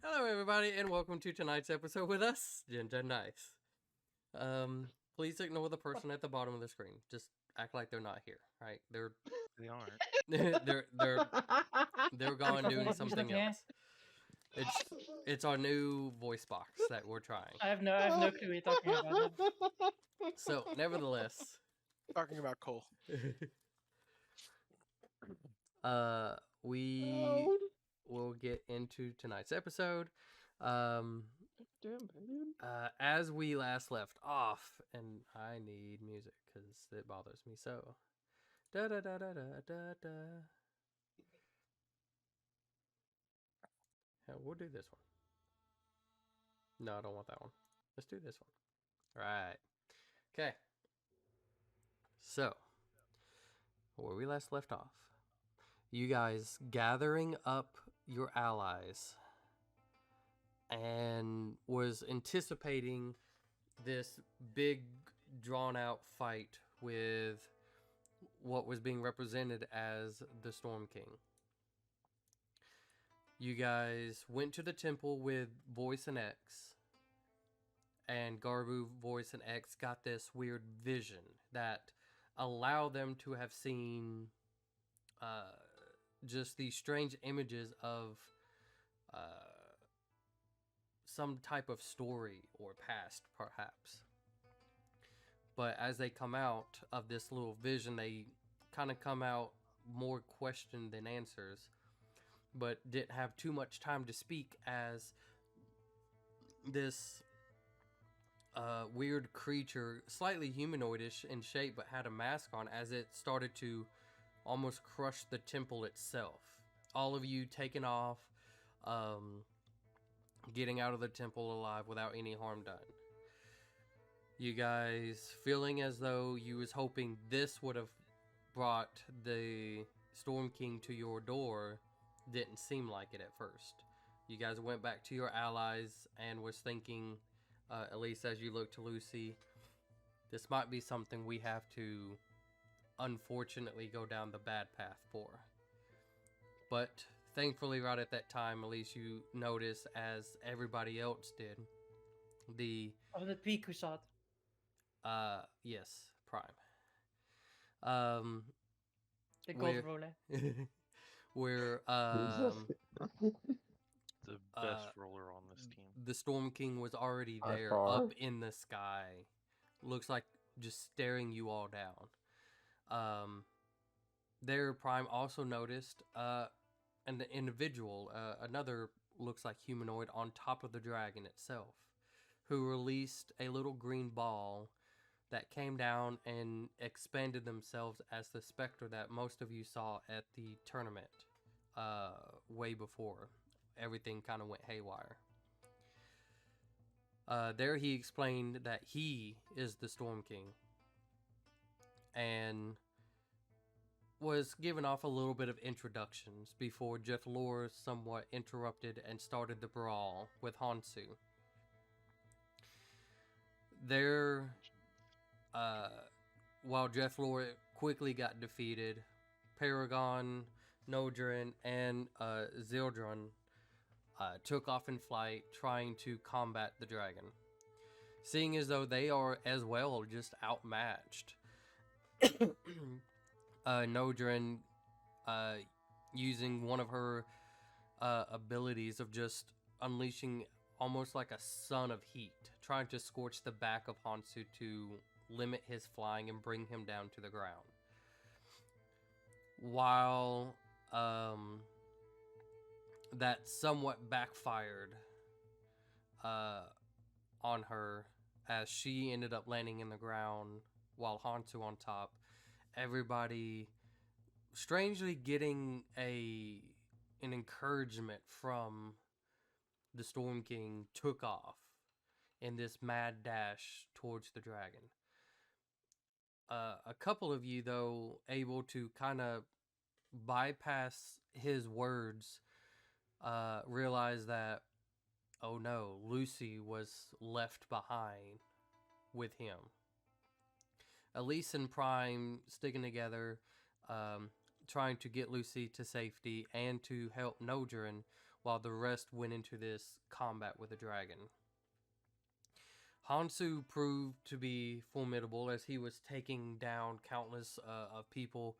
Hello, everybody, and welcome to tonight's episode with us, Ginton Nice. Please ignore the person at the bottom of the screen. Just act like they're not here, right? They aren't. They're gone doing He's something not here. else. It's our new voice box that we're trying. I have no clue what you're talking about. So, nevertheless, Talking about Cole. we will get into tonight's episode. As we last left off, and I need music because it bothers me so. Da da da da da da da. Yeah, we'll do this one. No, I don't want that one. Let's do this one. All right. Okay. So, where we last left off, you guys gathering up your allies and was anticipating this big drawn out fight with what was being represented as the Storm King. You guys went to the temple with Voice and X, and Garbu, Voice, and X got this weird vision that allowed them to have seen just these strange images of some type of story or past, perhaps. But as they come out of this little vision, they kind of come out more question than answers, but didn't have too much time to speak as this weird creature, slightly humanoidish in shape, but had a mask on, as it started to almost crush the temple itself. All of you taken off, getting out of the temple alive without any harm done. You guys feeling as though you was hoping this would have brought the Storm King to your door, didn't seem like it at first. You guys went back to your allies and was thinking, at least as you look to Lucy, this might be something we have to unfortunately go down the bad path for. But thankfully, right at that time, at least you notice, as everybody else did, the Of the peak we saw it. yes, Prime. The gold Where- roller. where The best roller on this team. the Storm King was already By there, far. up in the sky. Looks like just staring you all down. There, Prime also noticed an individual, another looks like humanoid, on top of the dragon itself, who released a little green ball that came down and expanded themselves as the specter that most of you saw at the tournament way before everything kind of went haywire. There he explained that he is the Storm King and was giving off a little bit of introductions before Jeff Lore somewhat interrupted and started the brawl with Hansu. There, while Jeff Lore quickly got defeated, Paragon, Nodrin, and Zildron took off in flight trying to combat the dragon. Seeing as though they are as well just outmatched, Nodrin, using one of her abilities of just unleashing almost like a sun of heat, trying to scorch the back of Hansu to limit his flying and bring him down to the ground. While that somewhat backfired on her, as she ended up landing in the ground while Hansu on top, everybody strangely getting an encouragement from the Storm King took off in this mad dash towards the dragon. A couple of you, though, able to kind of bypass his words, realize that, oh no, Lucy was left behind with him. Elise and Prime sticking together, trying to get Lucy to safety and to help Nodrin, while the rest went into this combat with the dragon. Hansu proved to be formidable as he was taking down countless of people,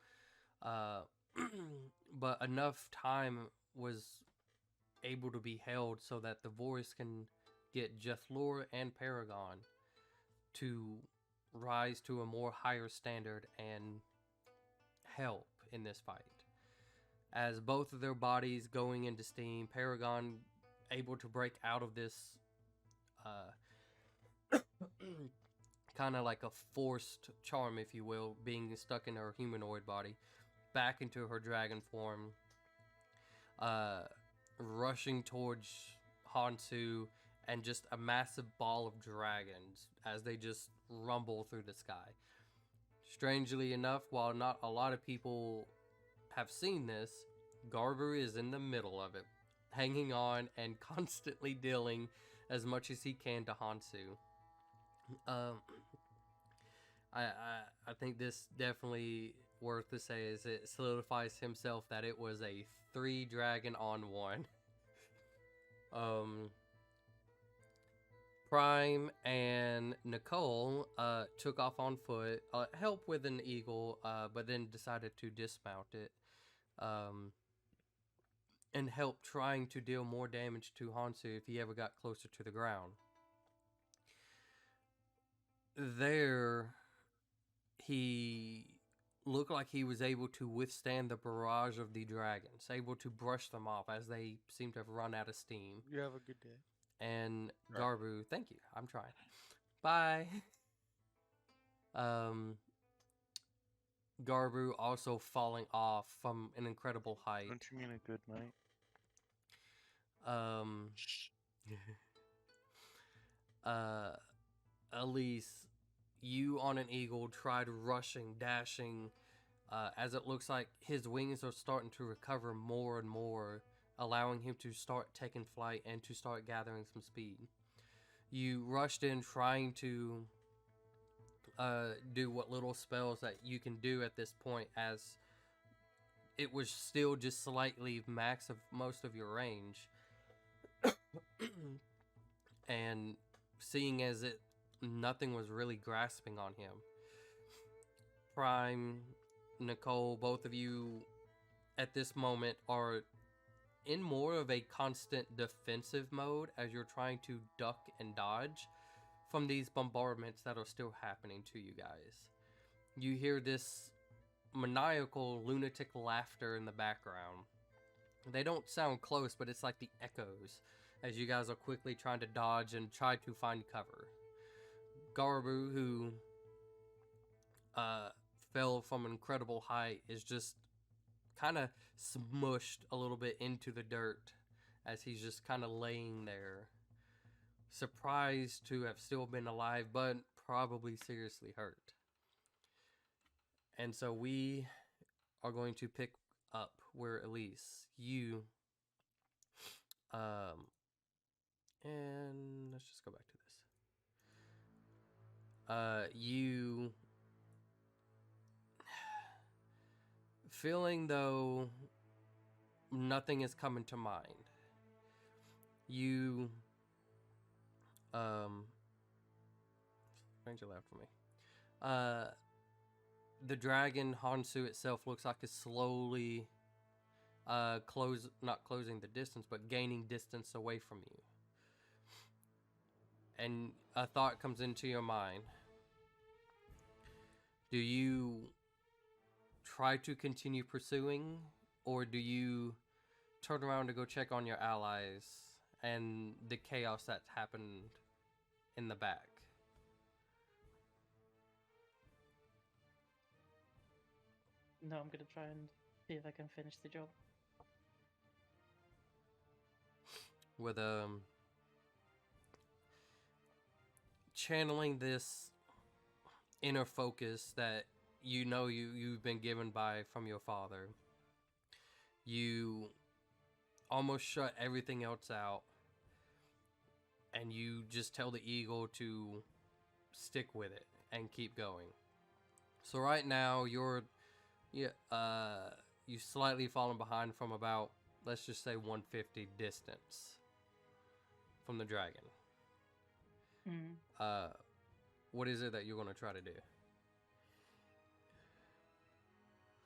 but enough time was able to be held so that the voice can get Jethlor and Paragon to rise to a more higher standard and help in this fight. As both of their bodies going into steam, Paragon able to break out of this kind of like a forced charm, if you will, being stuck in her humanoid body, back into her dragon form, rushing towards Hansu, and just a massive ball of dragons as they just rumble through the sky. Strangely enough, while not a lot of people have seen this, Garber is in the middle of it, hanging on and constantly dealing as much as he can to Hansu. I think this definitely worth to say is it solidifies himself that it was a 3 dragon on 1. Prime and Nicole took off on foot, helped with an eagle, but then decided to dismount it, and help trying to deal more damage to Hansu if he ever got closer to the ground. There, he looked like he was able to withstand the barrage of the dragons, able to brush them off as they seemed to have run out of steam. You have a good day. And Garbu, thank you, I'm trying. Bye. Garbu also falling off from an incredible height. Don't you mean a good night? Elise, you on an eagle tried rushing, dashing, as it looks like his wings are starting to recover more and more, allowing him to start taking flight and to start gathering some speed. You rushed in trying to do what little spells that you can do at this point, as it was still just slightly max of most of your range. And seeing as nothing was really grasping on him. Prime, Nicole, both of you at this moment are in more of a constant defensive mode as you're trying to duck and dodge from these bombardments that are still happening to you guys. You hear this maniacal, lunatic laughter in the background. They don't sound close, but it's like the echoes as you guys are quickly trying to dodge and try to find cover. Garbu, who fell from an incredible height, is just kind of smushed a little bit into the dirt as he's just kind of laying there, surprised to have still been alive, but probably seriously hurt. And so we are going to pick up where Elise, you, and let's just go back to this. You feeling though nothing is coming to mind. You Ranger left for me. The dragon Hansu itself looks like it's slowly not closing the distance, but gaining distance away from you. And a thought comes into your mind. Do you try to continue pursuing, or do you turn around to go check on your allies and the chaos that's happened in the back? No, I'm gonna try and see if I can finish the job. With channeling this inner focus that you know you've been given from your father, you almost shut everything else out, and you just tell the eagle to stick with it and keep going. So right now you've slightly fallen behind from about let's just say 150 distance from the dragon. What is it that you're going to try to do?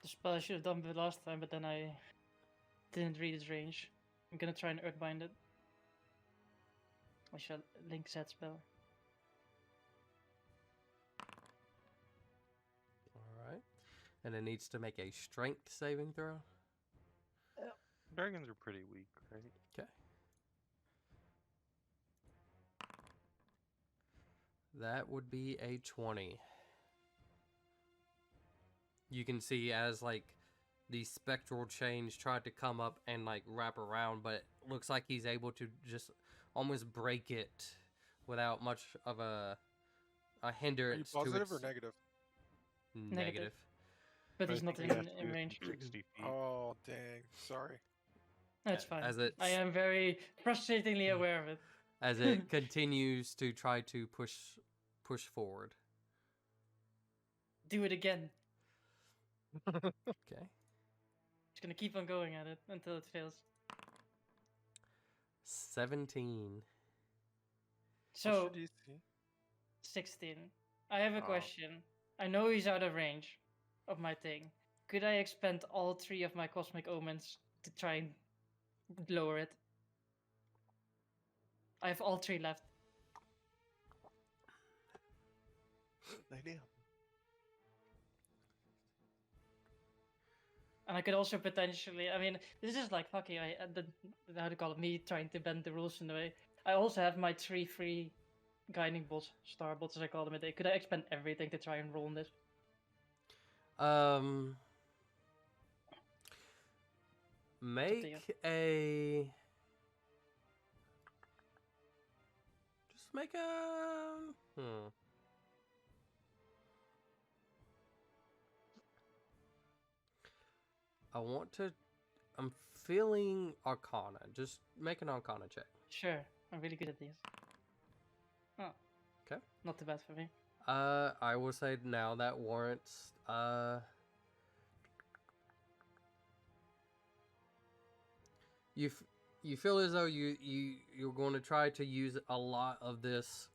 The spell I should have done the last time, but then I didn't read its range. I'm gonna try and Earthbind it. I shall link that spell. Alright. And it needs to make a strength saving throw. Dragons are pretty weak, right? Okay. That would be a 20. You can see as like the spectral chains tried to come up and like wrap around, but it looks like he's able to just almost break it without much of a hindrance. Are you positive to its... or negative? Negative. But I he's not think he has in to be range. 60 feet. Oh, dang. Sorry. That's fine. As I am very frustratingly aware of it. As it continues to try to push forward. Do it again. Okay. Just gonna keep on going at it until it fails. 17. So, What's your DC? 16. I have a Oh. question. I know he's out of range of my thing. Could I expend all 3 of my Cosmic Omens to try and lower it? I have all 3 left. Idea. And I could also potentially, I mean, this is like fucking, how to call it, me trying to bend the rules in a way. I also have my 3 free guiding bolts, star bolts as I call them a day. Could I expend everything to try and roll on this? Make a... Just make a... I'm feeling Arcana. Just make an Arcana check. Sure, I'm really good at these. Oh. Okay. Not too bad for me. I will say now that warrants, you feel as though you're going to try to use a lot of this,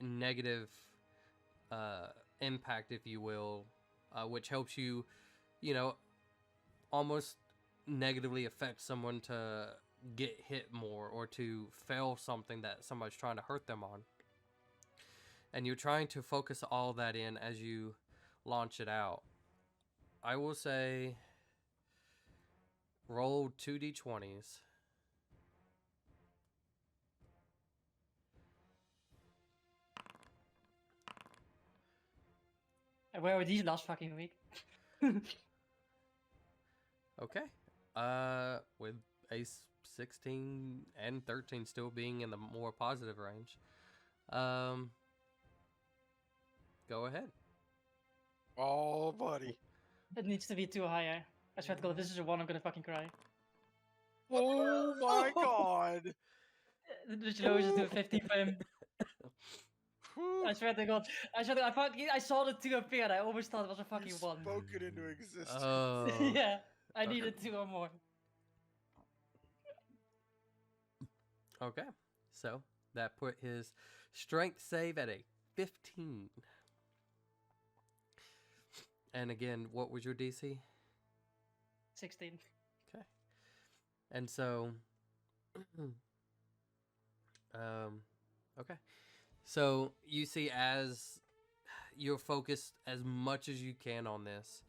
negative, impact, if you will, which helps you, almost negatively affect someone to get hit more or to fail something that somebody's trying to hurt them on. And you're trying to focus all that in as you launch it out. I will say roll 2d20s. Where were these last fucking week? Okay. With a 16 and 13 still being in the more positive range. Go ahead. Oh, buddy. It needs to be too high. I swear to God, if this is a 1, I'm gonna fucking cry. Oh my god. Which lowers it to a 15 for him. I swear to God. I saw the 2 appear and I almost thought it was a fucking You 1. spoke it into existence. Oh. Yeah, I Okay. needed 2 or more. Okay. So that put his strength save at a 15. And again, what was your DC? 16. Okay. And so, okay. So you see, as you're focused as much as you can on this,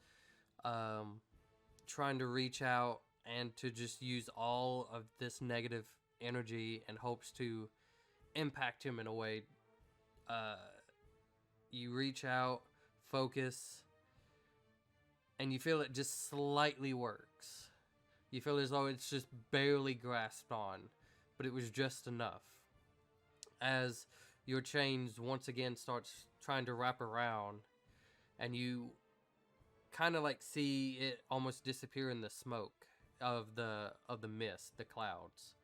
trying to reach out and to just use all of this negative energy and hopes to impact him in a way. You reach out, focus, and you feel it just slightly works. You feel as though it's just barely grasped on, but it was just enough. As your chains once again starts trying to wrap around, and you kind of like see it almost disappear in the smoke of the mist, the clouds.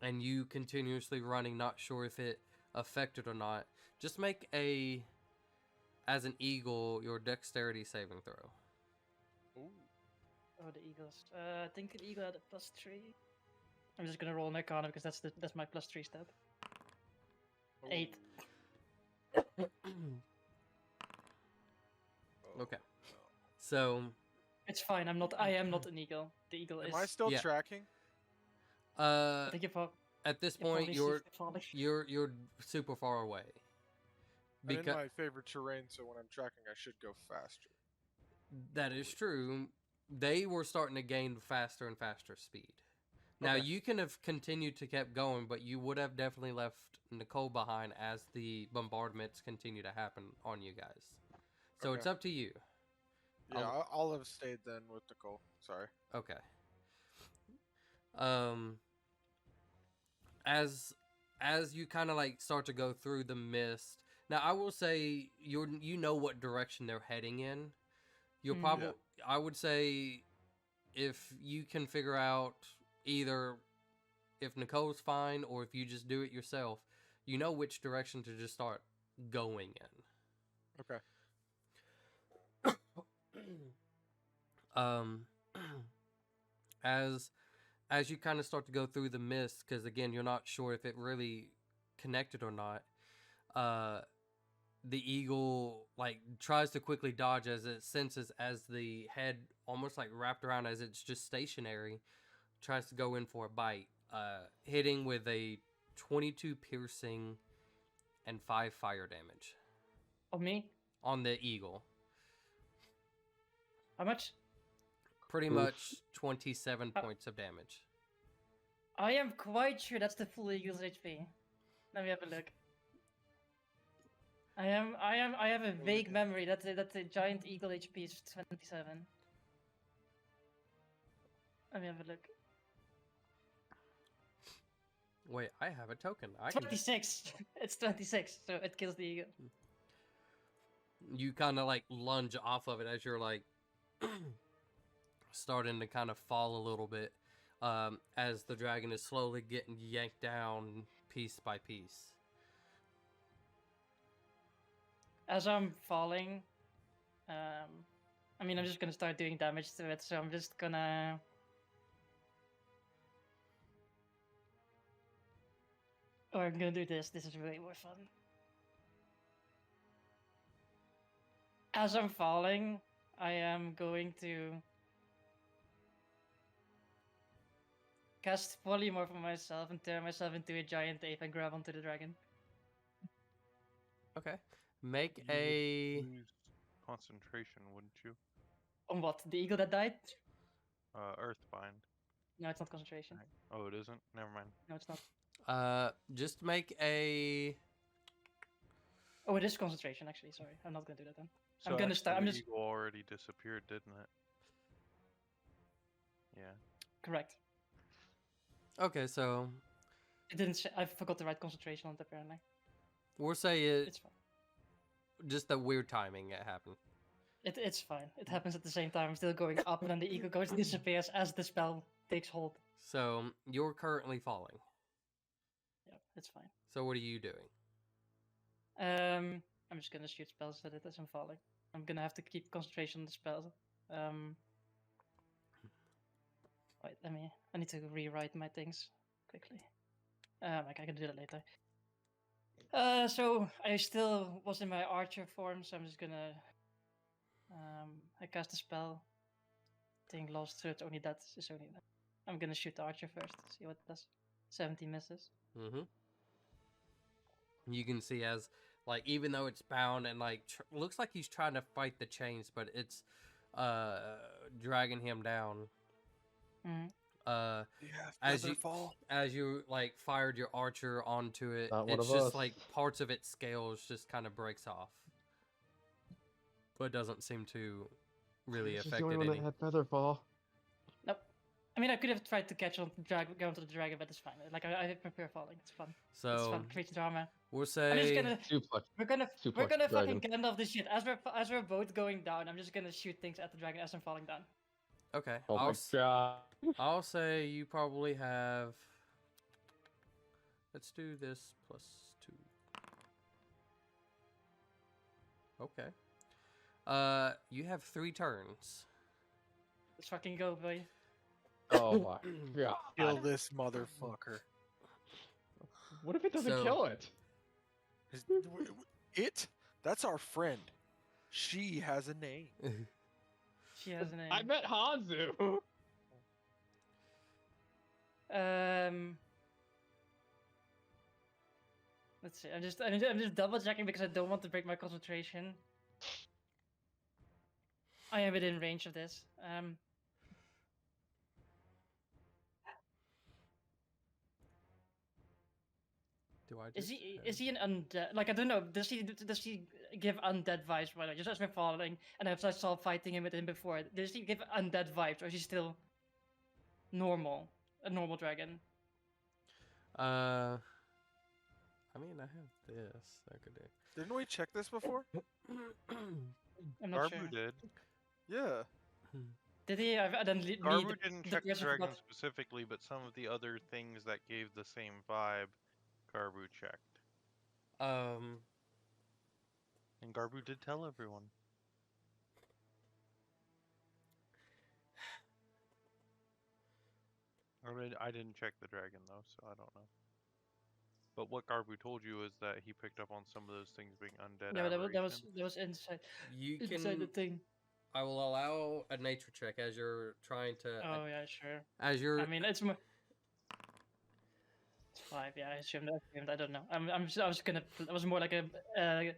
And you continuously running, not sure if it affected or not. Just make as an eagle, your dexterity saving throw. Ooh. Oh, the eagles. I think the eagle had a +3. I'm just gonna roll an Arcana because that's my +3 stat. 8. Okay. So, It's fine. I am not an eagle. The eagle is. Am I still Yeah. tracking? I think you're at this probably point, you're falling. you're super far away. I'm in Because my favorite terrain, so when I'm tracking, I should go faster. that is true. They were starting to gain faster and faster speed. Now Okay. you can have continued to keep going, but you would have definitely left Nicole behind as the bombardments continue to happen on you guys. So it's Okay. up to you. Yeah, I'll have stayed then with Nicole. Sorry. Okay. As you kind of like start to go through the mist. Now I will say you know what direction they're heading in. You'll Mhm. probably Yeah. I would say if you can figure out either if Nicole's fine or if you just do it yourself, you know which direction to just start going in. Okay. As you kind of start to go through the mist, because again you're not sure if it really connected or not. The eagle like tries to quickly dodge as it senses as the head almost like wrapped around as it's just stationary, tries to go in for a bite, hitting with a 22 piercing and 5 fire damage On me? on the eagle. How much? Pretty Oof. much 27 points of damage. I am quite sure that's the full eagle's HP. Let me have a look. I have a vague memory that the giant eagle HP is 27. Let me have a look. Wait, I have a token. I can 26. It's 26, so it kills the eagle. you kind of like lunge off of it as you're like starting to kind of fall a little bit, as the dragon is slowly getting yanked down piece by piece. As I'm falling, I mean, I'm just gonna start doing damage to it, so I'm just gonna. Or I'm gonna do this. This is way more fun. As I'm falling, I am going to cast polymorph on myself and turn myself into a giant ape and grab onto the dragon. Okay. Make You would a lose concentration, wouldn't you? On what? The eagle that died? Earthbind. No, it's not concentration. Right. Oh, it isn't. Never mind. No, it's not. just make a Oh, it is concentration. Actually, sorry, I'm not gonna do that then. So I'm gonna actually start. I'm the just eagle already disappeared, didn't it? Yeah. correct. okay. So It didn't. I forgot to write concentration on it apparently. we'll say It's fine. just the weird timing it happened. It's fine. It happens at the same time. I'm still going up, and then the eagle goes disappears as the spell takes hold. So you're currently falling. Yeah, it's fine. So what are you doing? I'm just gonna shoot spells at it as I'm falling. I'm gonna have to keep concentration on the spell. Wait, I need to rewrite my things quickly. I can do that later. So I still was in my archer form, so I'm just gonna. I cast a spell. Thing lost, so it's only that. It's only that. I'm gonna shoot the archer first. See what it does. 17 misses. Mm-hmm. You can see as like even though it's bound and like looks like he's trying to fight the chains, but it's dragging him down. Mm-hmm. As you like fired your archer onto it, Not one it's of just us. like parts of its scales just kind of breaks off, but doesn't seem to really This is affect the only it one any. that had feather fall. Nope. I mean, I could have tried to catch on, go onto the dragon, but it's fine. Like I prepare falling. It's fun. It's So fun. Creature drama. we'll I'm just say gonna. Suplex. We're gonna Suplex fucking dragon. Gandalf this shit. As we're both going down, I'm just gonna shoot things at the dragon as I'm falling down. okay. Oh my god. I'll say you probably have. Let's do this +2. Okay. You have 3 turns. Let's fucking go, boy. Oh my god. Kill this motherfucker. What if it doesn't So- kill it? It? That's our friend. She has a name. She has a name. I met Hanzu. Let's see. I'm just double checking because I don't want to break my concentration. I am within range of this. Do I? Is just he have- is he an undead? Like I don't know. Does he give undead vibes right now? Just as we're following, and as I saw fighting him with him before, does he give undead vibes, or is he still normal? A normal dragon? I mean, I have this. I could do. Didn't we check this before? I'm not Garbu sure. did. Yeah. Did he? I don't need Garbu didn't the check the person dragon forgot- specifically, but some of the other things that gave the same vibe, Garbu checked. And Garbu did tell everyone. I didn't check the dragon though, so I don't know. But what Garbu told you is that he picked up on some of those things being undead. Yeah, but that aberration. was inside You inside the can. thing. I will allow a nature check as you're trying to. Oh yeah, sure. As you're. I mean, it's more. It's 5. Yeah, I assumed. I don't know. I was gonna. It was more like a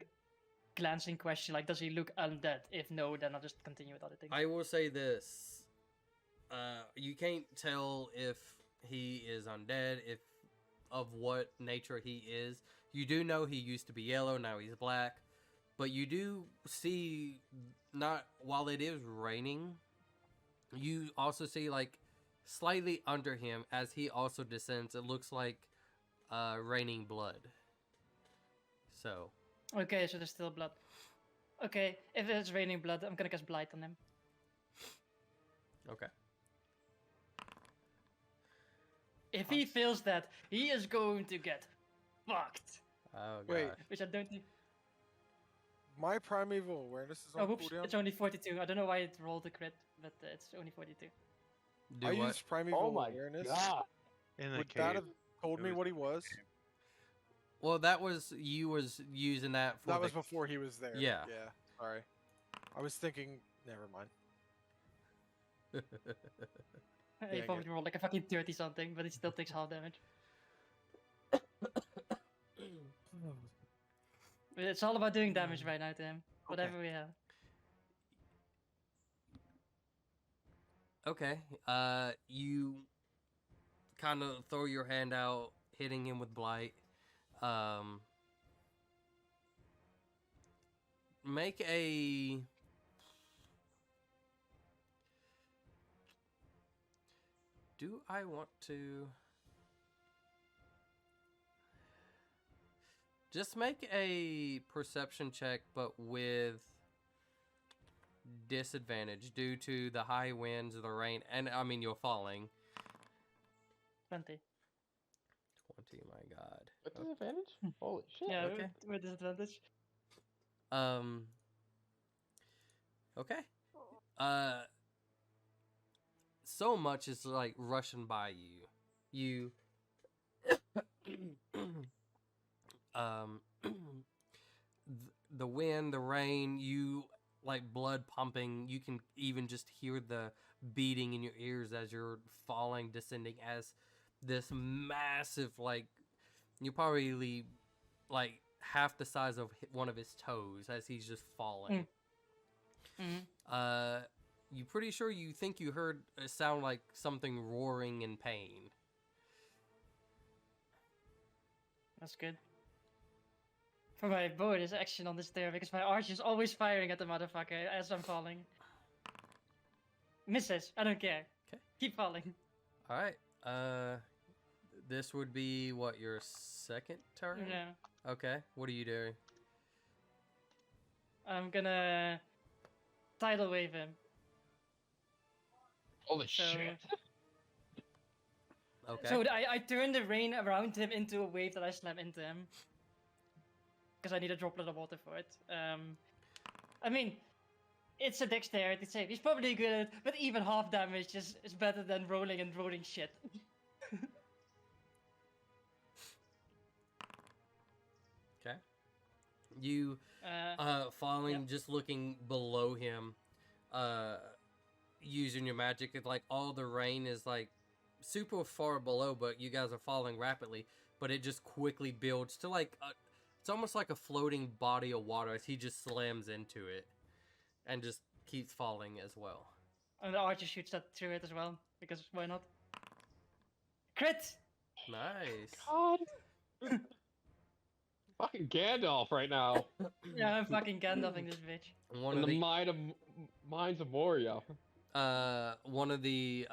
glancing question. Like, does he look undead? If no, then I'll just continue with other things. I will say this. You can't tell if he is undead, if of what nature he is. You do know he used to be yellow, now he's black. But you do see, not while it is raining, you also see like slightly under him as he also descends. It looks like raining blood. So Okay, so there's still blood. Okay, if it's raining blood, I'm gonna cast blight on him. okay. If he feels that, he is going to get fucked. Oh god. Wait. Which I don't think. My primeval awareness is Oh, on whoops! cooldown. It's only 42. I don't know why it rolled a crit, but it's only 42. Do I what? used primeval Oh my awareness. god. In the Would cave. that have told It me was what he in the was? cave. Well, that was you was using that for That the was before he was there. Yeah. Yeah. Sorry. I was thinking. Never mind. He Dang probably rolled like a fucking 30 something, but he still takes half damage. It's all about doing damage right now to him. Whatever we have. Okay. You kind of throw your hand out, hitting him with blight. Make a. Do I want to? Just make a perception check, but with disadvantage due to the high winds, the rain, and I mean you're falling. 20. 20, my god. With disadvantage? Holy shit. Yeah, okay. with disadvantage. Okay. So much is like rushing by you. The wind, the rain, you like blood pumping. You can even just hear the beating in your ears as you're falling, descending as this massive, like, you're probably like half the size of one of his toes as he's just falling. Mm-hmm. You pretty sure you think you heard a sound like something roaring in pain. That's good. For my bonus action on this stair, because my arch is always firing at the motherfucker as I'm falling. Misses. I don't care. 'Kay. Keep falling. All right. This would be what, your second turn? Yeah. Okay. What are you doing? I'm gonna tidal wave him. Holy So- shit. Okay. So I turn the rain around him into a wave that I slam into him. Because I need a droplet of water for it. I mean, it's a dexterity save. He's probably good at it, but even half damage is better than rolling and rolling shit. Okay. You falling, just looking below him, using your magic. It's like all the rain is like super far below, but you guys are falling rapidly. But it just quickly builds to like it's almost like a floating body of water as he just slams into it, and just keeps falling as well. And the archer shoots that through it as well, because why not? Crit! Nice. God. Fucking Gandalf right now. Yeah, I'm fucking Gandalfing this bitch. One In of the the minds of Moria. one of the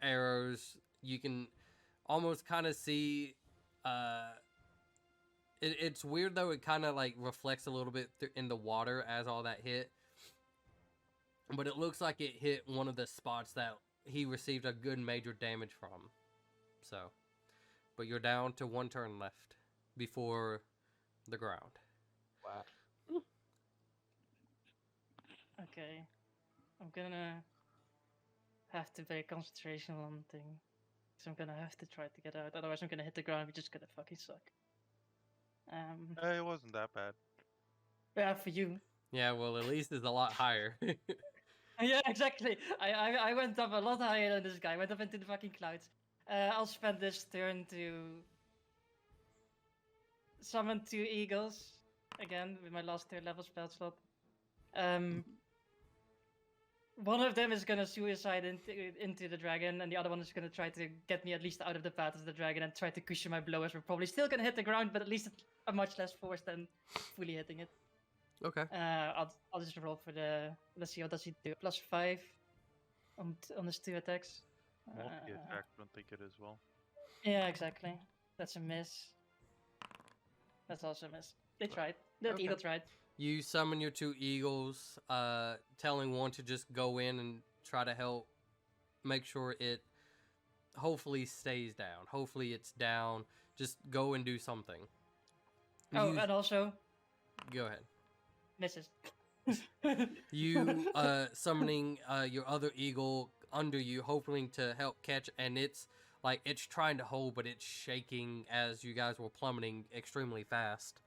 arrows, you can almost kind of see it's weird though, it kind of like reflects a little bit in the water as all that hit, but it looks like it hit one of the spots that he received a good major damage from. So, but you're down to 1 turn left before the ground. Wow. Okay. I'm gonna have to pay concentration on one thing. So I'm gonna have to try to get out, otherwise I'm gonna hit the ground, which is gonna fucking suck. It wasn't that bad. Yeah, for you. Yeah, well, at least it's a lot higher. Yeah, exactly. I went up a lot higher than this guy. I went up into the fucking clouds. I'll spend this turn to summon 2 eagles again with my last 3rd level spell slot. One of them is gonna suicide into the dragon, and the other one is gonna try to get me at least out of the path of the dragon and try to cushion my blow, as we're probably still gonna hit the ground, but at least a much less force than fully hitting it. Okay. I'll just roll for the. Let's see, what does he do? +5 on his 2 attacks. Multi-attack, don't think it as well. Yeah, exactly. That's a miss. That's also a miss. They tried. The Okay. eagle tried. You summon your 2 eagles, telling one to just go in and try to help make sure it hopefully stays down. Hopefully it's down. Just go and do something. Oh, You- and also go ahead. misses. You summoning your other eagle under you, hoping to help catch, and it's like it's trying to hold, but it's shaking as you guys were plummeting extremely fast.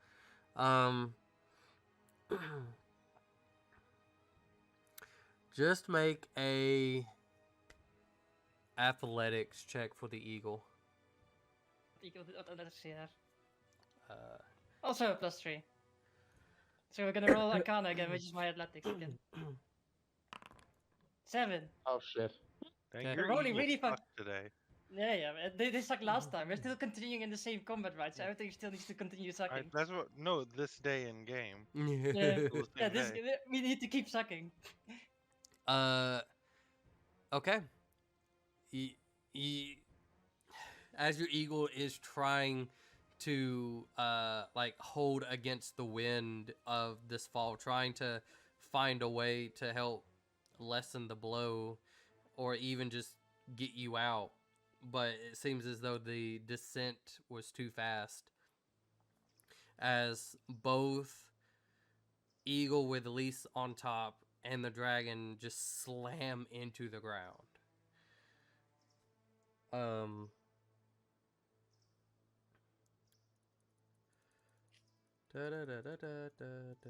Just make a athletics check for the eagle. Eagle, let's see that. Uh, Also a +3. So we're gonna roll Arcana again, which is my athletics again. 7. Oh shit. Dang, Okay. your Rolling eagles really suck today. Yeah, man. They sucked last time. We're still continuing in the same combat, right? So everything still needs to continue sucking. That's what. No, this day in game. Yeah, Still the yeah. same day. We need to keep sucking. Okay. As your eagle is trying to like hold against the wind of this fall, trying to find a way to help lessen the blow or even just get you out, but it seems as though the descent was too fast, as both eagle with Elise on top and the dragon just slam into the ground. Da, da, da, da, da, da, da.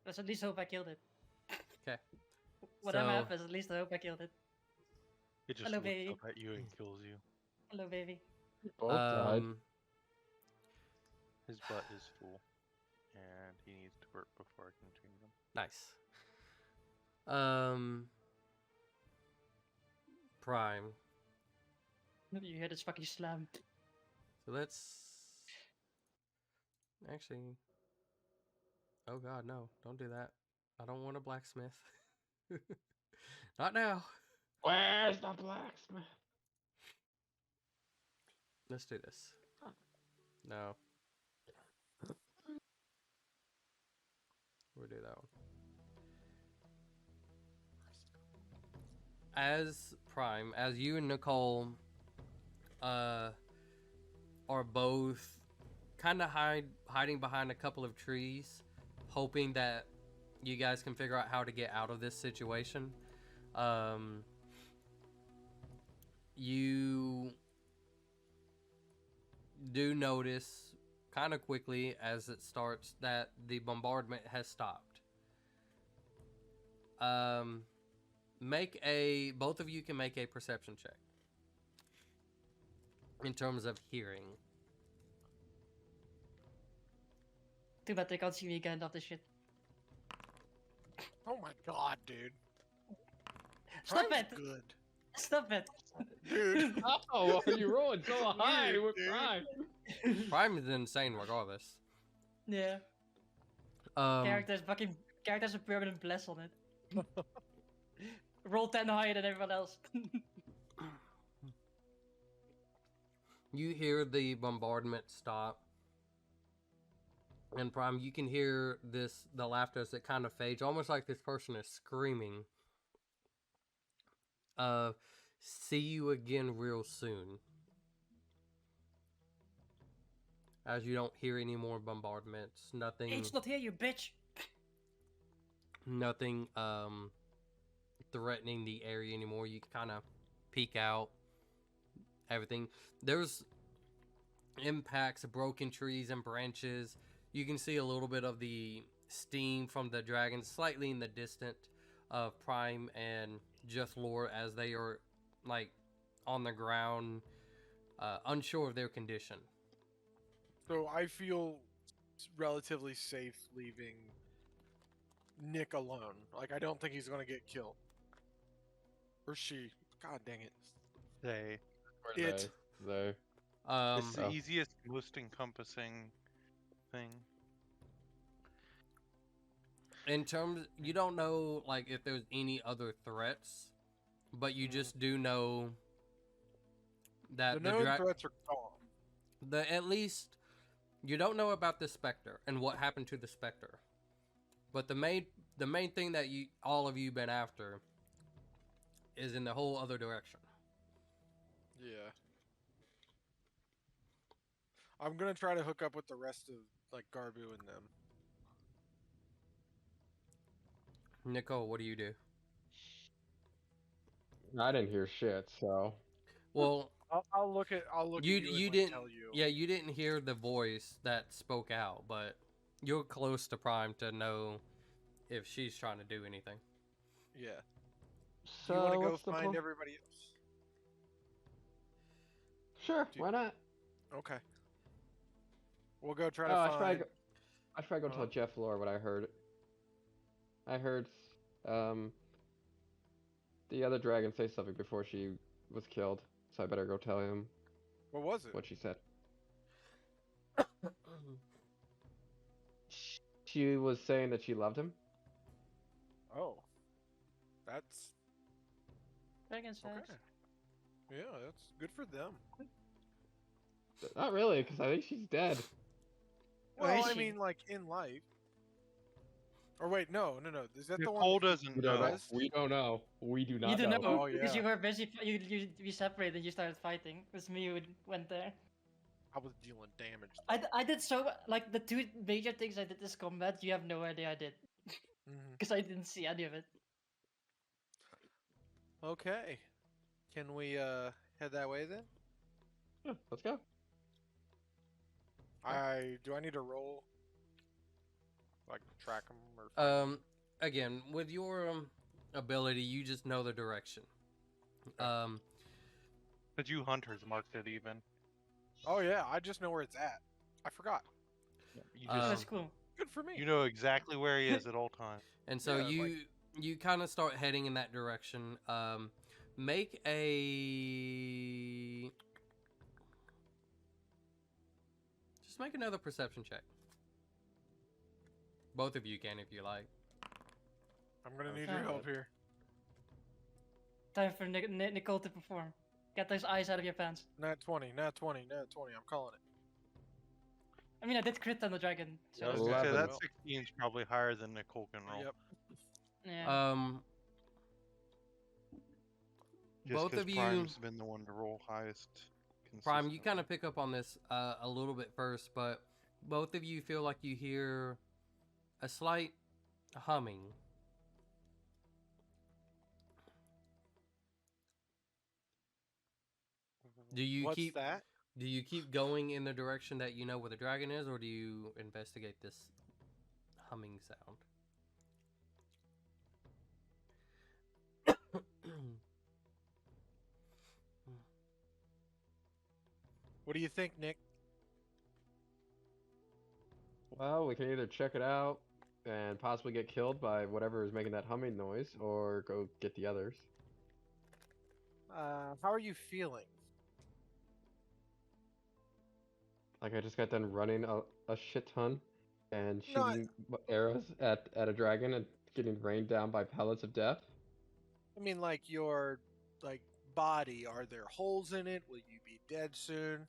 Let's at least hope I killed it. Okay. Whatever So- happens, at least I hope I killed it. It just Hello, looks baby. up at you and kills you. Hello, baby. Both died. His butt is full, and he needs to burp before I can change him. Nice. Prime. You hear this fucking slam. So let's actually. Oh God, no! Don't do that. I don't want a blacksmith. Not now. Where's the blacksmith? Let's do this. No. We'll do that one. As Prime, as you and Nicole are both kind of hiding behind a couple of trees, hoping that you guys can figure out how to get out of this situation. You do notice kind of quickly as it starts that the bombardment has stopped. Both of you can make a perception check in terms of hearing. Too bad they can't see me again of this shit. Oh my god, dude. Stop Prime's it! Good. Stop it! Dude. Oh, are you rolling so high Weird, with dude. Prime? Prime is insane regardless. Yeah. Characters a permanent bless on it. Roll 10 higher than everyone else. You hear the bombardment stop. And Prime, you can hear the laughter as it kind of fades, almost like this person is screaming. See you again real soon. As you don't hear any more bombardments, nothing. It's not here, you bitch. Nothing threatening the area anymore. You can kind of peek out. Everything. There's impacts of broken trees and branches. You can see a little bit of the steam from the dragons slightly in the distance of Prime and Just Lore as they are like on the ground, unsure of their condition. So I feel relatively safe leaving Nick alone. Like, I don't think he's gonna get killed. Or she. God dang it. They. It. They. It's the Oh. easiest, most encompassing thing. In terms, you don't know like if there's any other threats, but you just do know that The known threats are gone. at least you don't know about the Spectre and what happened to the Spectre. But the main thing that all of you been after is in the whole other direction. Yeah. I'm gonna try to hook up with the rest of, like, Garbu and them. Nicole, what do you do? I didn't hear shit, so. Well, I'll look at you and, like, didn't tell you. yeah, you didn't hear the voice that spoke out, but you're close to Prime to know if she's trying to do anything. Yeah. So you want to go what's the find plan? everybody else? Sure, Do- why not? Okay. We'll go try Oh, to I should find. go tell Jeff Lore what I heard. I heard the other dragon say something before she was killed, so I better go tell him What was it? what she said. She was saying that she loved him. Oh. That's Dragon sex. okay. Yeah, that's good for them. Not really, because I think she's dead. Where Well, is I she? mean, like, in life. Or wait, no. Is that the one? Nicole doesn't We don't know. know. Rest? We don't know. We do not You don't know, Oh, because yeah. you were busy. We separated and you started fighting. It was me who went there. I was dealing damage. I did so like the two major things I did this combat. You have no idea I did Mhm. because I didn't see any of it. Okay. Can we head that way then? Yeah, let's go. Do I need to roll? Like track them or? Again, with your ability, you just know the direction. Okay. But you hunters marked it even. Oh yeah, I just know where it's at. I forgot. You Oh, just that's cool. Good for me. you know exactly where he is at all times. And so Yeah, you kind of start heading in that direction. Make another perception check. Both of you can if you like. I'm gonna need Okay. your help here. Time for Nicole to perform. Get those eyes out of your pants. Nat 20. I'm calling it. I mean, I did crit on the dragon. So I was gonna say 11. that 16 is probably higher than Nicole can roll. Yep. yeah. Just both 'cause of you, Prime's been the one to roll highest. Prime, you kind consistently. of pick up on this a little bit first, but both of you feel like you hear a slight humming. Do you What's keep that? do you keep going in the direction that you know where the dragon is, or do you investigate this humming sound? What do you think, Nick? Well, we can either check it out and possibly get killed by whatever is making that humming noise, or go get the others. How are you feeling? Like I just got done running a shit ton and No, shooting arrows at a dragon and getting rained down by pellets of death. I mean like your like body. Are there holes in it? Will you be dead soon?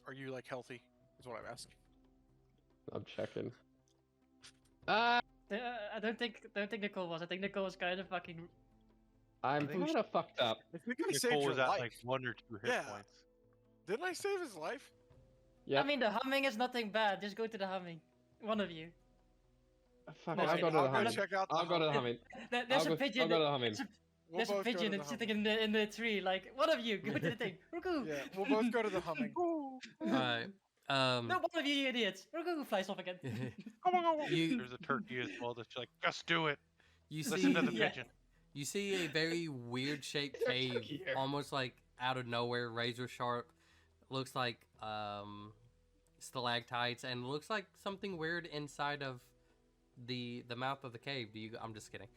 Are you like healthy? Is what I'm asking. I'm checking. Ah, I don't think Nicole was. I think Nicole was kind of fucking. I'm think kind of fucked up. I think I saved Nicole your was at life. like 1 or 2 hit Yeah. points. Didn't I save his life? Yep. I mean, the humming is nothing bad. Just go to the humming. One of you. Fuck, Well, I'll go to I'll the go humming. check out the I'll go to the humming. There's I'll a go pigeon. to the humming. We'll There's a both go to pigeon the and sitting humming. in the tree. Like one of you go to the thing. Ruku. Yeah, we'll both go to the humming. All right. No, one of you idiots. Ruku flies off again. you There's a turkey as well that's like, just do it. you Listen see to the Yeah. pigeon. you see a very weird shaped There's a cave, turkey here. almost like out of nowhere, razor sharp. Looks like stalactites, and looks like something weird inside of the mouth of the cave. I'm just kidding.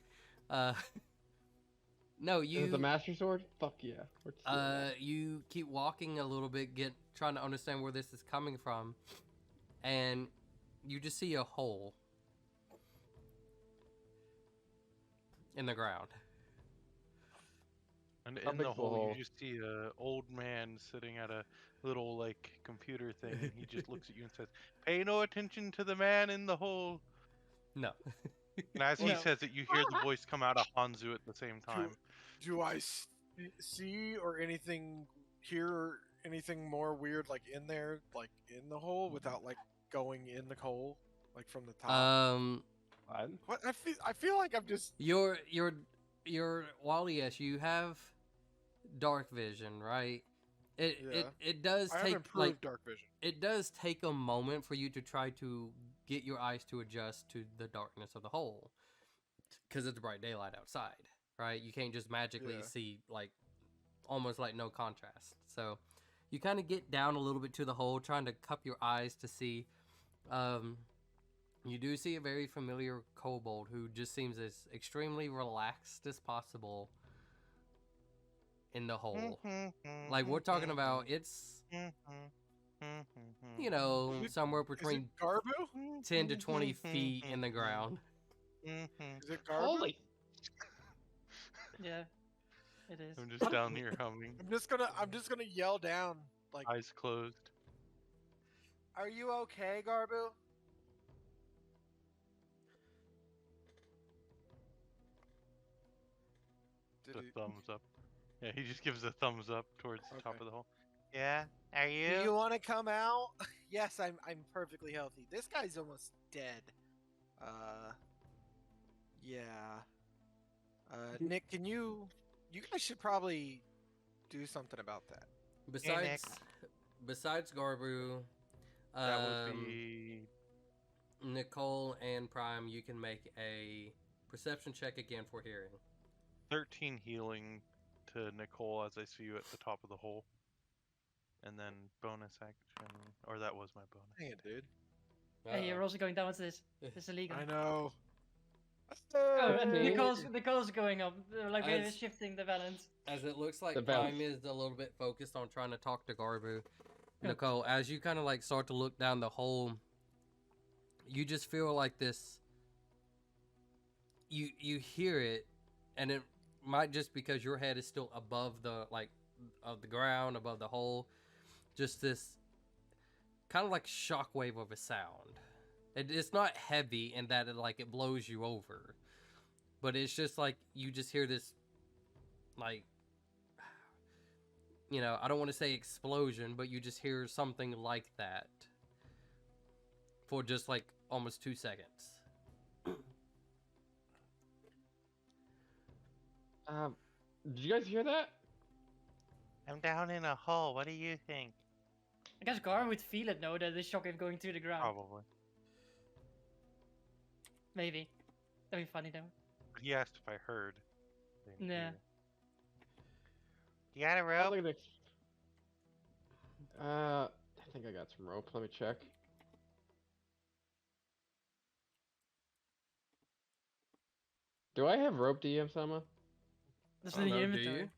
No, Is it the Master Sword? Fuck yeah. We're stealing that. you keep walking a little bit, trying to understand where this is coming from, and you just see a hole in the ground. And How in the big's the hole, hole? you just see a old man sitting at a little like computer thing, and he just looks at you and says, "Pay no attention to the man in the hole." No. And as he No. says it, you hear the voice come out of Hanzu at the same time. Do I see or hear anything more weird like in there, like in the hole, without like going in the hole, like from the top? What? What I feel like I'm just Your while yes, you have dark vision, right? It does I have take improved like dark vision. it does take a moment for you to try to get your eyes to adjust to the darkness of the hole, because it's bright daylight outside, right? You can't just magically Yeah. see like almost like no contrast. So you kind of get down a little bit to the hole, trying to cup your eyes to see. You do see a very familiar kobold who just seems as extremely relaxed as possible in the hole. Like we're talking about, it's somewhere Is it between Garbu? 10 to 20 feet in the ground. Is it Garbu? Holy! Yeah, it is. I'm just down here humming, I'm just gonna yell down like, eyes closed. "Are you okay, Garbu?" Did The he- thumbs up. Yeah, he just gives a thumbs up towards the top Okay. of the hole. Yeah, are Do you want to come out? Yes, I'm perfectly healthy. This guy's almost dead. Yeah. Nick, you guys should probably do something about that. Besides Garbu, That would be Nicole and Prime, you can make a perception check again for hearing. 13 healing to Nicole as I see you at the top of the hole. And then bonus action, or that was my bonus. Dang it, dude. Hey, you're also going down with this. This is illegal. I know. Oh, and Okay. Nicole's going up. They're like As- shifting the balance. As it looks like The Prime bounce. is a little bit focused on trying to talk to Garbu. Nicole, as you kind of like start to look down the hole, you just feel like this. You hear it, and it might just because your head is still above the of the ground, above the hole. Just this kind of like shockwave of a sound. It's not heavy in that it blows you over, but it's just like you just hear this, like, I don't want to say explosion, but you just hear something like that for just like almost 2 seconds. Did you guys hear that? I'm down in a hole. What do you think? I guess Gar would feel it, though, that the shock is going to the ground. Probably. Maybe. That'd be funny, though. But he asked if I heard. Didn't Yeah. hear. You got a Oh, rope? look at this. I think I got some rope. Let me check. Do I have rope, DM Sama? That's I in don't the know, do inventory. you?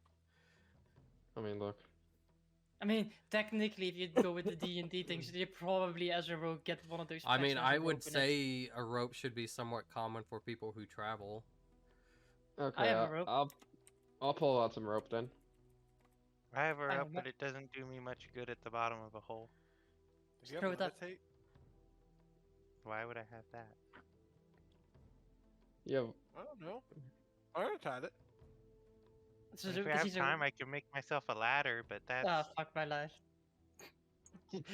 I mean, look. I mean, technically, if you go with the D&D things, you probably, as a rogue, get one of those. I mean, patches I and would open it. say a rope should be somewhat common for people who travel. Okay, have a rope. I'll pull out some rope then. I have a I rope, have but it doesn't do me much good at the bottom of a hole. Do you Throw have it up. levitate? Why would I have that? You have I don't know. I would have tried it. This is If I because have he's a- time, I can make myself a ladder, but that's... Ah, fuck my life.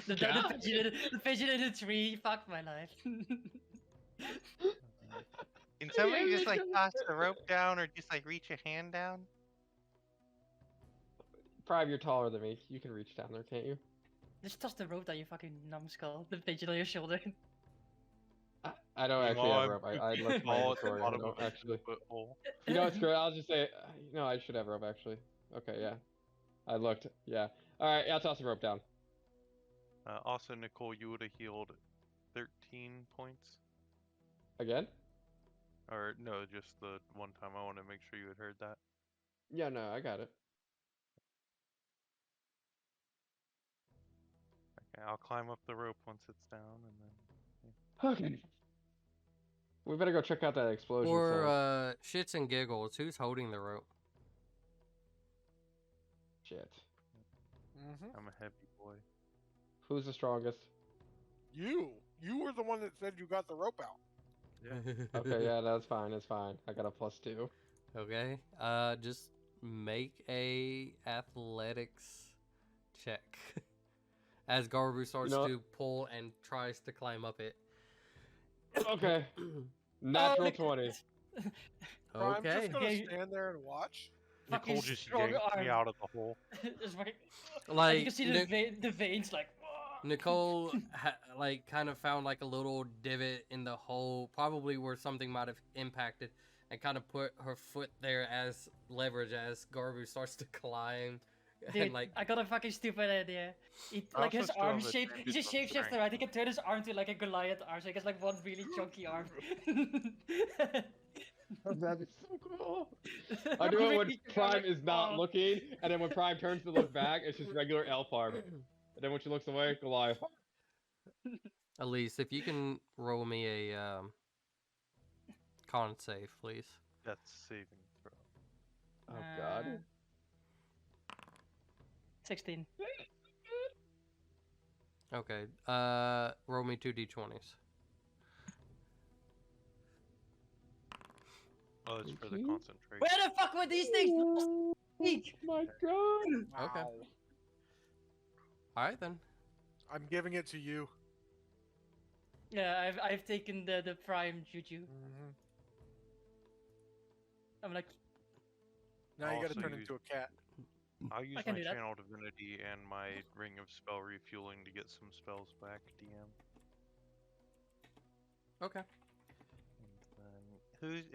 the God. pigeon in the tree, fuck my life. Can somebody Yeah, just like because- toss the rope down or just like reach a hand down? Prime, you're taller than me. You can reach down there, can't you? Just toss the rope down, you fucking numbskull. The pigeon on your shoulder. I don't actually Well, have rope. I looked at my Fall at the inventory. I bottom don't of a actually. 2-foot hole. You know what's great? I'll just say, no, I should have rope actually. Okay, yeah. I looked. Yeah. All right. Yeah, I'll toss the rope down. Also, Nicole, you would have healed 13 points. Again? Or no, just the one time. I want to make sure you had heard that. Yeah, no, I got it. Okay, I'll climb up the rope once it's down, and then. Okay. We better go check out that explosion. For site. shits and giggles, who's holding the rope? Shit. Mm-hmm. I'm a heavy boy. Who's the strongest? You were the one that said you got the rope out. Okay, yeah, that's fine. It's fine. I got a +2. Okay. Just make a athletics check as Garbu starts know- to pull and tries to climb up it. Okay. Natural 20. I'm Okay. just gonna Okay. stand there and watch. Nicole Fucking just strong yanked me arm. out of the hole. Just fucking... Like you can see the veins like... Nicole, like, kind of found like a little divot in the hole, probably where something might have impacted, and kind of put her foot there as leverage as Garbu starts to climb. Dude, And like, I got a fucking stupid idea. I Like his also still arm have shape, he's a advantage on shapeshifter, strength. right? He can turn his arm to like a Goliath arm, so he gets like one really chunky arm. That is so cool. I do it when Prime is not oh. looking, and then when Prime turns to look back, it's just regular elf arm. And then when she looks away, Goliath. Elise, if you can roll me a con save, please. That's saving throw. Oh god. 16. Okay. Roll me 2 d20s. Oh, it's for the Okay. concentration. Where the fuck were these things? Oh my god. Okay. Wow. All right then. I'm giving it to you. Yeah, I've taken the prime juju. Mm-hmm. I'm like, Now you gotta Also turn use- into a cat. I'll use can my do that. channel divinity and my ring of spell refueling to get some spells back, DM. Okay.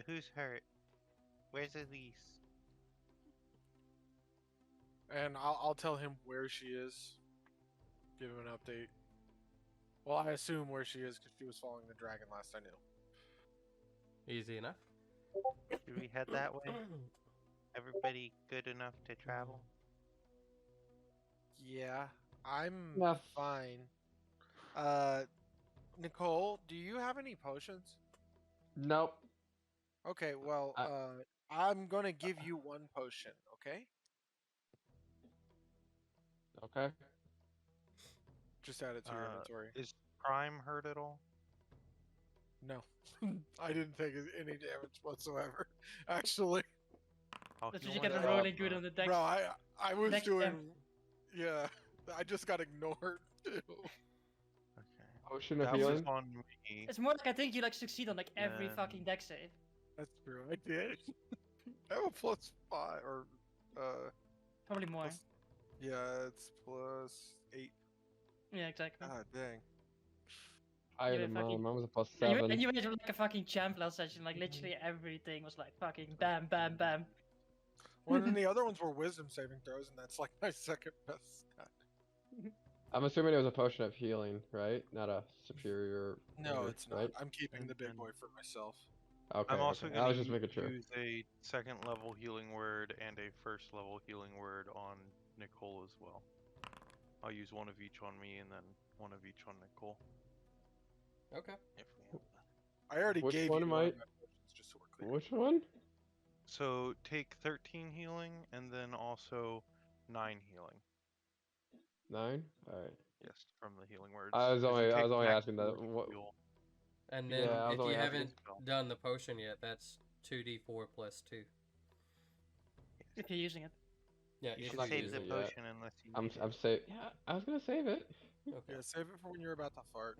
Who's hurt? Where's Elise? And I'll tell him where she is. Give him an update. Well, I assume where she is because she was following the dragon last I knew. Easy enough. Should we head that way? Everybody good enough to travel? Yeah, I'm Yeah. fine. Nicole, do you have any potions? Nope. Okay, well, I'm gonna give you one potion, okay? Okay. Just add it to your inventory. Is Prime hurt at all? No, I didn't take any damage whatsoever. Actually, I'll That's heal what you get for myself, rolling good on the dex. bro, I was Next doing. time. Yeah, I just got ignored too. Okay. Potion of That was healing. on me. It's more like I think you like succeed on like every Then- fucking dex save. That's true. I did. I have a +5 or Probably more. plus- yeah, it's +8. Yeah, exactly. God dang. Higher You than were fucking- mine. Mine was a plus And you, 7. and you were like a fucking champ last session. Like literally everything was like fucking bam, bam, bam. Well, and the other ones were wisdom saving throws, and that's like my second best stat. I'm assuming it was a potion of healing, right? Not a superior. No, order, it's not. right? I'm keeping the big And- boy for myself. Okay. I'm also okay. gonna I was just making sure. use a second level healing word and a first level healing word on Nicole as well. I'll use one of each on me and then one of each on Nicole. Okay. If we have that. I already Which gave one you am one I- of my potions, just so we're clear. Which one? So take 13 healing and then also 9 healing. 9. All right. Yes, from the healing words. I was 'cause you only take only max asking that. healing What? fuel. And Yeah, then I was if only you asking- haven't done the potion yet, that's 2d4 plus 2. If you're using it. Yeah, You if should not you save use the it it. yet. potion unless you I'm need I'm it. say. Yeah, I was gonna save it. Okay. Yeah, save it for when you're about to fart.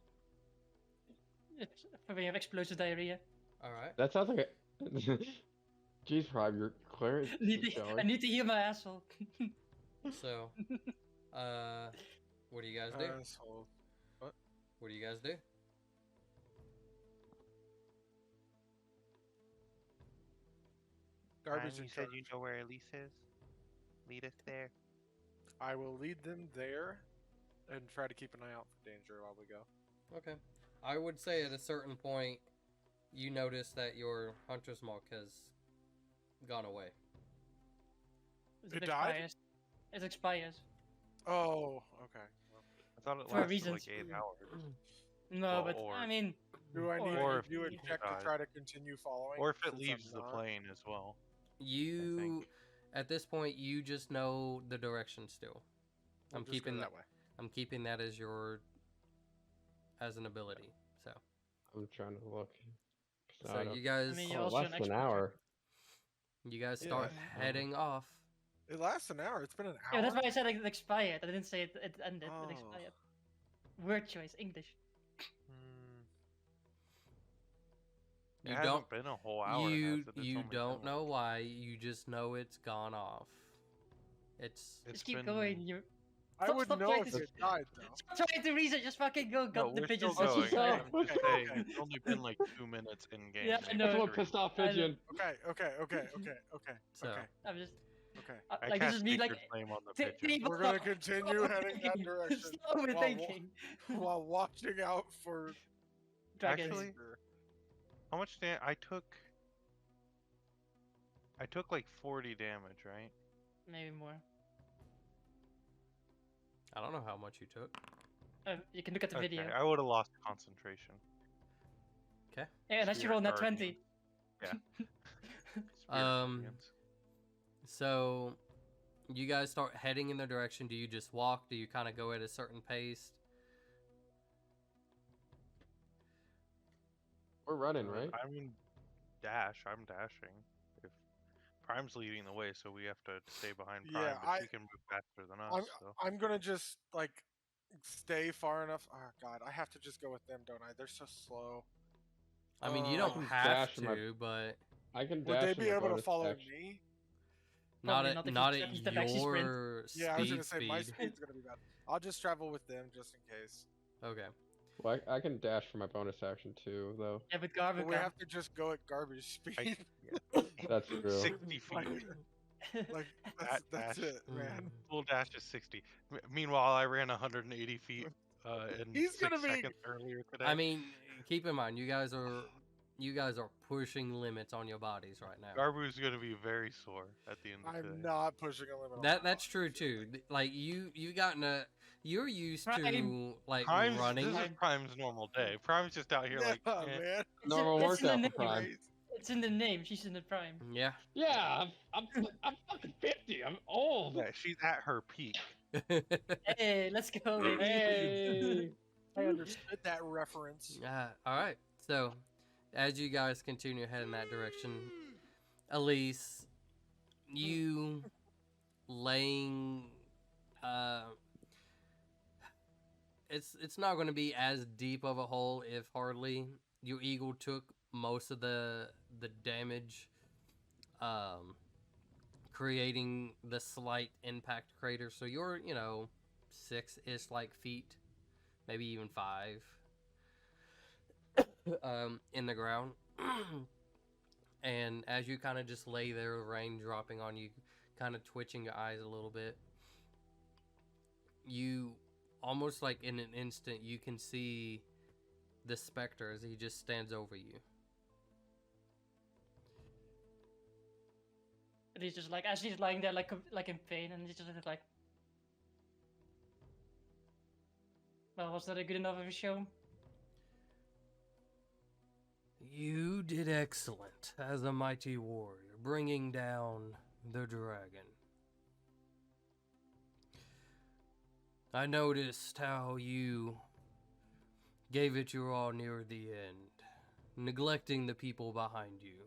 It's for when you have explosive diarrhea. All right. That sounds like a. Jeez, Prime, your clearance I need is to, I going. need to heal my asshole. So, what do you guys do? Asshole. What do you guys do? Garbage you in said charge. you know where Elise is? Lead us there. I will lead them there and try to keep an eye out for danger while we go. Okay. I would say at a certain point, you notice that your hunter's mark has gone away. It died? expires. It expires. Oh, okay. Well, I thought it For lasted reasons. like 8 hours. No, Well, but or- I mean, do I need Or to if do a it check to dies. try to continue following? Or if it since I'm leaves the not? plane as well. You, think. at this point, you just know the direction still. We'll I'm just go keeping that way. I'm keeping that as as an ability. So, I'm trying to look. 'Cause so I don't- you guys, I mean, you're Oh, also less an than an expert. hour. you guys Yeah. start Oh. heading off. It lasts an hour. It's been an hour. Yeah, that's why I said it expired. I didn't say it ended. Oh. It expired. Word choice, English. Hmm. It You hasn't don't been a whole hour. you has it? It's you only been, don't like- know why. You just know it's gone off. It's It's Just keep been- going. You I Stop- would stop know trying if to- it died though. stop trying to research. Just fucking go. No, Got the we're pigeon. still going. go. I'm just Okay, saying, okay. it's only been like 2 minutes in game. Yeah, I maybe know. That's one 3. pissed off I know. pigeon. Okay. So- I'm just I like this cast is me like. Sacred Flame on the t- pigeon. three We're bucks gonna up. continue Slow heading that thinking. direction Slow while wa- thinking. while watching out for Dragons. Actually- danger. How much damage? I took like 40 damage, right? Maybe more. I don't know how much you took. You can look at the video. I would have lost concentration. Okay. Yeah, unless you Spirit roll net guardian. 20. Spirit Um, guardians. So, you guys start heading in the direction. Do you just walk? Do you kind of go at a certain pace? We're running, right? I mean, I'm dashing. If Prime's leading the way, so we have to stay behind Prime, Yeah, but she can move faster than us. So. I'm gonna just like stay far enough. Oh god, I have to just go with them, don't I? They're so slow. I mean, you I don't can have dash in my- to, but I can Would dash. they in be my able to bonus follow action. me? not Probably at not if you not step- at you step actually sprint. your Yeah, I was gonna speed. say my speed's gonna be bad. I'll just travel with them just in case. Okay. Well, I can dash for my bonus action too, though. Yeah, with But garbage. we have to just go at garbage speed. That's true. 60 feet. like That that's dash. it, man. Full dash is 60. Meanwhile, I ran 180 feet in He's 6 gonna be- seconds earlier today. I mean, keep in mind, you guys are pushing limits on your bodies right now. Garbu's gonna be very sore at the end of the I'm day. not pushing a limit. on That's my true body. too. Like you gotten you're used to Prime- like Prime's, running. This is Prime's normal day. Prime's just out here Yeah, like, eh. man. Normal it's in workout the for name. Prime. It's in the name. She's in the prime. Yeah. Yeah, I'm fucking 50. I'm old. Yeah, she's at her peak. Hey, let's go. Hey. I understood that reference. All right. So as you guys continue to head in that direction, Elise, you laying, uh, it's not going to be as deep of a hole if hardly your eagle took most of the damage, um, creating the slight impact crater. So you're 6-ish like feet, maybe even 5, in the ground. And as you kind of just lay there, rain dropping on you, kind of twitching your eyes a little bit, you almost like in an instant you can see the specter as he just stands over you. And he's just like, as he's lying there like in pain, and he's just like, well, was that a good enough of a show? You did excellent as a mighty warrior, bringing down the dragon. I noticed how you gave it your all near the end, neglecting the people behind you,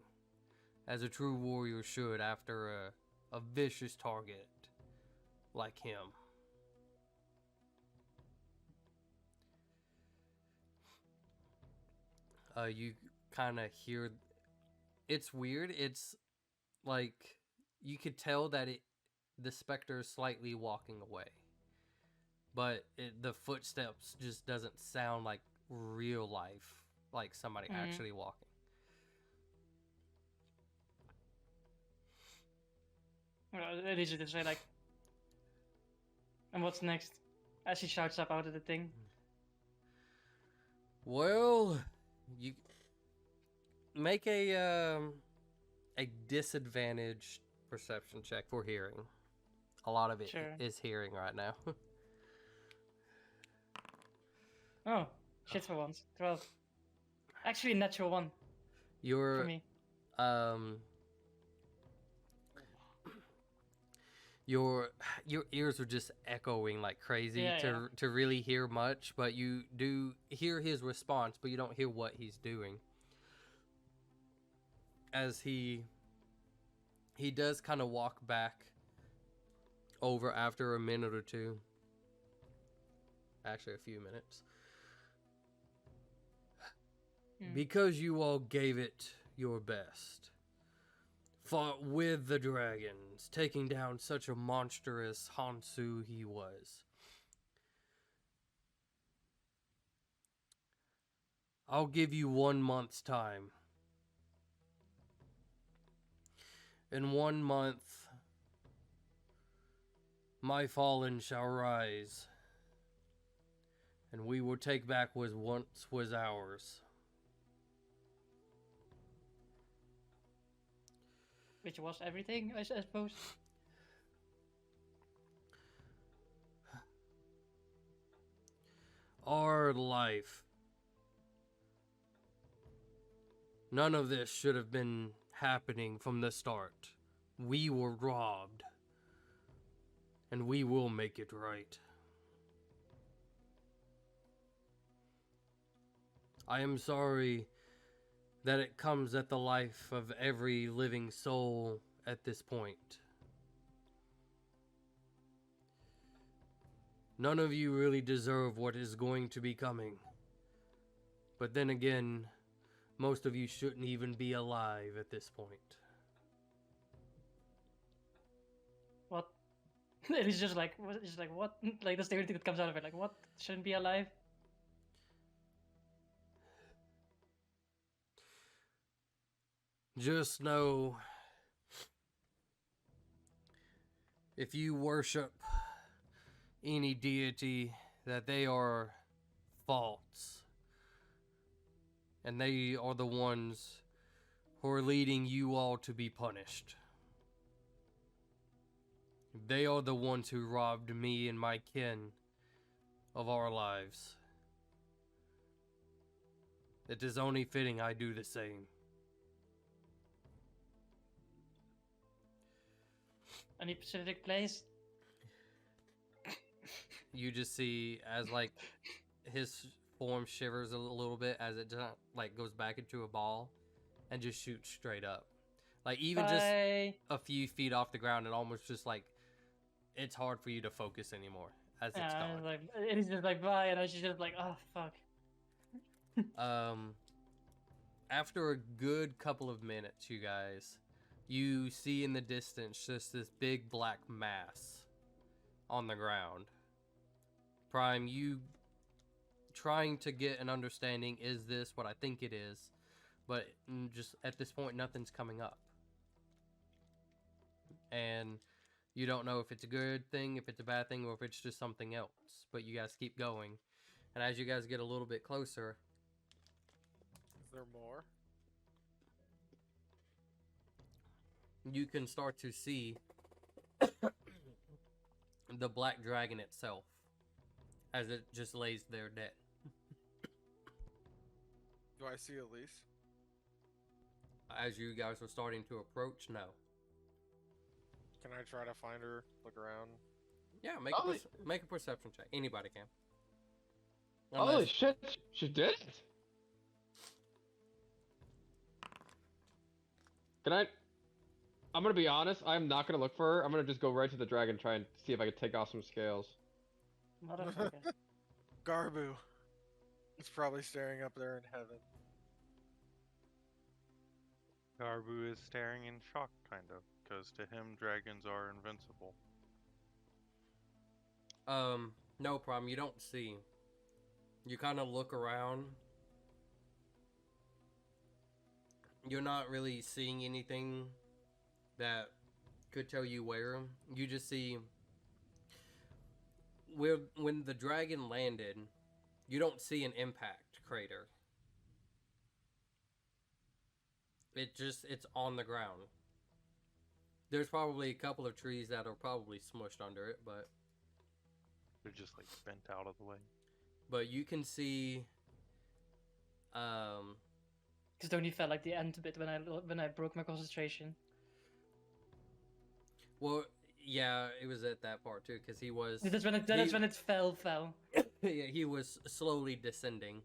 as a true warrior should after a vicious target like him. You kind of hear, it's weird, it's like you could tell that the specter is slightly walking away, but the footsteps just doesn't sound like real life, like somebody actually walking. Well, it is to say like, and what's next? As he shouts up out of the thing. Well, you make a disadvantaged perception check for hearing. A lot of it is hearing right now. Oh, shit for once. 12. Actually, natural 1 Your for me. Your ears are just echoing like crazy to really hear much, but you do hear his response, but you don't hear what he's doing. As he does kind of walk back over after a minute or two. Actually, a few minutes. Because you all gave it your best. Fought with the dragons, taking down such a monstrous Hansu he was. I'll give you 1 month's time. In 1 month, my fallen shall rise, and we will take back what once was ours. Which was everything, I suppose. Our life. None of this should have been happening from the start. We were robbed. And we will make it right. I am sorry that it comes at the life of every living soul at this point. None of you really deserve what is going to be coming. But then again, most of you shouldn't even be alive at this point. What? It's just like what? Like that's the only thing that comes out of it. Like what? Shouldn't be alive? Just know, if you worship any deity, that they are false. And they are the ones who are leading you all to be punished. They are the ones who robbed me and my kin of our lives. It is only fitting I do the same. Any specific place? You just see as like his form shivers a little bit as it just like goes back into a ball and just shoots straight up. Like even just Bye. a few feet off the ground, it almost just like it's hard for you to focus anymore as it's Yeah, gone. like it's just like bye, and I was just like, oh fuck. After a good couple of minutes, you guys, you see in the distance just this big black mass on the ground. Prime, you trying to get an understanding, is this what I think it is? But just at this point, nothing's coming up. And you don't know if it's a good thing, if it's a bad thing, or if it's just something else. But you guys keep going. And as you guys get a little bit closer, Is there more? you can start to see the black dragon itself as it just lays there dead. Do I see Elise? As you guys are starting to approach, no. Can I try to find her? Look around. Yeah, make a perception check. Anybody can. Holy Unless, shit, she did it? I'm gonna be honest, I'm not gonna look for her. I'm gonna just go right to the dragon, try and see if I can take off some scales. Motherfucker. Garbu. He's probably staring up there in heaven. Garbu is staring in shock, kind of, because to him, dragons are invincible. no problem. You don't see. You kind of look around. You're not really seeing anything that could tell you where. You just see where when the dragon landed, you don't see an impact crater. It's on the ground. There's probably a couple of trees that are probably smushed under it, but They're just like bent out of the way. you can see Because it only felt like the end bit when I broke my concentration. well, yeah, it was at that part too, because he was That's when it fell. yeah, he was slowly descending.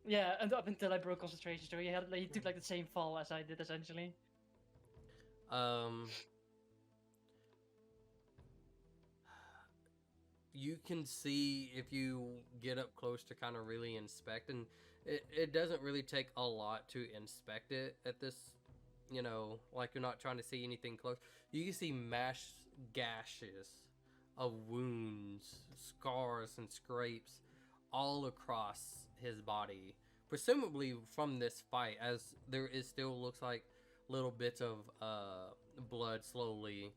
Yeah, and up until I broke concentration, so he took like the same fall as I did essentially. You can see if you get up close to kind of really inspect, and it doesn't really take a lot to inspect it at this, like you're not trying to see anything close. You can see mass gashes of wounds, scars, and scrapes all across his body, presumably from this fight, as there is still looks like little bits of blood slowly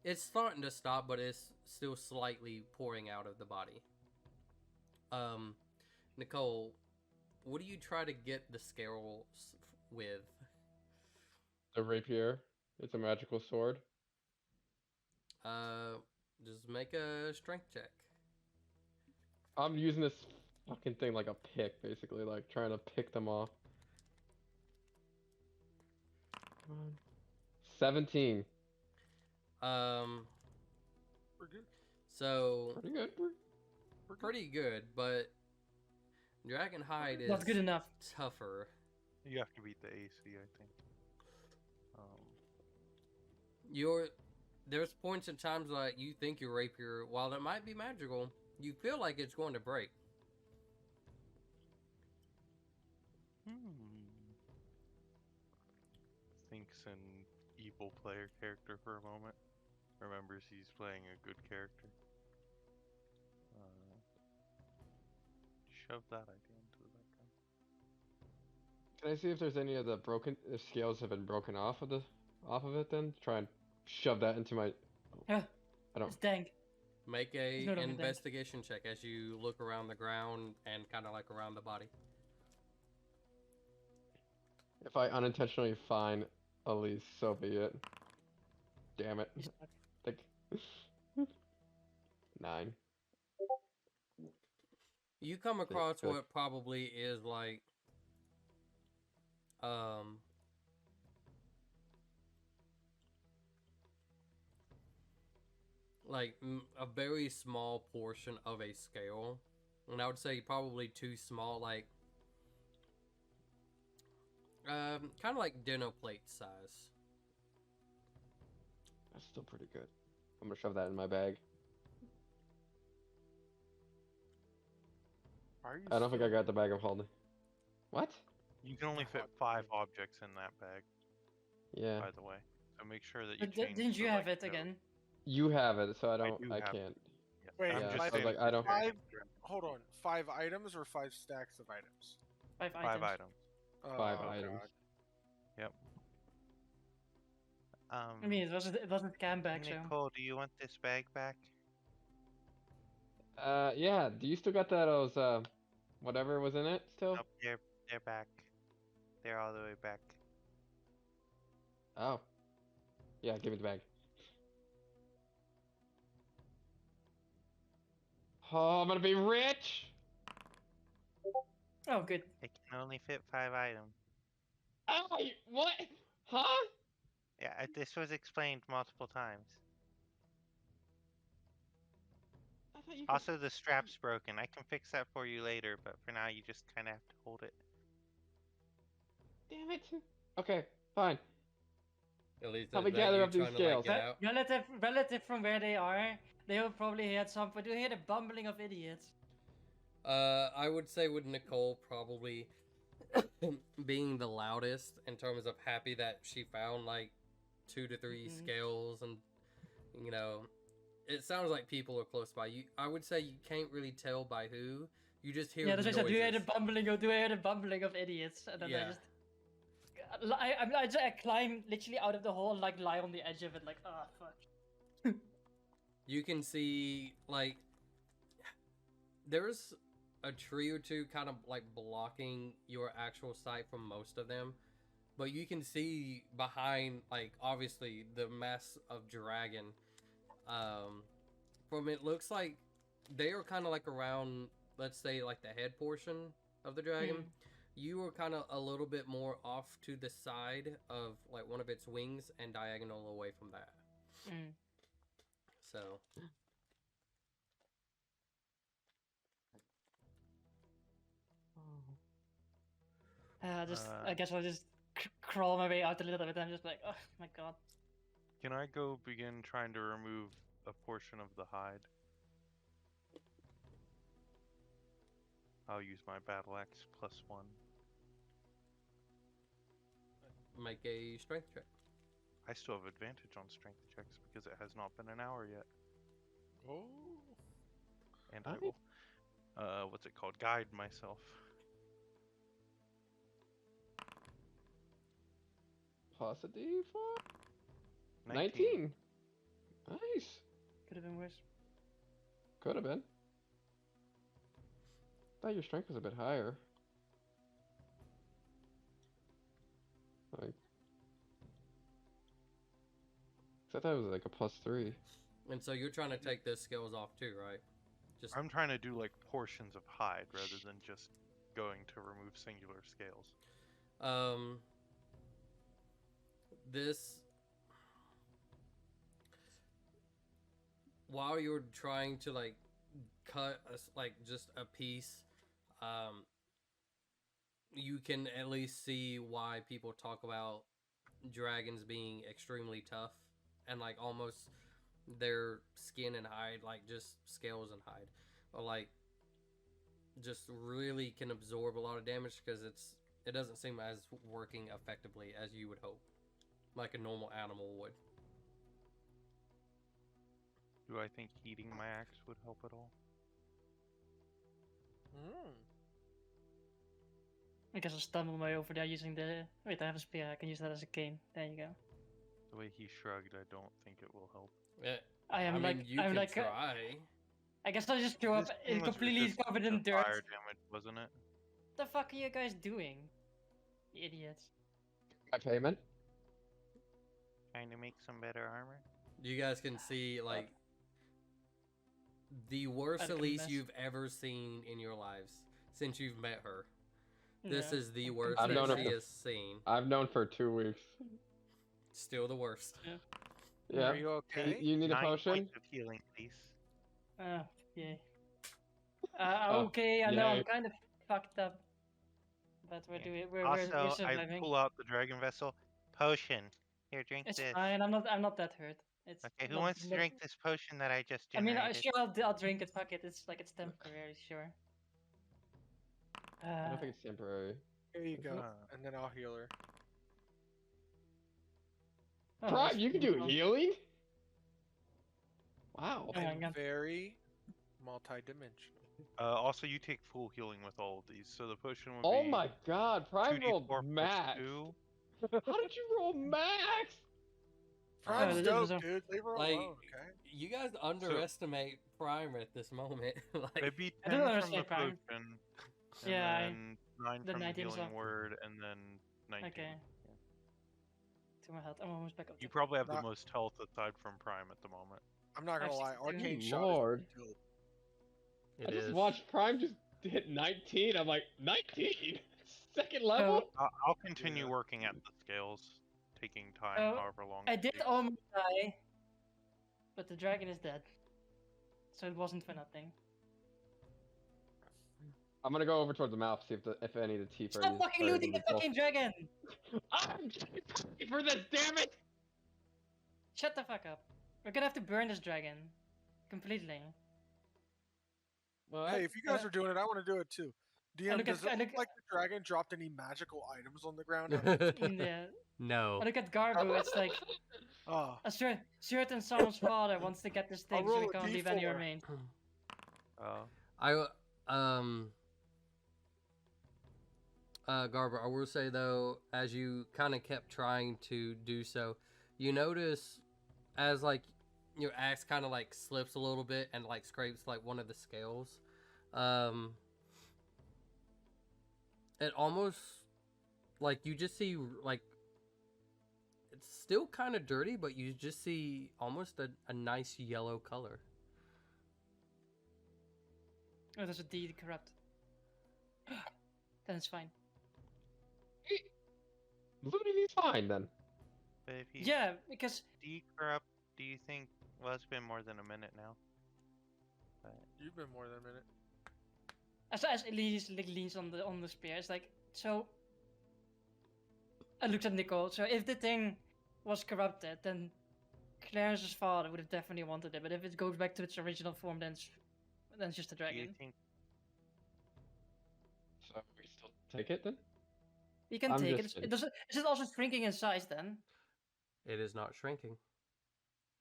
it's starting to stop, but it's still slightly pouring out of the body. Nicole, what do you try to get the scales with? The rapier. It's a magical sword. Just make a strength check. I'm using this fucking thing like a pick, basically, like trying to pick them off. 17. We're good. So Pretty good. We're good. pretty good, but dragon hide is Not good enough. tougher. You have to beat the AC, I think. There's points in times like you think your rapier, while it might be magical, you feel like it's going to break. Thinks an evil player character for a moment. Remembers he's playing a good character. Shove that idea into the background. Can I see if there's any of the scales have been broken off of it then? Try and shove that into my... Yeah. I don't... It's dank. Make a It's not over there. investigation check as you look around the ground and kind of like around the body. If I unintentionally find Elise, so be it. Damn it. Like... 9. You come across good. what probably is like a very small portion of a scale And I would say probably too small, like kind of like dinner plate size. That's still pretty good. I'm gonna shove that in my bag. Why are you I don't think I still- got the bag I'm holding. What? You can only I fit thought 5 you- objects in that bag, Yeah. by the way. So make sure that you But change. didn't you the, have like, it note. again? You have it, so I don't. do I have it. can't. Yeah. Wait, I'm Yeah, just I was saying like, I don't- Five. Hold on. 5 items or 5 stacks of items? 5 5 items. items. Oh, 5 God. items. I mean, it wasn't cam back, so. Nicole, do you want this bag back? Yeah. Do you still got that? Those whatever was in it still? Nope, they're back. They're all the way back. Oh. Yeah. Give me the bag. Oh, I'm gonna be rich. Oh, good. It can only fit 5 items. Oh, what? Huh? Yeah, this was explained multiple times. I thought you could... Also, the strap's broken. I can fix that for you later, but for now, you just kind of have to hold it. Damn it. Okay, fine. At least Help is me that gather you up these trying to, like, scales. get out? Relative from where they are, they will probably hear some. But do you hear the bumbling of idiots? I would say with Nicole probably being the loudest in terms of happy that she found like 2 to 3 Mhm. scales, and you know, it sounds like people are close by. I would say you can't really tell by who. You just hear Yeah, that's what I said. Do you hear the noises. bumbling or do you hear the bumbling of idiots? And then Yeah. I just climb literally out of the hole and like lie on the edge of it, like fuck. You can see like there's a tree or two kind of like blocking your actual sight from most of them, but you can see behind, like, obviously the mass of dragon. From it looks like they are kind of like around, let's say, like the head portion of the dragon. You are kind of a little bit more off to the side of like one of its wings and diagonal away from that. Mm. So I guess I'll just crawl my way out a little bit. I'm just like, oh my god. Can I go begin trying to remove a portion of the hide? I'll use my battle axe +1. make a strength check. I still have advantage on strength checks because it has not been an hour yet. Oh. And I I will, what's it called? Guide myself. Plus a D4? 19. 19. Nice. Could have been worse. Could have been. Thought your strength was a bit higher. Like, 'cause I thought it was like a +3. And so you're trying to take those scales off too, right? Just I'm trying to do like portions of hide rather than just going to remove singular scales. This, while you're trying to like cut like just a piece, you can at least see why people talk about dragons being extremely tough and like almost their skin and hide, like just scales and hide, or like just really can absorb a lot of damage because it doesn't seem as working effectively as you would hope, like a normal animal would. Do I think heating my axe would help at all? I guess I'll stumble my way over there using the. Wait, I have a spear. I can use that as a cane. There you go. The way he shrugged, I don't think it will help. Yeah, I am I mean, like. you I'm can like. try. I guess I'll just show up This thing in was completely resistant covered to in dirt. fire damage, wasn't it? What the fuck are you guys doing? You idiots. My payment? Trying to make some better armor? You guys can see like the worst I've been Elise messed. you've ever seen in your lives since you've met her. This Yeah. is the worst I've known that her she for- has seen. I've known for 2 weeks. Still the worst. Yeah. Are you okay? You need a 9 potion? points of healing, please. Yeah. Okay, I know I'm yay. kind of fucked up, but we're Yeah. doing we're Also, I surviving. pull out the dragon vessel. Potion. Here, drink It's this. fine. I'm not that hurt. It's Okay, who not, wants to not- drink this potion that I just I mean, generated? sure, I'll drink it. Fuck it. It's like it's temporary, sure. I don't think it's temporary. Here you Is go, it? and then I'll heal her. Oh, Prime, that's you can do cool. healing? Wow. Oh my I'm God. very multi-dimensional. Also, you take full healing with all of these, so the potion would Oh be my god, Prime 2d4 rolled plus max. 2. How did you roll max? Prime's this dope, is a- dude. Leave her Like, alone, okay? you guys underestimate Prime at this moment. Like, It'd be I 10 don't from the understand Prime. potion, and Yeah, then 9 the from the 19 healing stuff. word, and then 19. Okay. To my health. I'm almost back up. You to- probably have the Not- most health aside from Prime at the moment. I'm not gonna Actually, lie, good Arcane Shot Lord. is dope. it I just is. watched Prime just hit 19. I'm like, 19? Second level? I'll continue Yeah. working at the scales, taking time, Oh, however long I it did takes. almost die, but the dragon is dead, so it wasn't for nothing. I'm gonna go over towards the mouth, see if any of the teeth are Stop fucking looting the fucking dragon! I'm for this, damn it! Shut the fuck up. We're gonna have to burn this dragon completely. What? Hey, if you guys are doing it, I want to do it too. DM, look at- does it I look look- like the dragon dropped any magical items on the ground? Yeah. No. I look at Garbo. It's like Oh, a certain someone's father wants to get this thing, so roll we a can't leave any D4. remains. Garber, I will say though, as you kind of kept trying to do so, you notice as like your axe kind of like slips a little bit and like scrapes like one of the scales, it almost like you just see like it's still kind of dirty, but you just see almost a nice yellow color. Oh, there's a D corrupt. Then it's fine. Looting is fine then. But if you Yeah, because decorrupt, do you think? Well, it's been more than a minute now. But you've been more than a minute. as Elise leans on the spear, it's like so. I looked at Nicole. So if the thing was corrupted, then Clarence's father would have definitely wanted it. But if it goes back to its original form, then it's just a do you dragon. think? So we still take it then? You can I'm take it. just It doesn't. Is it also shrinking in size then? It is not shrinking.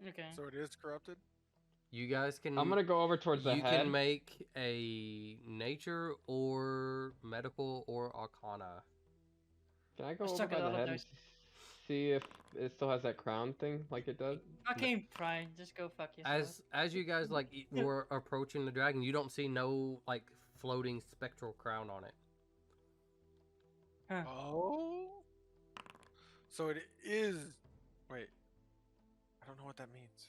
Okay. So it is corrupted? You guys can. I'm gonna go over towards the You head. can make a nature or medical or arcana. Can I go Let's over check by it the out of head those. and see if it still has that crown thing like it does? Fucking pride. Just go fuck yourself. As you guys like were approaching the dragon, you don't see no like floating spectral crown on it. Oh. So it is. Wait. I don't know what that means.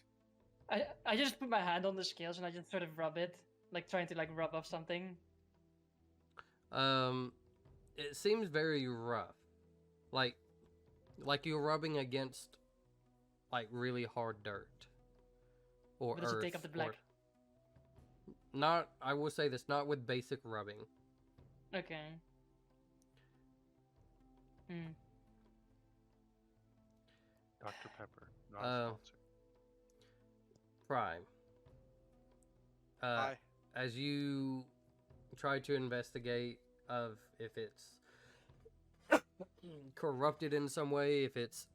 I just put my hand on the scales and I just sort of rub it, like trying to like rub off something. It seems very rough, like you're rubbing against like really hard dirt or But does it earth. take up the or- black? Not, I will say this, not with basic rubbing. Okay. Hmm. Dr. Pepper, not Uh, a sponsor. Prime. Hi. As you try to investigate of if it's corrupted in some way, if it's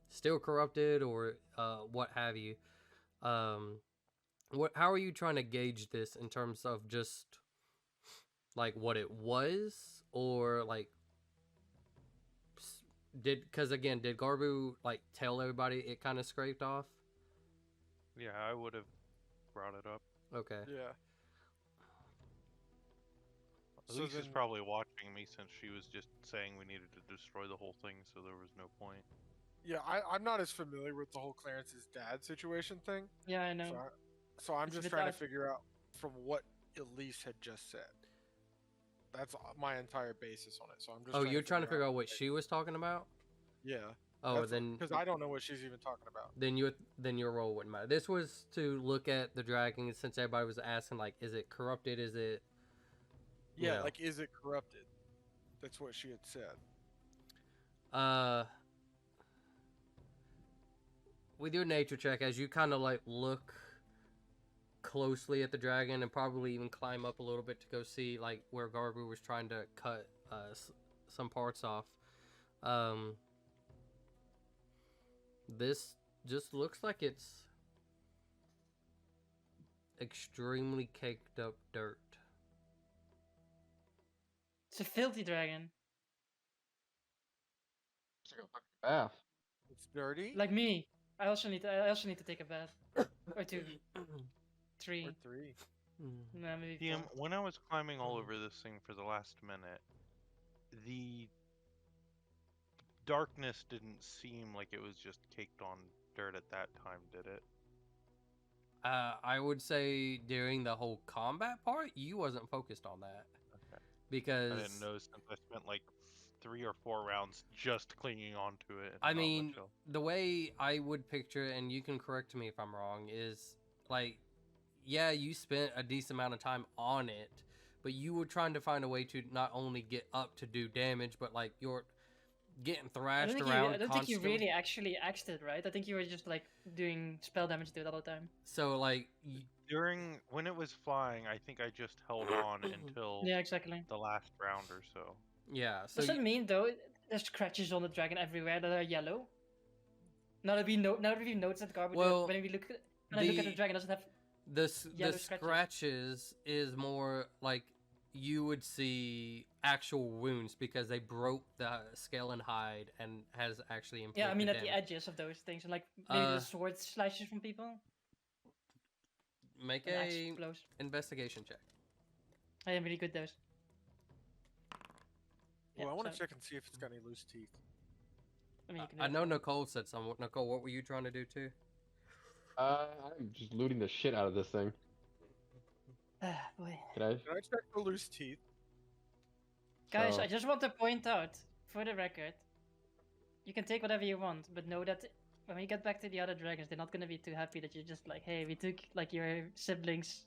still corrupted or what have you, how are you trying to gauge this in terms of just like what it was, or like did Garbu like tell everybody it kind of scraped off? Yeah, I would have brought it up. Okay. Yeah. Elise is then- probably watching me since she was just saying we needed to destroy the whole thing, so there was no point. Yeah, I'm not as familiar with the whole Clarence's dad situation thing. Yeah, I know. So I'm It's a just bit trying to odd. figure out from what Elise had just said. That's my entire basis on it. So I'm just. Oh, you're trying to figure out what she was talking about? Yeah. Oh, then because I don't know what she's even talking about. then your role wouldn't matter. This was to look at the dragon since everybody was asking like, is it corrupted? Is it? Yeah, know. like is it corrupted? That's what she had said. With your nature check, as you kind of like look closely at the dragon and probably even climb up a little bit to go see like where Garbu was trying to cut some parts off. This just looks like it's extremely caked up dirt. It's a filthy dragon. Bath. It's dirty. Like me. I also need to take a bath. Or 2. 3. Or 3. No, maybe DM, 4. when I was climbing all over this thing for the last minute, the darkness didn't seem like it was just caked on dirt at that time, did it? I would say during the whole combat part, you wasn't focused on that. Okay. Because I didn't know since I spent like 3 or 4 rounds just clinging onto it. and I not mean, much else. the way I would picture it, and you can correct me if I'm wrong, is like, yeah, you spent a decent amount of time on it, but you were trying to find a way to not only get up to do damage, but like you're getting thrashed around. I don't think you constantly. really actually axed it, right? I think you were just like doing spell damage to it all the time. So like, When it was flying, I think I just held on until Yeah, exactly. the last round or so. yeah. So Does that mean though there's scratches on the dragon everywhere that are yellow? Now that we've noticed that garbage, Well, when we look at when I look at the dragon, doesn't have the yellow scratches is more like you would see actual wounds because they broke the scale and hide and has actually inflicted yeah. I mean at damage. the edges of those things, and like maybe the sword slashes from people. Make And axe a blows. investigation check. I am really good at those. Well, Yeah, I want so- to check and see if it's got any loose teeth. I mean, you can do I that. know Nicole said something. Nicole, what were you trying to do too? I'm just looting the shit out of this thing. Ah, boy. Can I? Can I check for loose teeth? Guys, So- I just want to point out, for the record, you can take whatever you want, but know that when we get back to the other dragons, they're not gonna be too happy that you're just like, hey, we took like your sibling's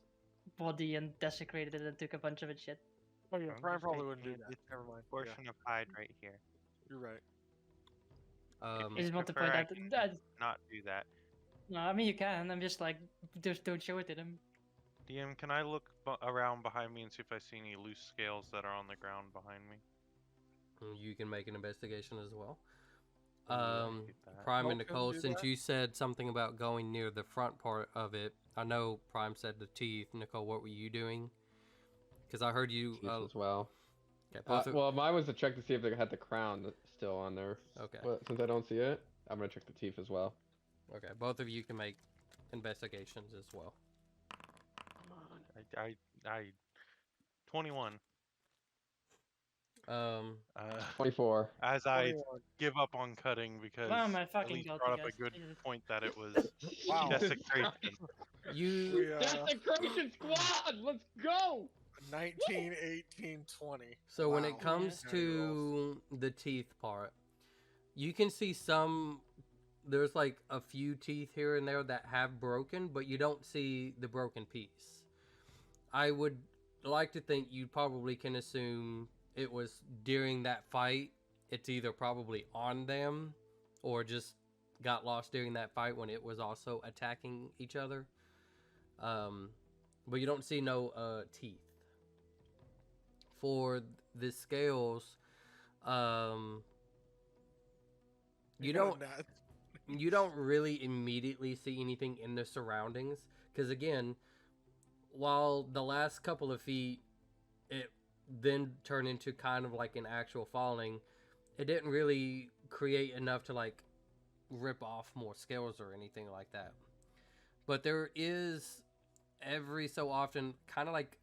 body and desecrated it and took a bunch of its shit. Oh yeah, I'm Prime just probably saying, wouldn't do it- that. it's Never mind. Portion of hide right here. You're right. I Um, just want to prefer, point I out can that, not do that. no, I mean you can. I'm just like, just don't show it to them. DM, can I look around behind me and see if I see any loose scales that are on the ground behind me? You can make an investigation as well. Ooh, I hate that. Prime and Nicole can Nicole, do since that? you said something about going near the front part of it, I know Prime said the teeth. Nicole, what were you doing? Because I heard you. Teeth as well. Okay, both of- Well, mine was to check to see if they had the crown still on there. okay, But since I don't see it, I'm gonna check the teeth as well. okay, both of you can make investigations as well. I 21. Um, 24. As I 21. give up on cutting because Oh my at fucking least god, brought you up a guys. good Jesus. point that it was Wow. desecration. you We, Desecration squad! Let's go! 19, 18, 20. So when Wow. it comes Yeah. to the teeth part, you can see there's like a few teeth here and there that have broken, but you don't see the broken piece. I would like to think you probably can assume it was during that fight. It's either probably on them or just got lost during that fight when it was also attacking each other. But you don't see no teeth. For the scales, you don't Not- you don't really immediately see anything in the surroundings because again, while the last couple of feet it then turned into kind of like an actual falling, it didn't really create enough to like rip off more scales or anything like that. But there is every so often kind of like,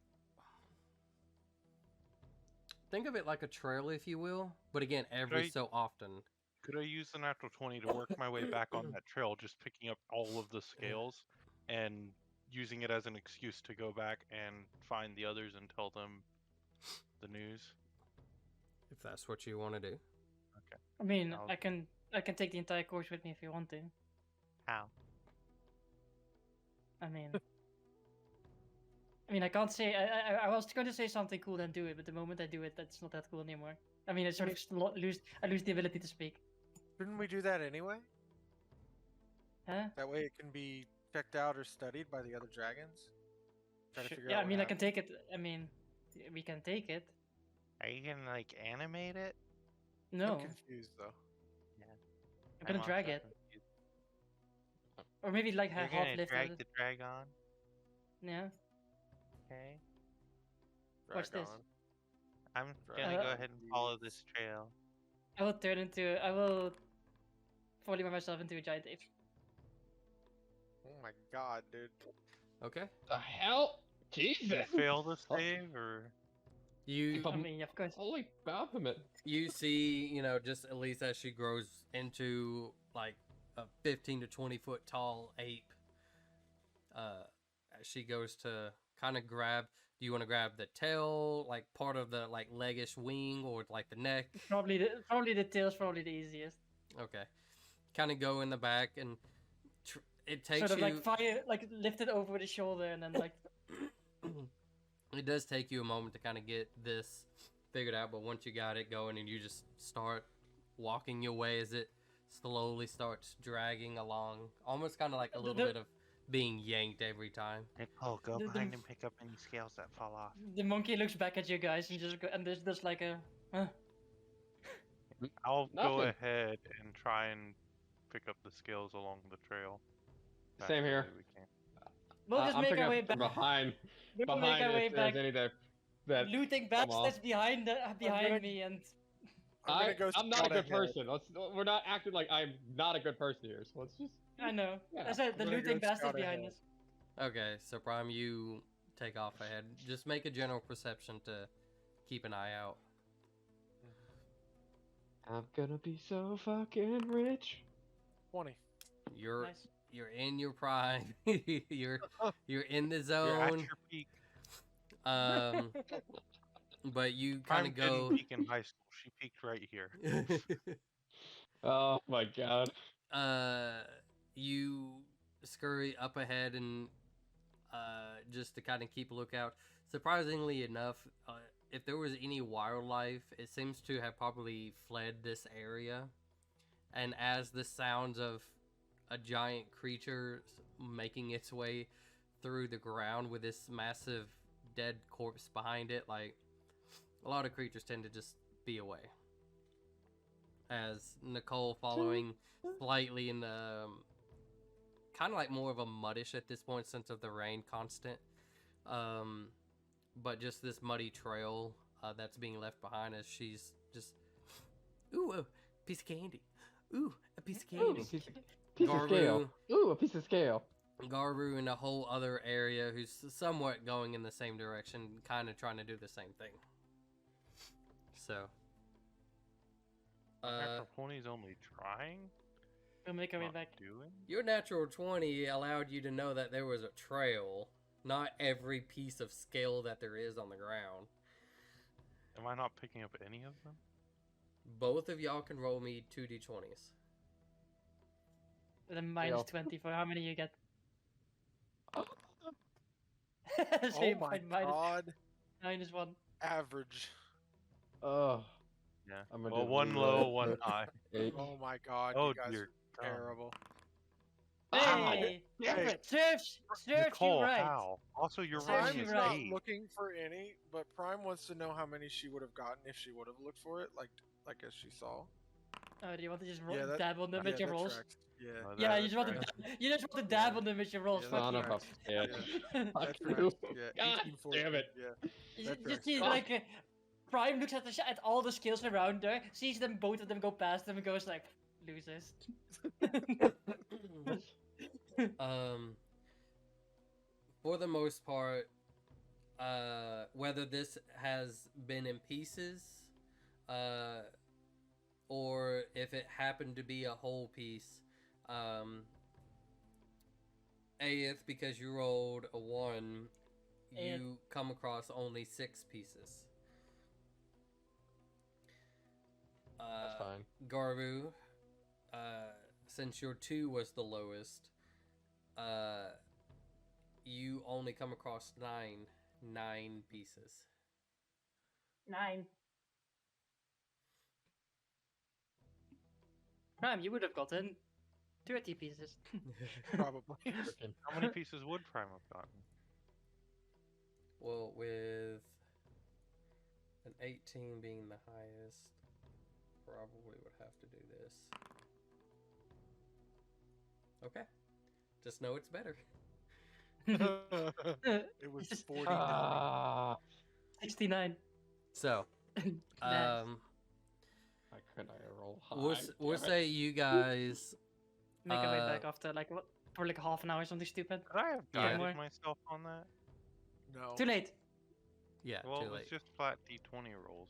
think of it like a trail, if you will, but again, every Right. so often. Could I use the natural 20 to work my way back on that trail, just picking up all of the scales and using it as an excuse to go back and find the others and tell them the news? If that's what you want to do. I mean, I'll- I can I can take the entire course with me if you want to. How? I mean, I can't say. I was going to say something cool and do it, but the moment I do it, that's not that cool anymore. I mean, I sort of I lose the ability to speak. Shouldn't we do that anyway? Huh? That way it can be checked out or studied by the other dragons. Try to figure Yeah, out I mean, I what can take it. I mean, we can take it. Are you gonna like animate it? No, I'm confused though. I'm gonna I'm drag also it, confused. or maybe like You're half gonna lift drag it. the dragon? Yeah. Okay. Watch Drag this. on. I'm Drag gonna go Uh, ahead and follow this trail. I will turn into. I will polymer myself into a giant ape. Oh my god, dude. Okay. The hell? Jesus! You fail the Oh, save, or You I mean, of course. Holy Baphomet. you see, just at least as she grows into like a 15 to 20 foot tall ape, as she goes to kind of grab. Do you want to grab the tail, like part of the like leggish wing, or like the neck? Probably the tail's probably the easiest. Okay. Kind of go in the back, and it takes Sort of you. like fire, like lift it over the shoulder, and then like. It does take you a moment to kind of get this figured out, but once you got it going and you just start walking your way as it slowly starts dragging along, almost kind of like a little bit of being yanked every time. Nicole, go The- behind and pick up any scales that fall off. The monkey looks back at you guys and there's just like a. I'll go Nothing. ahead and try and pick up the scales along the trail. That's Same the here. way we can. We'll just I'm make picking our up way from back. behind. We'll make Behind our way if there's back. any that Looting come off. bastards behind gonna- me, and I'm gonna go I'm not a scout good ahead. person. We're not acting like I'm not a good person here. So let's just. I know. Yeah, I said the I'm gonna looting go bastards scout behind ahead. us. Okay, so Prime, you take off ahead. Just make a general perception to keep an eye out. I'm gonna be so fucking rich. 20. You're Nice. you're in your prime. you're in the You're at zone. your peak. But you Prime kind of didn't go. peak in high school. She peaked right here. Oh my god. You scurry up ahead and just to kind of keep a lookout. Surprisingly enough, if there was any wildlife, it seems to have probably fled this area. And as the sounds of a giant creature making its way through the ground with this massive dead corpse behind it, like a lot of creatures tend to just be away. As Nicole following slightly in the kind of like more of a muddish at this point since of the rain constant, but just this muddy trail that's being left behind as she's just a piece of candy, a piece of Ooh, candy. piece of scale. Ooh, a piece of scale. Garu in a whole other area who's somewhat going in the same direction, kind of trying to do the same thing. So Natural 20 is only trying, We'll make our way not back. doing. your natural 20 allowed you to know that there was a trail, not every piece of scale that there is on the ground. Am I not picking up any of them? Both of y'all can roll me 2d20s. Then minus Deal. 20 for how many you get. So Oh you my find minus, god. minus 1. Average. Oh. Yeah. I'm gonna Well, do one the low, red one first. high. Eight. Oh my god. Oh you guys dear are God. terrible. Ah, Hey! damn it. Serves Nicole, you right. how? Also, your Serves rolling you is Prime's not 8. looking for any, but Prime wants to know how many she would have gotten if she would have looked for it, like as she saw. Oh, do you want to just Yeah, that- dab on them with your that rolls? tracks. Yeah. Oh, Yeah, that you just want tracks. to dab on them with your rolls. Yeah, Fuck Son you. of a tracks. bitch. That Fuck tracks. you. Yeah. God 1840. damn it. Yeah. You That just tracks. see like Prime looks at all the skills around her, sees them both of them go past them, and goes like, "Losers." For the most part, whether this has been in pieces, or if it happened to be a whole piece, Aeth, because you rolled a 1, you come across only 6 pieces. That's fine. Garvu, since your 2 was the lowest, you only come across nine pieces. 9. Prime, you would have gotten 30 pieces. Probably. Frickin'. How many pieces would Prime have gotten? Well, with an 18 being the highest, probably would have to do this. Okay. Just know it's better. It was 49. Ah, 69. So, Nice. why couldn't I roll high? we'll Damn it. say you guys. Make our way Uh, back after like what? For like half an hour or something stupid. Could I have Yeah. guided More. myself on that? No. Too late. Yeah, Well, too it was late. just flat D20 rolls.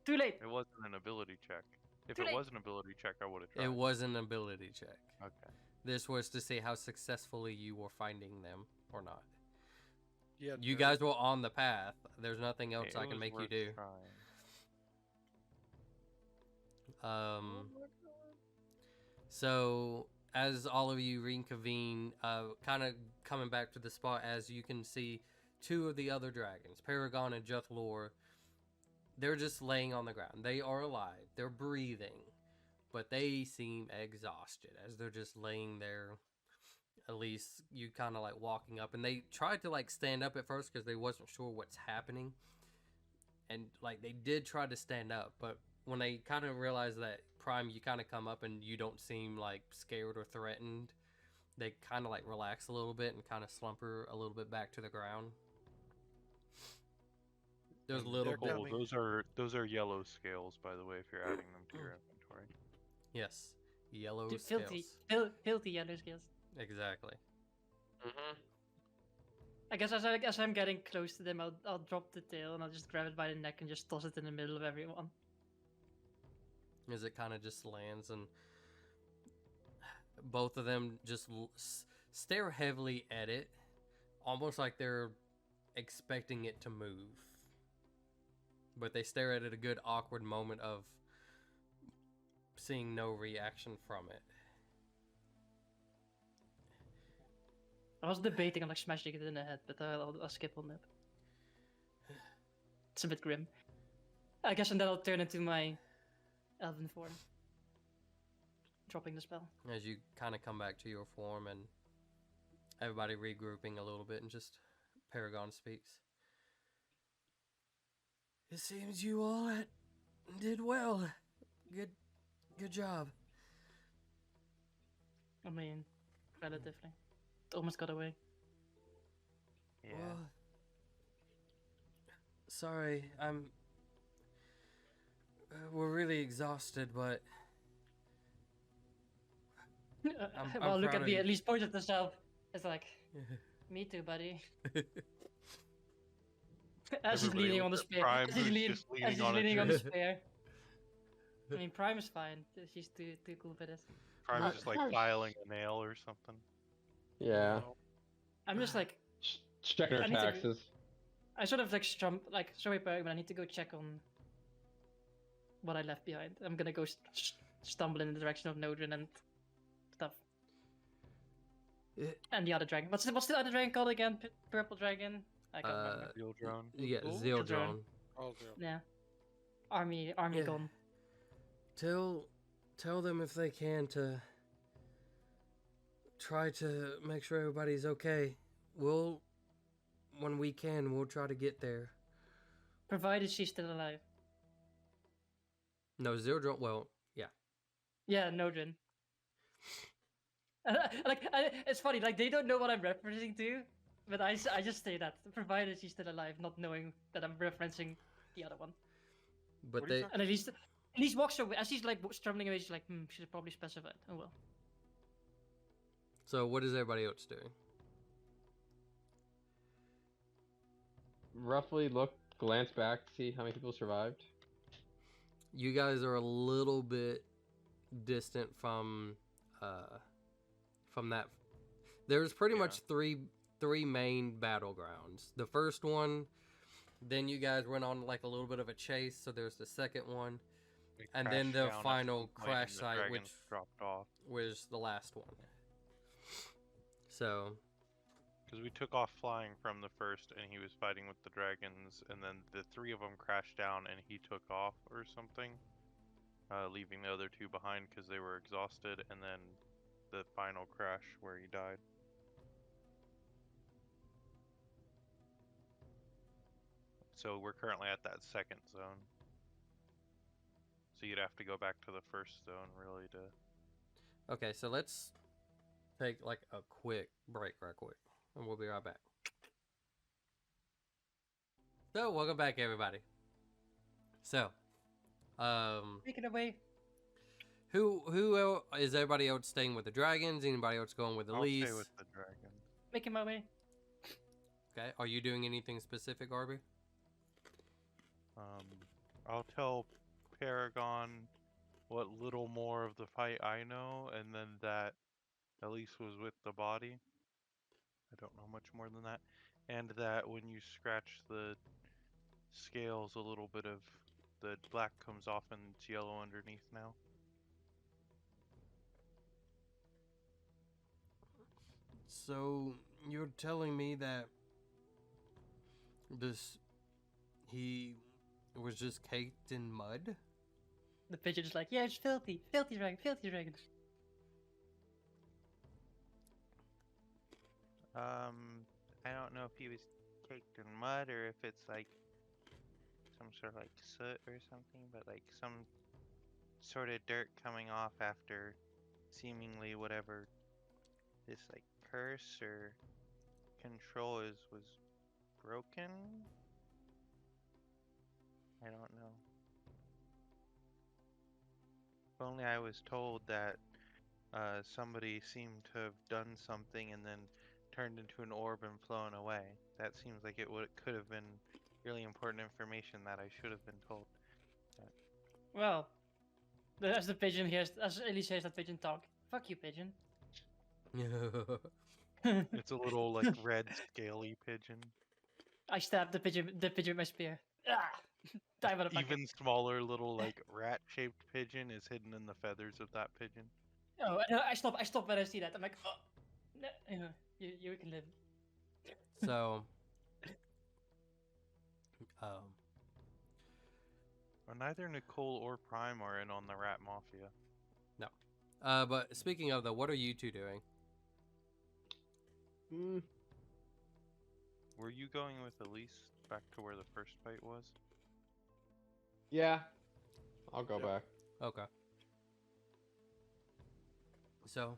Too late. It wasn't an ability check. If Too it late. was an ability check, I would have tried. It was an ability check. Okay. This was to see how successfully you were finding them or not. Yeah, You guys were on the path. There's nothing else It I can was make you worth do. trying. So as all of you reconvene, kind of coming back to the spot, as you can see 2 of the other dragons, Paragon and Juthlor, they're just laying on the ground. They are alive. They're breathing, but they seem exhausted as they're just laying there. At least you kind of like walking up, and they tried to like stand up at first because they wasn't sure what's happening, and like they did try to stand up, but when they kind of realized that Prime, you kind of come up and you don't seem like scared or threatened, they kind of like relax a little bit and kind of slumper a little bit back to the ground. There's a little They're bit. Cool. coming. Those are yellow scales, by the way, if you're adding them to your inventory. Yes, yellow Dude, scales. filthy yellow scales. Exactly. I guess as I'm getting close to them, I'll drop the tail and I'll just grab it by the neck and just toss it in the middle of everyone. As it kind of just lands, and both of them just stare heavily at it, almost like they're expecting it to move. But they stare at it a good awkward moment of seeing no reaction from it. I was debating on like smashing it in the head, but I'll skip on that. It's a bit grim. I guess, and then I'll turn into my elven form, dropping the spell. As you kind of come back to your form and everybody regrouping a little bit, and just Paragon speaks. It seems you all did well. Good job. I mean, relatively. It almost got away. Yeah. Well, sorry, we're really exhausted, but I'm Well, look proud at of me. you. At least point at yourself. It's like, me too, buddy. As he's Everybody leaning on the looks at spear. Prime, As he's who's leaning, just as leaning he's on a leaning on the tree. spear. I mean, Prime is fine. She's too cool for this. Prime's just like filing a nail or something. Yeah. No. I'm just like, Checking I her need to go- taxes. I sort of like sorry, but I need to go check on what I left behind. I'm gonna go stumble in the direction of Nodrin and stuff. And the other dragon. What's the other dragon called again? Purple dragon? I can't remember. Steel drone. Yeah, Cool. Zeldron. Oh, zero. Yeah. Army Yeah. gone. Tell them if they can to try to make sure everybody's okay. When we can, we'll try to get there. Provided she's still alive. No, Zeldron. Well, yeah. Yeah, Nodrin. It's funny, like they don't know what I'm referencing to, but I just say that, provided she's still alive, not knowing that I'm referencing the other one. But What are you they. talking- And at least walks away, as she's like stumbling away, she's like, should have probably specified. Oh well. So what is everybody else doing? Roughly glance back, see how many people survived. You guys are a little bit distant from that. There's pretty Yeah. much three main battlegrounds. The first one, then you guys went on like a little bit of a chase, so there's the second one, We And then crashed the down at final some point crash and the site, dragons which dropped off. was the last one. So, Because we took off flying from the first, and he was fighting with the dragons, and then the 3 of them crashed down, and he took off or something, leaving the other 2 behind because they were exhausted, and then the final crash where he died. So we're currently at that second zone. So you'd have to go back to the first zone, really, to... okay, so let's take like a quick break right quick, and we'll be right back. So, welcome back, everybody. So, Take it away. who is everybody else staying with the dragons? Anybody else going with I'll Elise? stay with the dragons. Making my way. Okay, are you doing anything specific, Arby? I'll tell Paragon what little more of the fight I know, and then that Elise was with the body. I don't know much more than that. And that when you scratch the scales, a little bit of the black comes off and it's yellow underneath now. So, you're telling me that he was just caked in mud? The pigeon's like, yeah, it's filthy. Filthy dragon, filthy dragon. I don't know if he was caked in mud or if it's like some sort of like soot or something, but like some sort of dirt coming off after seemingly whatever this like curse or control was broken. I don't know. If only I was told that somebody seemed to have done something and then turned into an orb and flown away. That seems like it could have been really important information that I should have been told. Well, as the pigeon hears, as Elise hears that pigeon talk, fuck you, pigeon. It's a little like red scaly pigeon. I stabbed the pigeon with my spear. Ah! Die, motherfucker. Even smaller little like rat shaped pigeon is hidden in the feathers of that pigeon. Oh, no, I stop when I see that. I'm like, oh, no, you can live. So, Well, neither Nicole or Prime are in on the rat mafia. but speaking of what are you two doing? Were you going with Elise back to where the first fight was? Yeah. I'll go Yep. back. Okay. So,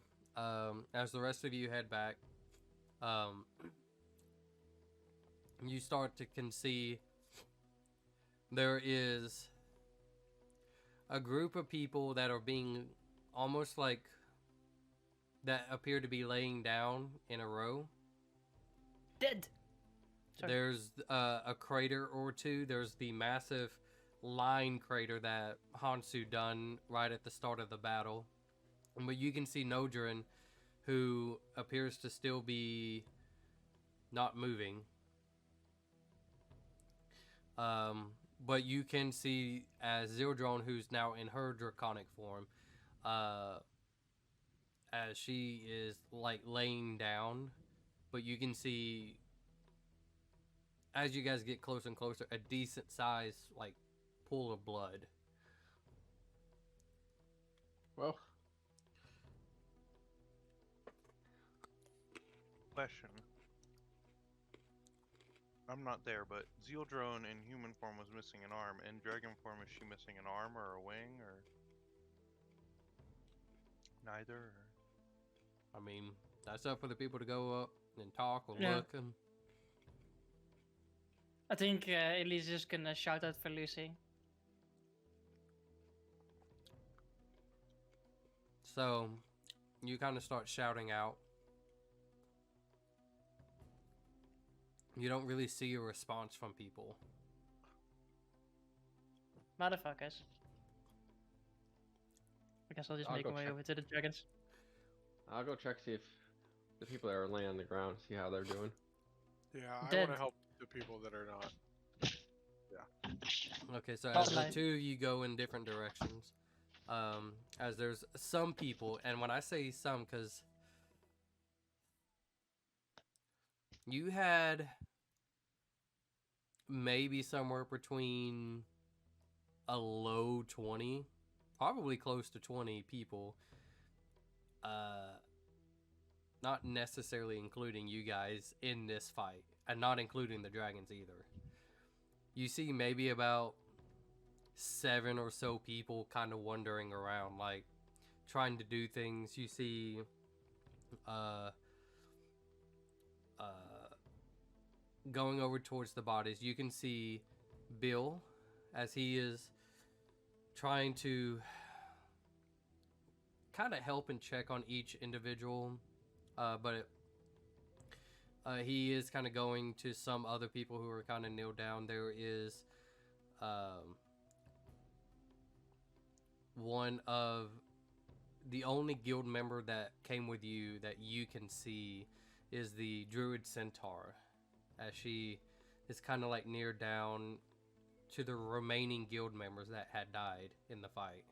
as the rest of you head back, you start to see there is a group of people that are being almost like that appear to be laying down in a row. Dead. Sorry. There's a crater or two. There's the massive line crater that Hansu done right at the start of the battle. But you can see Nodrin, who appears to still be not moving. But you can see as Zildrone, who's now in her draconic form, as she is like laying down. But you can see, as you guys get closer and closer, a decent size like pool of blood. Well, Question. I'm not there, but Zealdrone in human form was missing an arm. In dragon form, is she missing an arm or a wing or neither? Or... I mean, that's up for the people to go up and talk or Yeah. look. And I think Elise is gonna shout out for Lucy. so you kind of start shouting out. You don't really see a response from people. Motherfuckers. I guess I'll just I'll make go my way check. over to the dragons. I'll go check, see if the people that are laying on the ground, see how they're doing. Yeah, I Dead. want to help the people that are not. Okay, so Not as the like- two of you go in different directions, as there's some people, and when I say some, because you had maybe somewhere between a low 20, probably close to 20 people, not necessarily including you guys in this fight, and not including the dragons either. You see maybe about 7 or so people kind of wandering around, like trying to do things. You see going over towards the bodies, you can see Bill as he is trying to kind of help and check on each individual, but he is kind of going to some other people who are kind of kneeled down. There is one of the only guild member that came with you that you can see is the druid centaur, as she is kind of like near down to the remaining guild members that had died in the fight.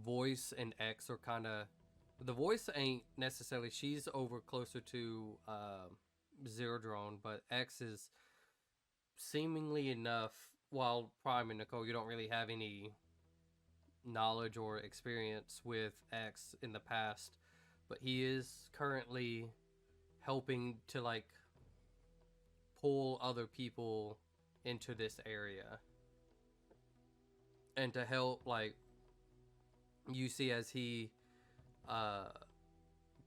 Voice and X are kind of, the voice ain't necessarily, she's over closer to Zero Drone, but X is seemingly enough. While Prime and Nicole, you don't really have any knowledge or experience with X in the past, but he is currently helping to like pull other people into this area, and to help, like, you see as he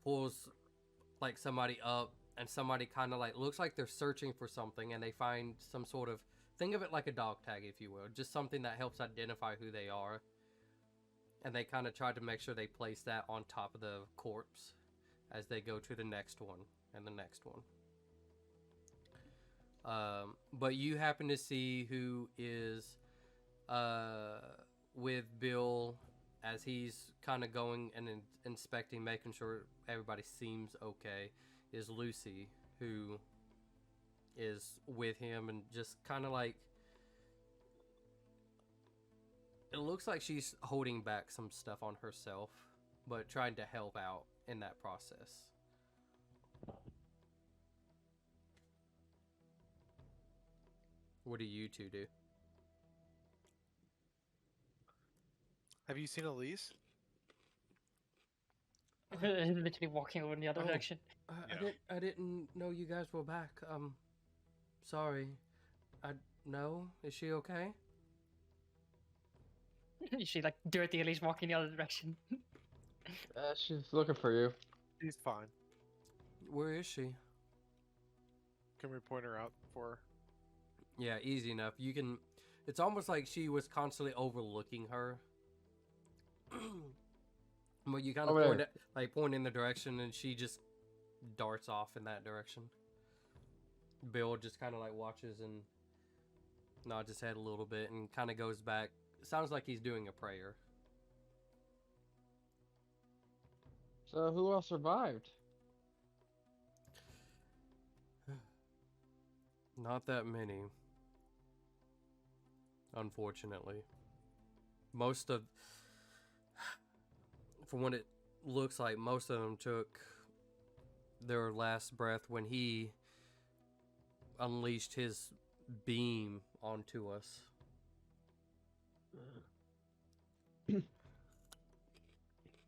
pulls like somebody up, and somebody kind of like looks like they're searching for something, and they find some sort of, think of it like a dog tag, if you will, just something that helps identify who they are, and they kind of try to make sure they place that on top of the corpse as they go to the next one and the next one. But you happen to see who is with Bill as he's kind of going and inspecting, making sure everybody seems okay, is Lucy, who is with him and just kind of like, it looks like she's holding back some stuff on herself, but trying to help out in that process. What do you two do? Have you seen Elise? Literally walking over in the other Oh. direction. I didn't know you guys were back. Sorry. No? Is she okay? You see, like, dirty Elise walking the other direction. She's looking for you. She's fine. Where is she? Can we point her out for her? Yeah, easy enough. You can. It's almost like she was constantly overlooking her. But you kind of Over point there. point in the direction, and she just darts off in that direction. Bill just kind of like watches and nods his head a little bit and kind of goes back. Sounds like he's doing a prayer. So who else survived? Not that many. Unfortunately. Most of, from what it looks like, most of them took their last breath when he unleashed his beam onto us.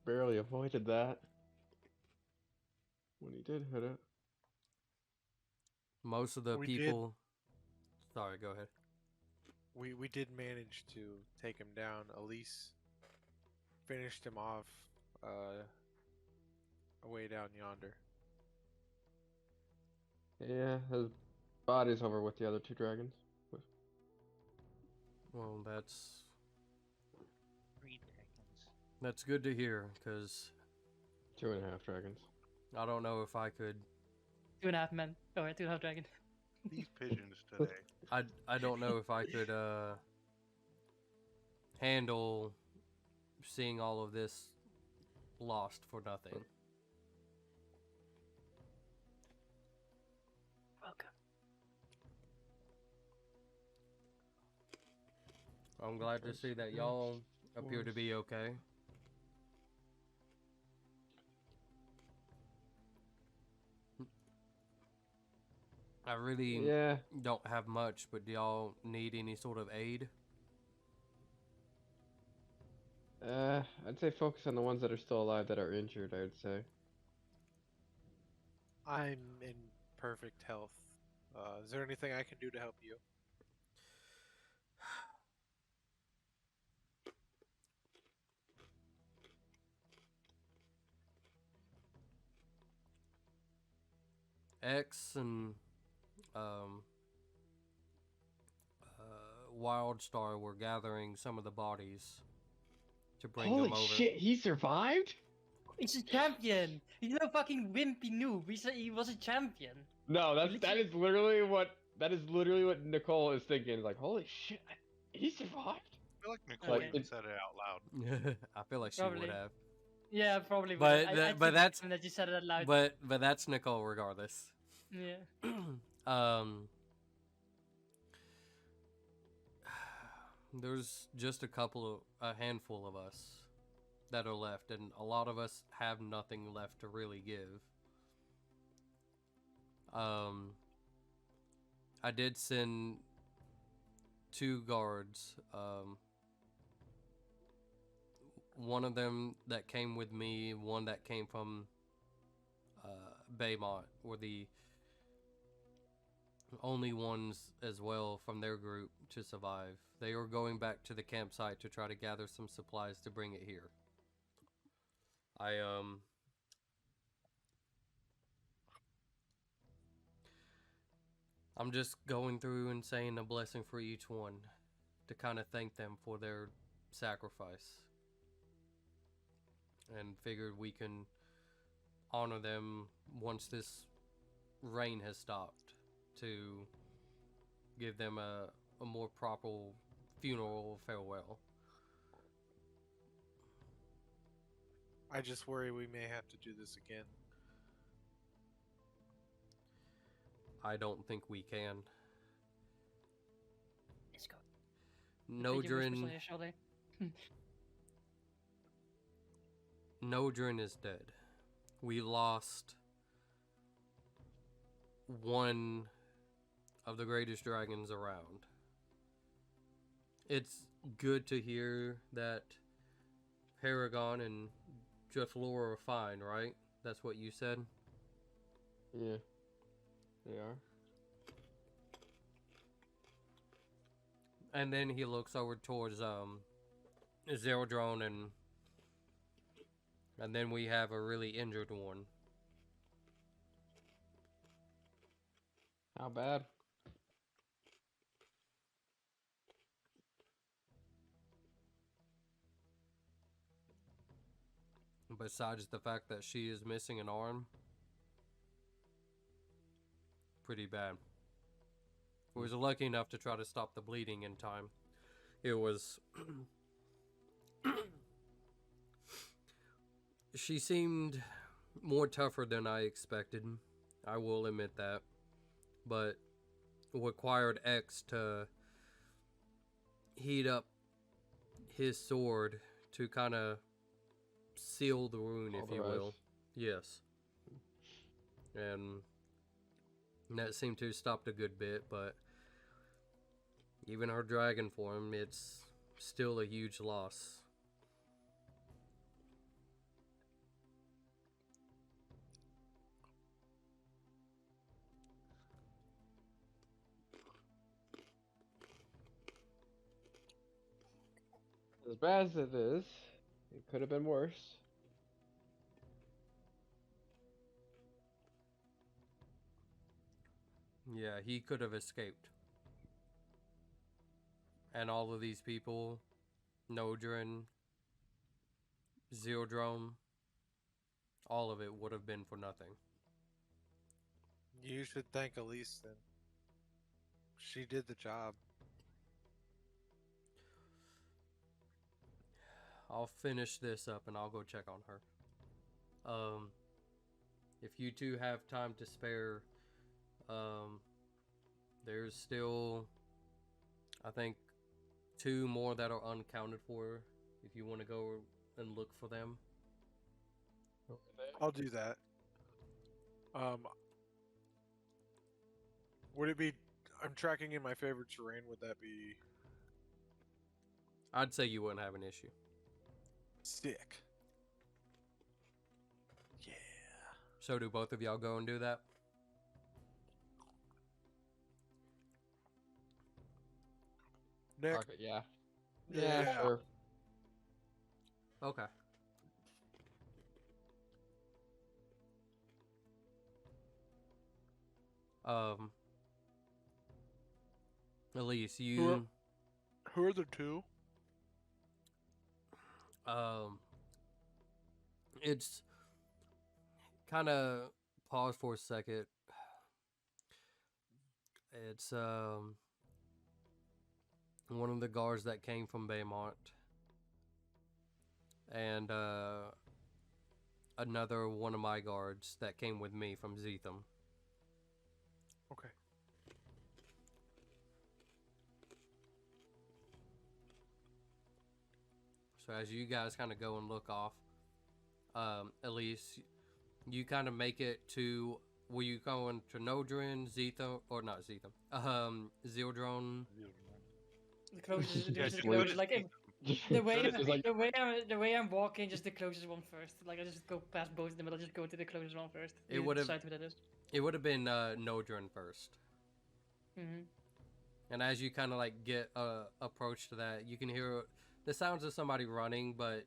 Barely avoided that. When he did hit it. Most of the We did. people. Sorry, go ahead. We did manage to take him down. Elise finished him off way down yonder. Yeah, his body's over with the other two dragons. Well, that's 3 dragons. that's good to hear, because 2.5 dragons. I don't know if I could. 2.5 men. Oh, right, 2.5 dragon. These pigeons today. I don't know if I could handle seeing all of this lost for nothing. I'm glad to see that y'all appear to be okay. I really Yeah. don't have much, but do y'all need any sort of aid? I'd say focus on the ones that are still alive that are injured, I'd say. I'm in perfect health. Is there anything I can do to help you? X and Wildstar were gathering some of the bodies to bring Holy them over. shit, he survived? He's a champion. He's no fucking wimpy noob. He was a champion. No, He literally- that is literally what Nicole is thinking. Like, holy shit, he survived? I feel like Nicole Okay. even said it out loud. I feel like she Probably. would have. Yeah, probably. But I but think that's that you said it out loud. but that's Nicole regardless. Yeah. There's just a handful of us that are left, and a lot of us have nothing left to really give. I did send 2 guards. One of them that came with me, one that came from Baymont, were the only ones as well from their group to survive. They are going back to the campsite to try to gather some supplies to bring it here. I'm just going through and saying a blessing for each one to kind of thank them for their sacrifice. And figured we can honor them once this rain has stopped to give them a more proper funeral farewell. I just worry we may have to do this again. I don't think we can. Let's go. Nodrin Nodrin is dead. We lost one of the greatest dragons around. It's good to hear that Paragon and Jothlor are fine, right? That's what you said? Yeah. They are. And then he looks over towards Zerodrone, and then we have a really injured one. How bad? Besides the fact that she is missing an arm, pretty bad. We was lucky enough to try to stop the bleeding in time. It was... She seemed more tougher than I expected. I will admit that. But it required X to heat up his sword to kind of seal the wound, if you will. Yes. And that seemed to have stopped a good bit, but even her dragon form, it's still a huge loss. As bad as it is, it could have been worse. Yeah, he could have escaped. And all of these people, Nodrin, Zerodrome, all of it would have been for nothing. You should thank Elise then. She did the job. I'll finish this up and I'll go check on her. If you two have time to spare, there's still, I think, 2 more that are unaccounted for. If you want to go and look for them. I'll do that. Would it be? I'm tracking in my favorite terrain. Would that be I'd say you wouldn't have an issue. sick? Yeah. So do both of y'all go and do that? Nick. Okay, yeah. Yeah. Sure. Okay. Elise, you Who are the two? it's kind of pause for a second. It's one of the guards that came from Baymont, and another one of my guards that came with me from Zetham. Okay. So as you guys kind of go and look off, Elise, you kind of make it to. Were you going to Nodrin, Zetham, or not Zetham? Zildron. The closest, Yeah, there's the just wait. closest, like the way It's like, the way I'm walking, just the closest one first. Like I just go past both of them, but I'll just go to the closest one first. It You would've- decide who that is. It would have been Nodrin first. Mm-hmm. And as you kind of like get approach to that, you can hear the sounds of somebody running, but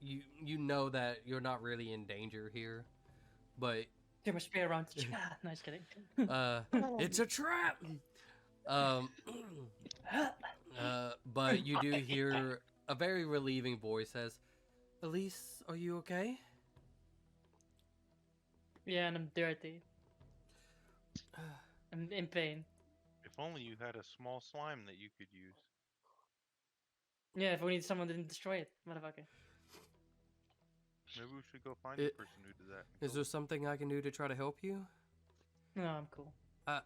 you know that you're not really in danger here. But Throw my spear around. Nice kidding. it's a trap. But you do hear a very relieving voice says, "Elise, are you okay?" Yeah, and I'm dirty. I'm in pain. If only you had a small slime that you could use. Yeah, if only someone didn't destroy it, motherfucker. Maybe we should go find It- the person who did that. and Is kill there something I can do to try to help you? No, I'm cool. Uh,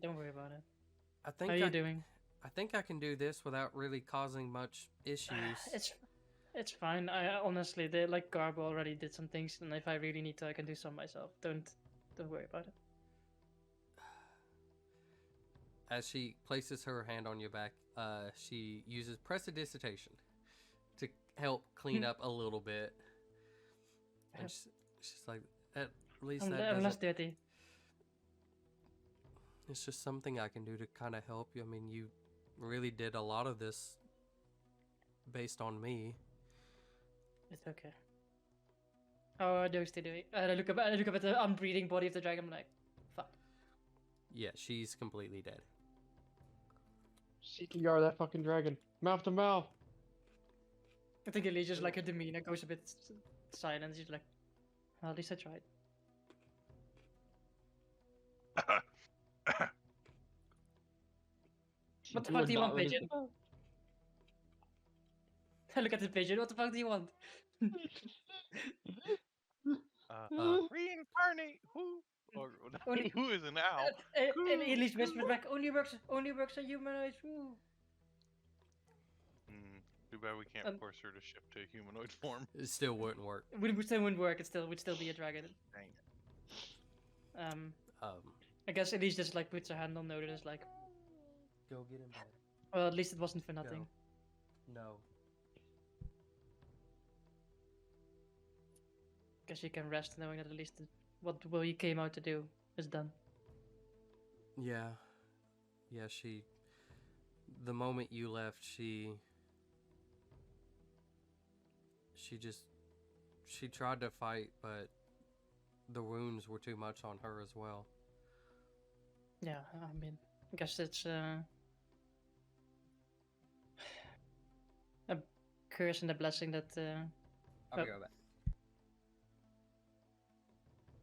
Don't worry about it. I think How are you doing? I think I can do this without really causing much issues. It's fine. I honestly, they like Garbo already did some things, and if I really need to, I can do some myself. Don't worry about it. As she places her hand on your back, she uses prestidigitation to help clean up a little bit. And she's like, at least I'm, that I'm less doesn't... dirty. It's just something I can do to kind of help you. I mean, you really did a lot of this based on me. It's okay. How are those two doing? I look up at the unbreathing body of the dragon. I'm like, fuck. Yeah, she's completely dead. CTR that fucking dragon. Mouth to mouth. I think Elise just like her demeanor goes a bit silent. She's like, well, at least I tried. What the You fuck would do you not want, let us pigeon? know. I look at the pigeon. What the fuck do you want? Reincarnate who? Or Only- who is an owl? And Elise whispers back, only works on humanoids. Woo. Too bad we can't Um, force her to shift to humanoid form. It still wouldn't work. It still wouldn't work. It would still be a dragon. Dang it. I guess Elise just like puts her hand on Noda, just like, Go get him back. well, at least it wasn't for nothing. No. Guess you can rest knowing that at least what you came out to do is done. Yeah. Yeah, she... The moment you left, she tried to fight, but the wounds were too much on her as well. Yeah, I mean, I guess it's a curse and a blessing that. I'll Oh. be right back.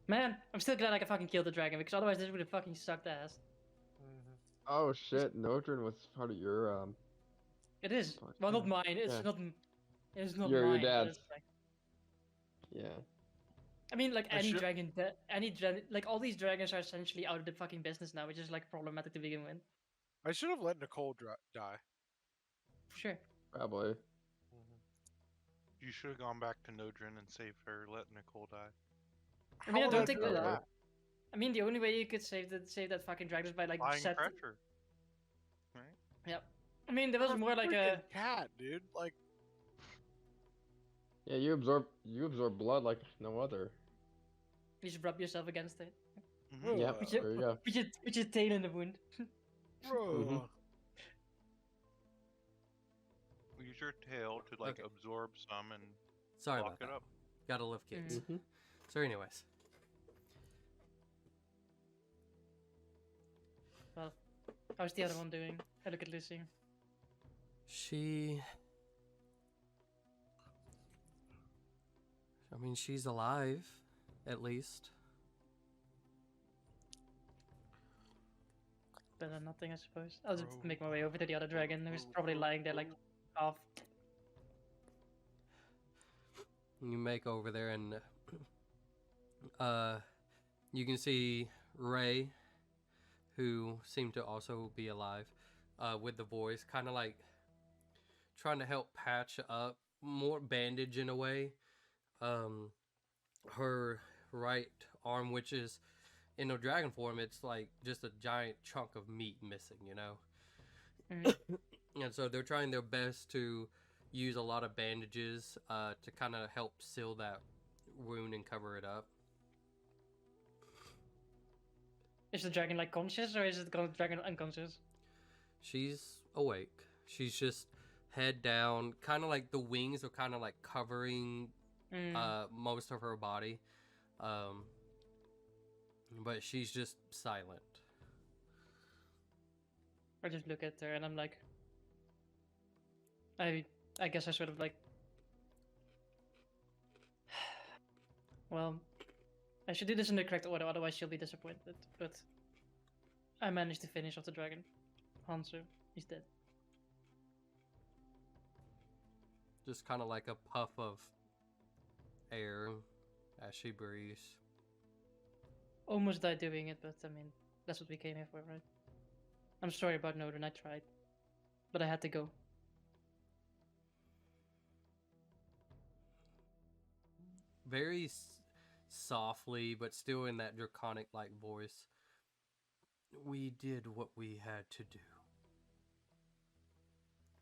Man, I'm still glad I can fucking kill the dragon because otherwise this would have fucking sucked ass. Oh shit, Nodrin was part of your It is. Fuck, Well, not yeah. mine. It's Yeah. not. It's not Your mine. but dad's. it's like- yeah. I mean, like I any should- dragon, like all these dragons are essentially out of the fucking business now, which is like problematic to begin with. I should have let Nicole die. For sure. Probably. You should have gone back to Nodrin and saved her. Let Nicole die. I mean, I How don't would think do that- that. I mean, the only way you could save that fucking dragon is by like Applying set. pressure. Yep. I mean, there was You're more like a. freaking cat, dude. Like, Yeah, you absorb blood like no other. You just rub yourself against it. Mhm. Yep. With your, There you go. with your tail in the wound. bro. Use your tail to like Okay. absorb some and Sorry lock about it that. up. Gotta love kids. Mhm. So, anyways, Well, how's the other one doing? I look at Lucy. she. I mean, she's alive, at least. Better than nothing, I suppose. I'll just Bro. make my way over to the other dragon, who's Bro, probably bro, lying there like bro. half. You make over there, and you can see Ray, who seemed to also be alive, with the voice, kind of like trying to help patch up, more bandage in a way. Her right arm, which is in a dragon form, it's like just a giant chunk of meat missing, you know. Mhm. And so they're trying their best to use a lot of bandages to kind of help seal that wound and cover it up. Is the dragon like conscious, or is it the dragon unconscious? She's awake. She's just head down, kind of like the wings are kind of like covering most of her body. But she's just silent. I just look at her and I'm like, I guess I sort of like, well, I should do this in the correct order, otherwise she'll be disappointed. But I managed to finish off the dragon. Hansu, he's dead. Just kind of like a puff of air as she breathes. Almost died doing it, but I mean, that's what we came here for, right? I'm sorry about Nodin, I tried. But I had to go. Very softly, but still in that draconic like voice. We did what we had to do.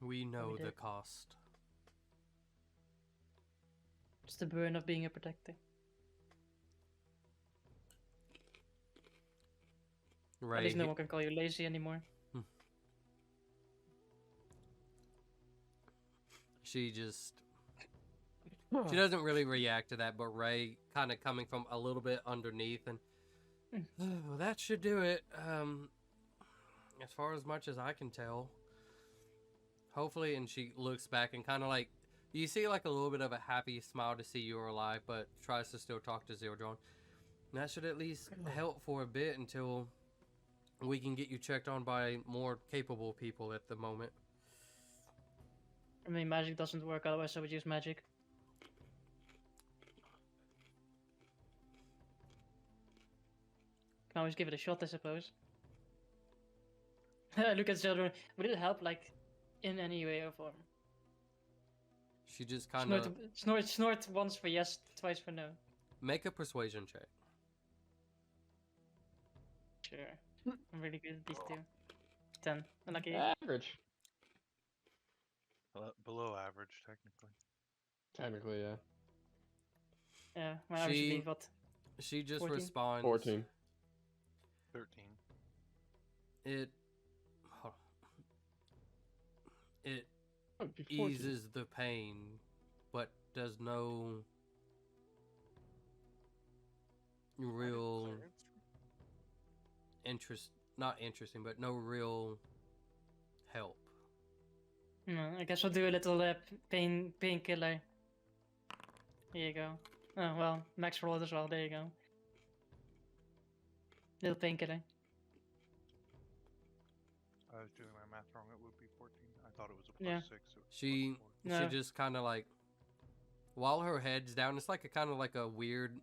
We know the did. cost. It's the burn of being a protector. At Ray, least no one can call you lazy anymore. she just she doesn't really react to that, but Ray kind of coming from a little bit underneath and well, that should do it. As far as much as I can tell. Hopefully, and she looks back and kind of like you see like a little bit of a happy smile to see you're alive, but tries to still talk to Zildron. And that should at least help for a bit until we can get you checked on by more capable people at the moment. I mean, magic doesn't work, otherwise I would use magic. Can always give it a shot, I suppose. Look at Zildron. Would it help, like, in any way or form? She just kind Snort, of snort once for yes, twice for no. make a persuasion check. Sure. I'm really good at these two. 10. Unlucky. Average. Below average, technically. Technically, yeah. Yeah, my average would be what? She just 14? responds. 14. 13. It Oh, it'd be 14. eases the pain, but does no real not interesting, but no real help. No, I guess we'll do a little painkiller. Here you go. Oh well, max roll as well. There you go. Little painkiller. I was doing my math wrong. It would be 14. I thought it was a Yeah. plus 6. So it's She plus 4. No. she just kind of like while her head's down, it's like a kind of like a weird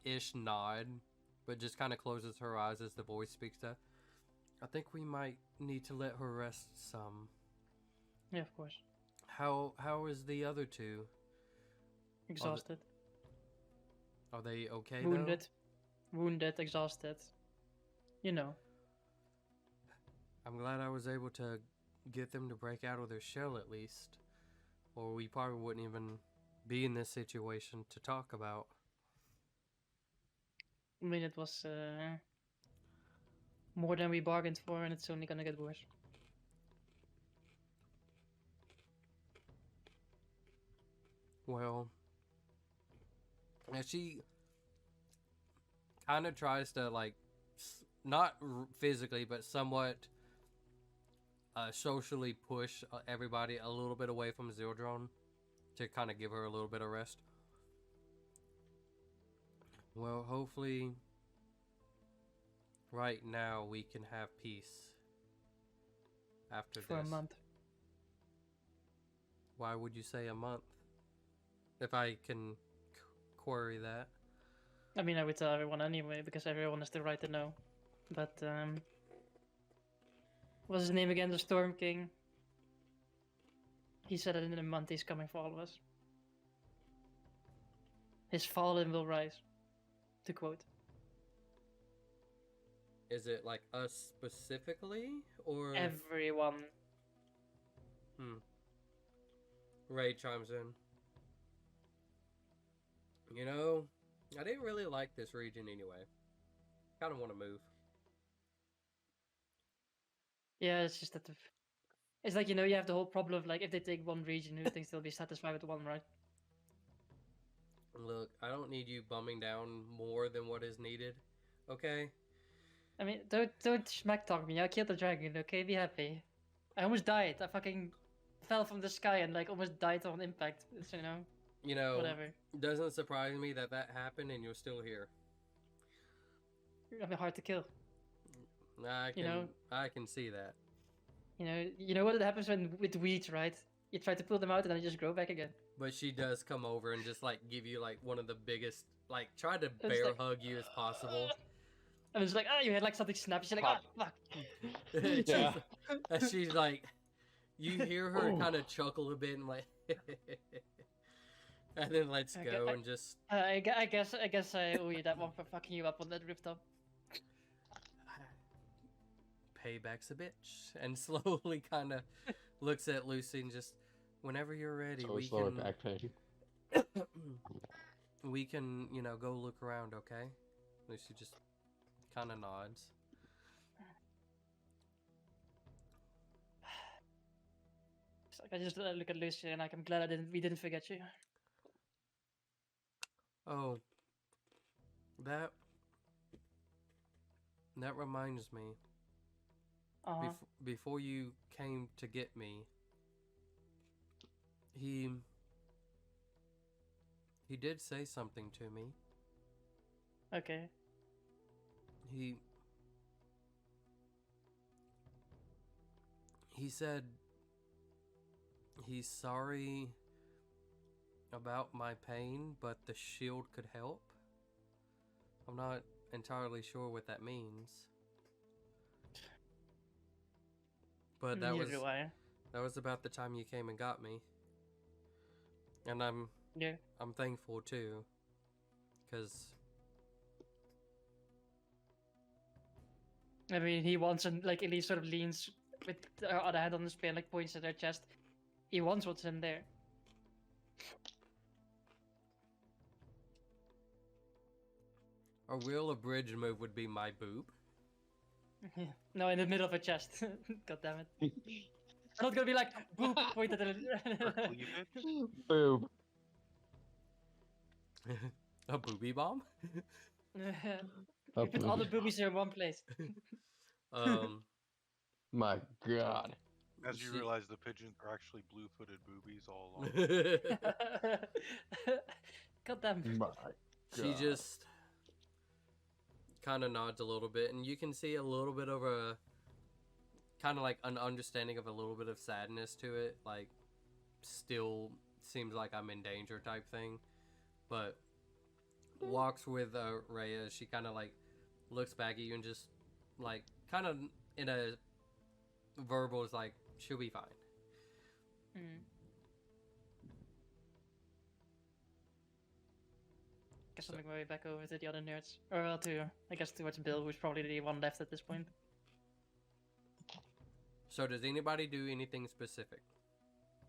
ish nod, but just kind of closes her eyes as the voice speaks to her. I think we might need to let her rest some. Yeah, of course. How is the other two? Exhausted. Are they okay Wounded. Wounded, exhausted. You know. though? I'm glad I was able to get them to break out of their shell at least. Or we probably wouldn't even be in this situation to talk about. I mean, it was more than we bargained for, and it's only gonna get worse. Well, and she kind of tries to, like, not physically, but somewhat socially push everybody a little bit away from Zildron to kind of give her a little bit of rest. Well, hopefully, right now we can have peace after For this. a month. Why would you say a month? If I can query that. I mean, I would tell everyone anyway, because everyone has the right to know. But, what's his name again? The Storm King. He said that in a month he's coming for all of us. His fallen will rise. To quote. Is it like us specifically, or Everyone. Ray chimes in. You know, I didn't really like this region anyway. Kind of want to move. Yeah, it's just that it's like, you know, you have the whole problem of, like, if they take one region, who thinks they'll be satisfied with one, right? Look, I don't need you bumming down more than what is needed. Okay? I mean, don't smack talk me. I killed the dragon, okay? Be happy. I almost died. I fucking fell from the sky and, like, almost died on impact. It's, you know, You know, whatever. doesn't surprise me that that happened and you're still here. I mean, hard to kill. I can see that. You know what happens with weeds, right? You try to pull them out and then they just grow back again. But she does come over and just, like, give you, like, one of the biggest, like, try to It's bear like, hug you as possible. And it's like, you had like something snap. She's like, Pop. fuck. Yeah. And she's like, you hear her kind of chuckle a bit and like, and then let's Okay, go and just. I guess I owe you that one for fucking you up on that rooftop. Payback's a bitch, and slowly kind of looks at Lucy and just, whenever you're ready, So we slow can. back pain. We can, go look around, okay? Lucy just kind of nods. It's like, I just look at Lucy and like, I'm glad we didn't forget you. Oh, that reminds me. Before you came to get me, he did say something to me. Okay. He said he's sorry about my pain, but the shield could help. I'm not entirely sure what that means. But that Neither do I. was about the time you came and got me. And I'm thankful too, cuz I mean, he wants and like Elise sort of leans with her other hand on the spear, like points at her chest. He wants what's in there. a real abridged move would be my boob. No, in the middle of her chest. God damn it. I'm not gonna be like, boop, point at Or her. cleavage? Boob. A booby bomb? You put all the boobies in one place. My God. As you realize, the pigeons are actually blue-footed boobies all along. God damn. My She God. just kind of nods a little bit, and you can see a little bit of a kind of like an understanding of a little bit of sadness to it, like still seems like I'm in danger type thing, but walks with Rhea. She kind of like looks back at you and just like kind of in a verbal is like, she'll be fine. Mm. Guess I'll make my way back over to the other nerds. Or well, to, I guess towards Bill, who's probably the one left at this point. So does anybody do anything specific?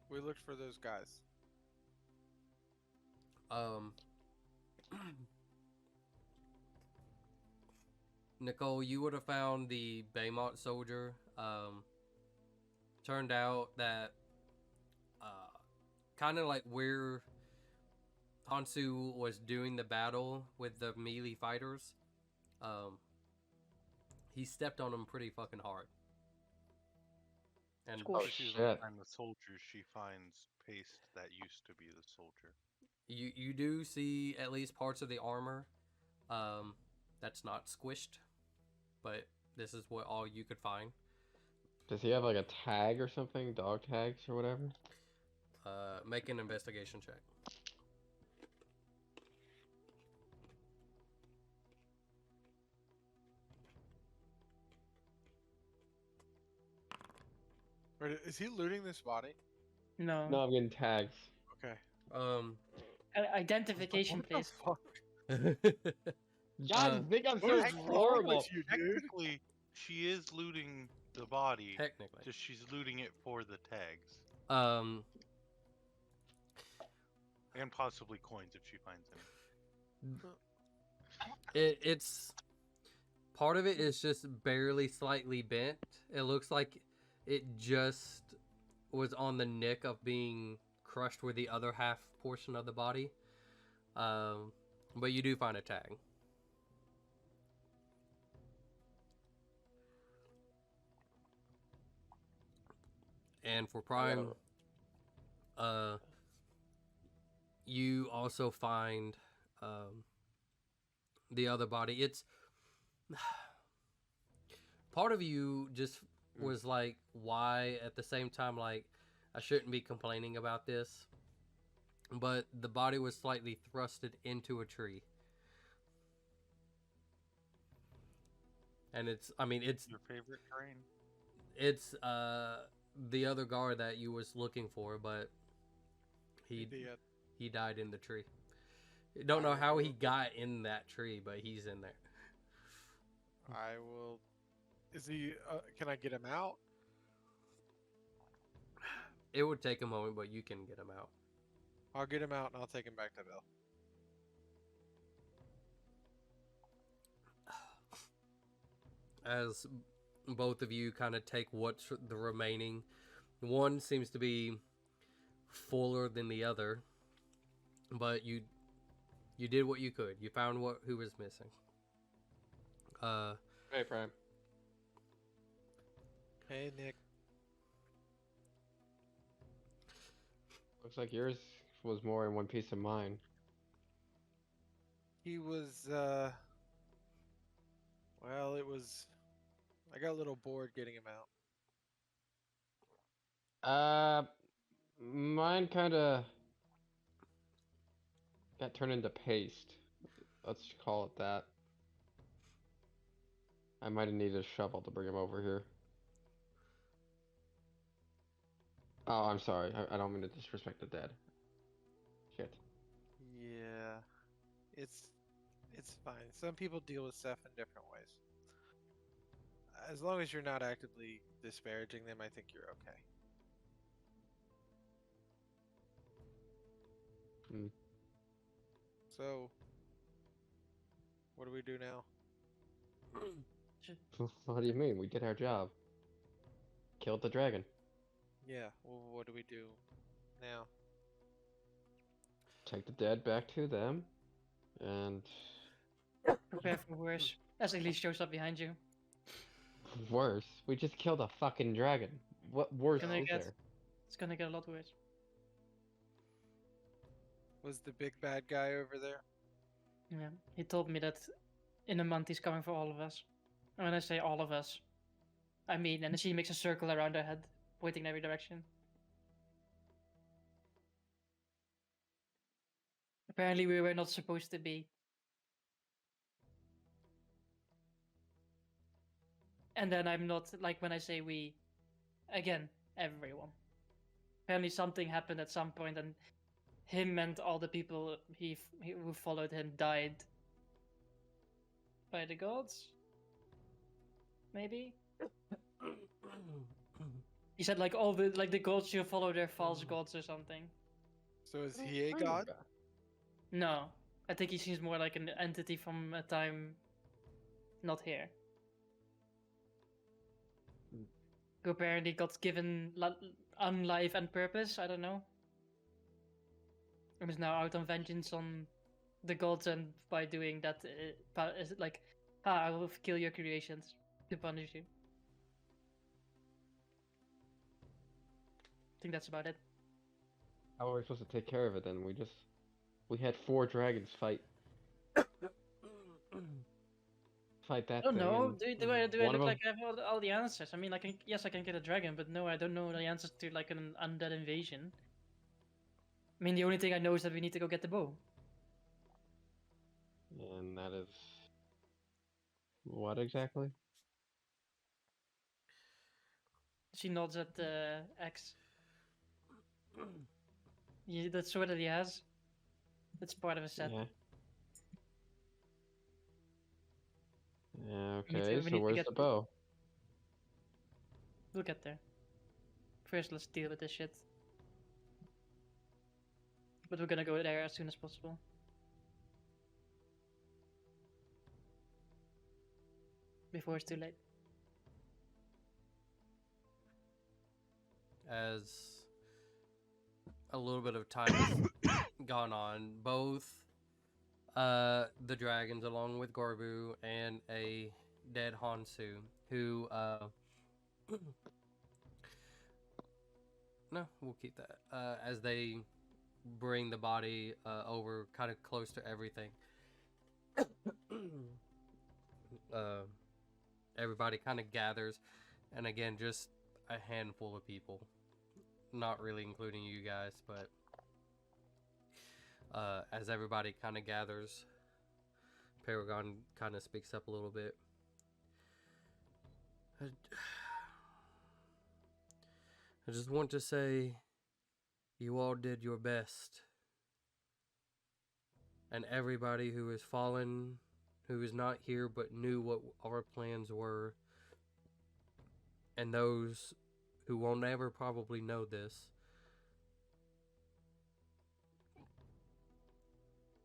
We looked for those guys. Nicole, you would have found the Baymont soldier. Turned out that kind of like where Hansu was doing the battle with the melee fighters, he stepped on them pretty fucking hard. And Cool. So she shit. doesn't find the soldier, she finds paste that used to be the soldier. you do see at least parts of the armor that's not squished, but this is what all you could find. Does he have like a tag or something? Dog tags or whatever? Make an investigation check. Wait, is he looting this body? No. No, I'm getting tags. Okay. Identification, What the please. fuck? God, Uh, think I'm What so is wrong horrible. with you, dude? Technically, she is looting the body, Technically. just she's looting it for the tags. And possibly coins if she finds any. It's part of it is just barely slightly bent. It looks like it just was on the nick of being crushed with the other half portion of the body. But you do find a tag. And for Prime, you also find the other body. It's part of you just was like, why? At the same time, like, I shouldn't be complaining about this, but the body was slightly thrusted into a tree, and it's Your favorite terrain? it's the other guard that you was looking for, but he died in the tree. Don't know how he got in that tree, but he's in there. I will. Is he? Can I get him out? It would take a moment, but you can get him out. I'll get him out and I'll take him back to Bill. As both of you kind of take what's the remaining, one seems to be fuller than the other, but you did what you could. You found who was missing. Hey, Prime. Hey, Nick. Looks like yours was more in one piece than mine. He was. Well, it was. I got a little bored getting him out. Mine kind of got turned into paste. Let's call it that. I might have needed a shovel to bring him over here. Oh, I'm sorry. I don't mean to disrespect the dead. Shit. Yeah, it's fine. Some people deal with stuff in different ways. As long as you're not actively disparaging them, I think you're okay. Hmm. So, what do we do now? What do you mean? We did our job. Killed the dragon. Yeah, well, what do we do now? Take the dead back to them. And Prepare for worse. As Elise shows up behind you. worse, we just killed a fucking dragon. What worse Gonna is get- there? It's gonna get a lot worse. Was the big bad guy over there? Yeah, he told me that in a month he's coming for all of us. And when I say all of us, I mean, and she makes a circle around her head, pointing in every direction. Apparently we were not supposed to be. And then I'm not like when I say we, again, everyone. Apparently something happened at some point, and him and all the people who followed him died by the gods. Maybe he said like all the gods should follow their false gods or something. So is he a Kind of god? guy. No, I think he seems more like an entity from a time not here. Hmm. Who apparently got given unlife and purpose. I don't know. And is now out on vengeance on the gods, and by doing that, is it like, I will kill your creations to punish you. I think that's about it. How are we supposed to take care of it then? We had 4 dragons fight that I don't thing. know. And Do I one of look them, like I have all the answers? I mean, I can get a dragon, but no, I don't know the answers to like an undead invasion. I mean, the only thing I know is that we need to go get the bow. and that is what exactly? She nods at X. Yeah, that sword that he has. That's part of a set. Yeah. Yeah. We need Okay. to So where's get. the bow? We'll get there. First, let's deal with this shit. But we're gonna go there as soon as possible. Before it's too late. As a little bit of time has gone on, both the dragons, along with Gorbu and a dead Hansu, who no, we'll keep that. As they bring the body over, kind of close to everything. Everybody kind of gathers, and again, just a handful of people, not really including you guys, but as everybody kind of gathers, Paragon kind of speaks up a little bit. I just want to say you all did your best. And everybody who has fallen, who is not here but knew what our plans were, and those who will never probably know this,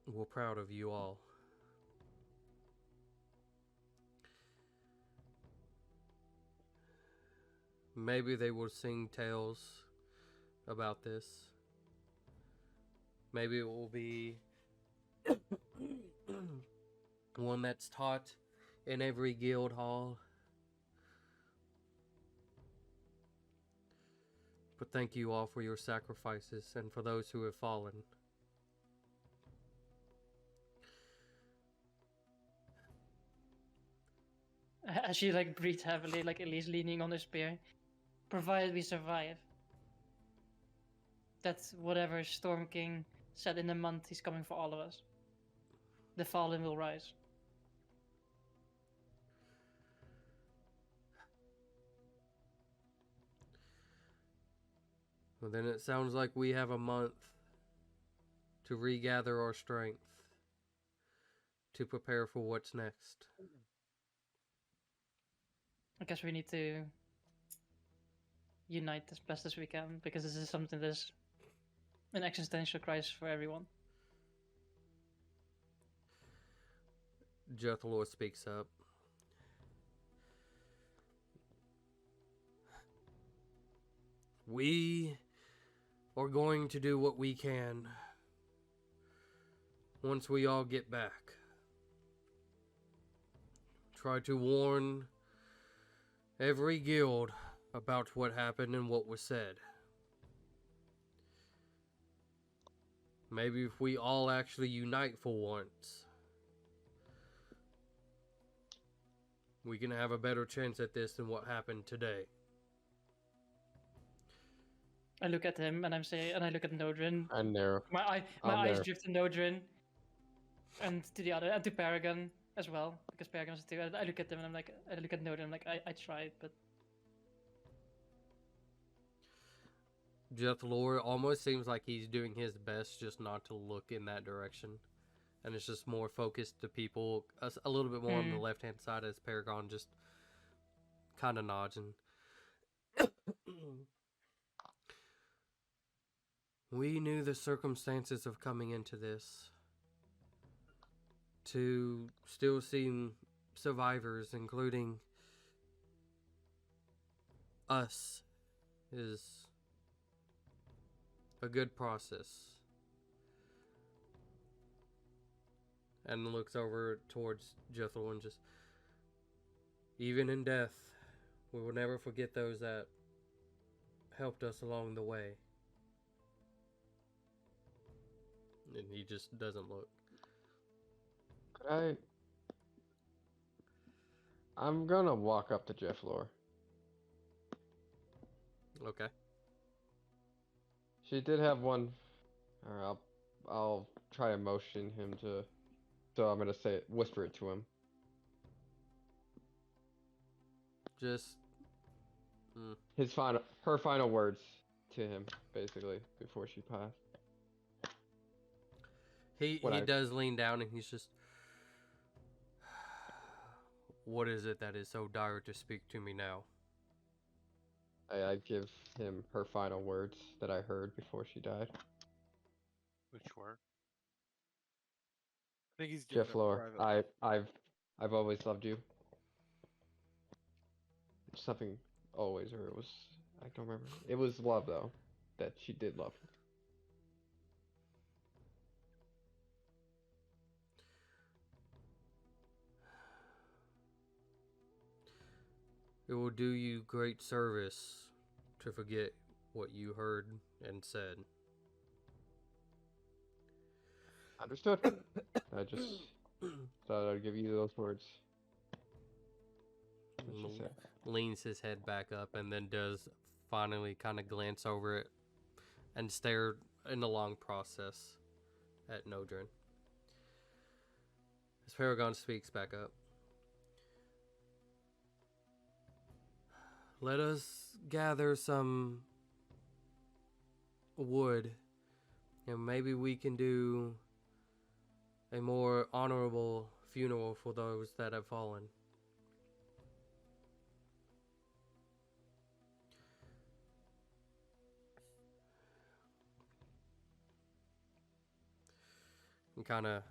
we're proud of you all. Maybe they will sing tales about this. Maybe it will be one that's taught in every guild hall. But thank you all for your sacrifices and for those who have fallen. As she like breathes heavily, like Elise leaning on her spear. Provided we survive. That's whatever Storm King said in a month, he's coming for all of us. The fallen will rise. Well, then it sounds like we have a month to regather our strength, to prepare for what's next. I guess we need to unite as best as we can, because this is something that's an existential crisis for everyone. Jethalor speaks up. We are going to do what we can once we all get back. Try to warn every guild about what happened and what was said. Maybe if we all actually unite for once, we can have a better chance at this than what happened today. I look at him and I look at Nodrin. And there. My eyes drift to Nodrin and to the other and to Paragon, as well because Paragons too. I look at them and I'm like, I look at Noda and I'm like, I tried, but Jeff Lore almost seems like he's doing his best just not to look in that direction. And it's just more focused to people a little bit more on the left hand side as Paragon just kind of nods and we knew the circumstances of coming into this. To still see survivors, including us, is a good process. And looks over towards Jethro and just, even in death, we will never forget those that helped us along the way. And he just doesn't look. I'm gonna walk up to Jeff Lore. Okay. She did have one. Or I'll try to motion him to. So I'm gonna say it, whisper it to him. Just Her final words to him, basically, before she passed. he does lean down and he's just, what is it that is so dire to speak to me now? I give him her final words that I heard before she died. Which were? I think he's giving Jeff it Lore, private. I've always loved you. Something always, or it was, I don't remember. It was love though, that she did love him. It will do you great service to forget what you heard and said. Understood. I just thought I'd give you those words. What she said. Leans his head back up and then does finally kind of glance over it and stare in the long process at Nodrin. As Paragon speaks back up. Let us gather some wood and maybe we can do a more honorable funeral for those that have fallen. And kind of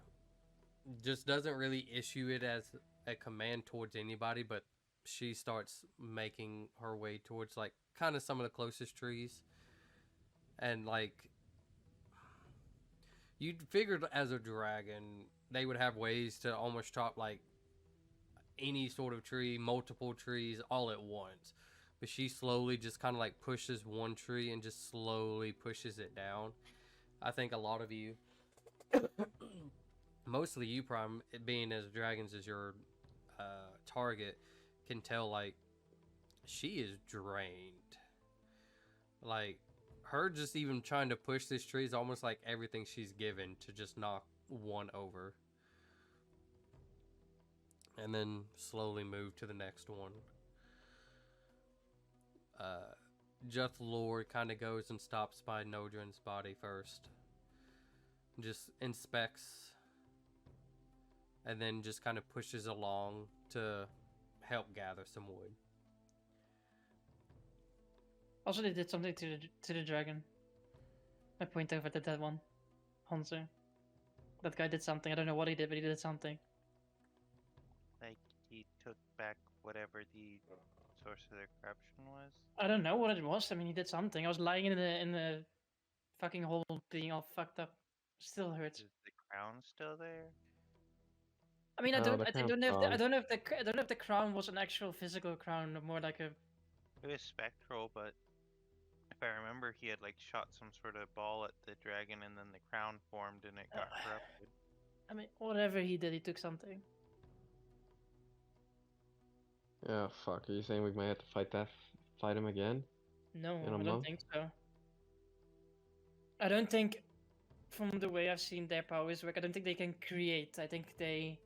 just doesn't really issue it as a command towards anybody, but she starts making her way towards like kind of some of the closest trees. And like you'd figured as a dragon they would have ways to almost chop like any sort of tree, multiple trees all at once. But she slowly just kind of like pushes one tree and just slowly pushes it down. I think a lot of you mostly you, Prime, it being as dragons as your target, can tell like she is drained. Like her just even trying to push this tree is almost like everything she's given to just knock one over. And then slowly move to the next one. Jeth Lord kind of goes and stops by Nodrin's body first. Just inspects. And then just kind of pushes along to help gather some wood. also they did something to the dragon. I point over to that one, Hunter. That guy did something. I don't know what he did, but he did something. Like he took back whatever the source of their corruption was. I don't know what it was. I mean, he did something. I was lying in the fucking hole, being all fucked up. Still hurts. Is the crown still there? I mean, No, the I crown's don't know if gone. I don't know if the crown was an actual physical crown, or more like a. It was spectral, but if I remember, he had like shot some sort of ball at the dragon, and then the crown formed, and it got corrupted. I mean, whatever he did, he took something. Yeah, fuck. Are you saying we might have to fight him again? No, In a I don't month? think so. I don't think, from the way I've seen their powers work, I don't think they can create. I think they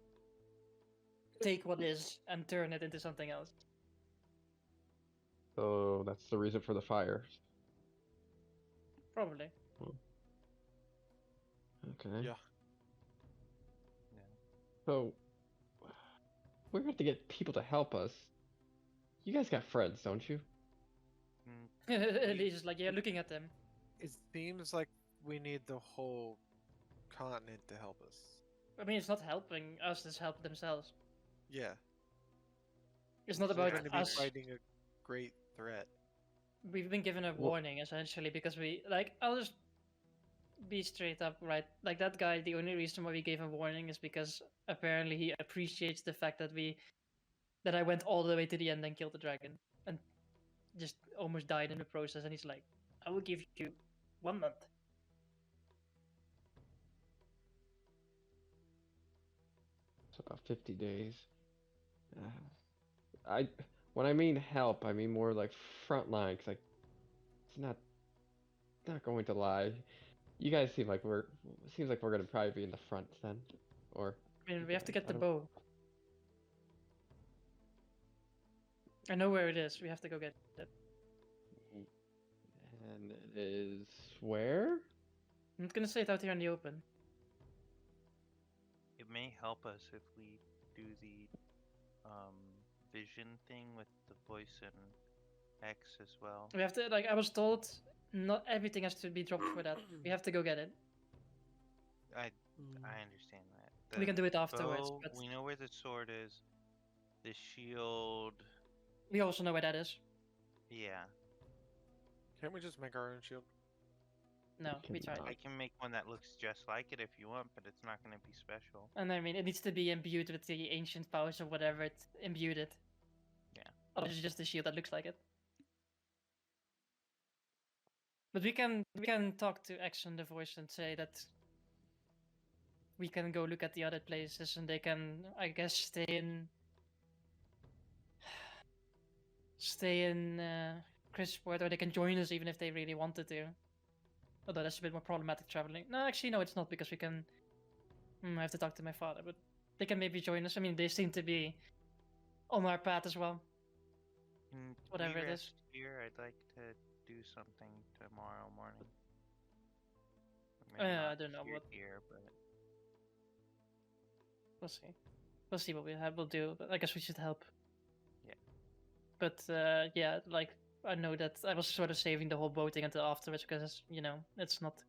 take what is and turn it into something else. So that's the reason for the fire. Probably. Okay. Yeah. So we're going to have to get people to help us. You guys got friends, don't you? Mm, He's just like, yeah, looking at them. It seems like we need the whole continent to help us. I mean, it's not helping us, it's help themselves. Yeah. It's not We're about going to be us. fighting a great threat. We've been given a Well- warning, essentially, because we, like, I'll just be straight up, right? Like, that guy, the only reason why we gave a warning is because apparently he appreciates the fact that I went all the way to the end and killed the dragon. And just almost died in the process, and he's like, I will give you 1 month. It's about 50 days. When I mean help, I mean more like front line, because it's not going to lie. You guys seems like we're gonna probably be in the front then, or I mean, we have to get I the don't- bow. I know where it is. We have to go get it. And it is where? I'm not gonna say it out here in the open. It may help us if we do the vision thing with the voice and X as well. We have to, like, I was told not everything has to be dropped for that. We have to go get it. I understand that. We The can do it afterwards, bow, but we know where the sword is. The shield, we also know where that is. yeah. Can't we just make our own shield? No, we Cannot. tried. I can make one that looks just like it if you want, but it's not going to be special. And I mean, it needs to be imbued with the ancient powers or whatever it imbued it. Yeah. Otherwise, it's just a shield that looks like it. But we can talk to X and the voice and say that we can go look at the other places, and they can, I guess, stay in Crisport, or they can join us even if they really wanted to. Although that's a bit more problematic traveling. No, actually, no, it's not, because we can. I have to talk to my father, but they can maybe join us. I mean, they seem to be on our path as well. Can Whatever we it is. rest here? I'd like to do something tomorrow morning. Maybe I not don't know what. here, but We'll see. We'll see what we'll do. But I guess we should help. Yeah. But yeah, like, I know that I was sort of saving the whole boating until afterwards because, you know, it's not.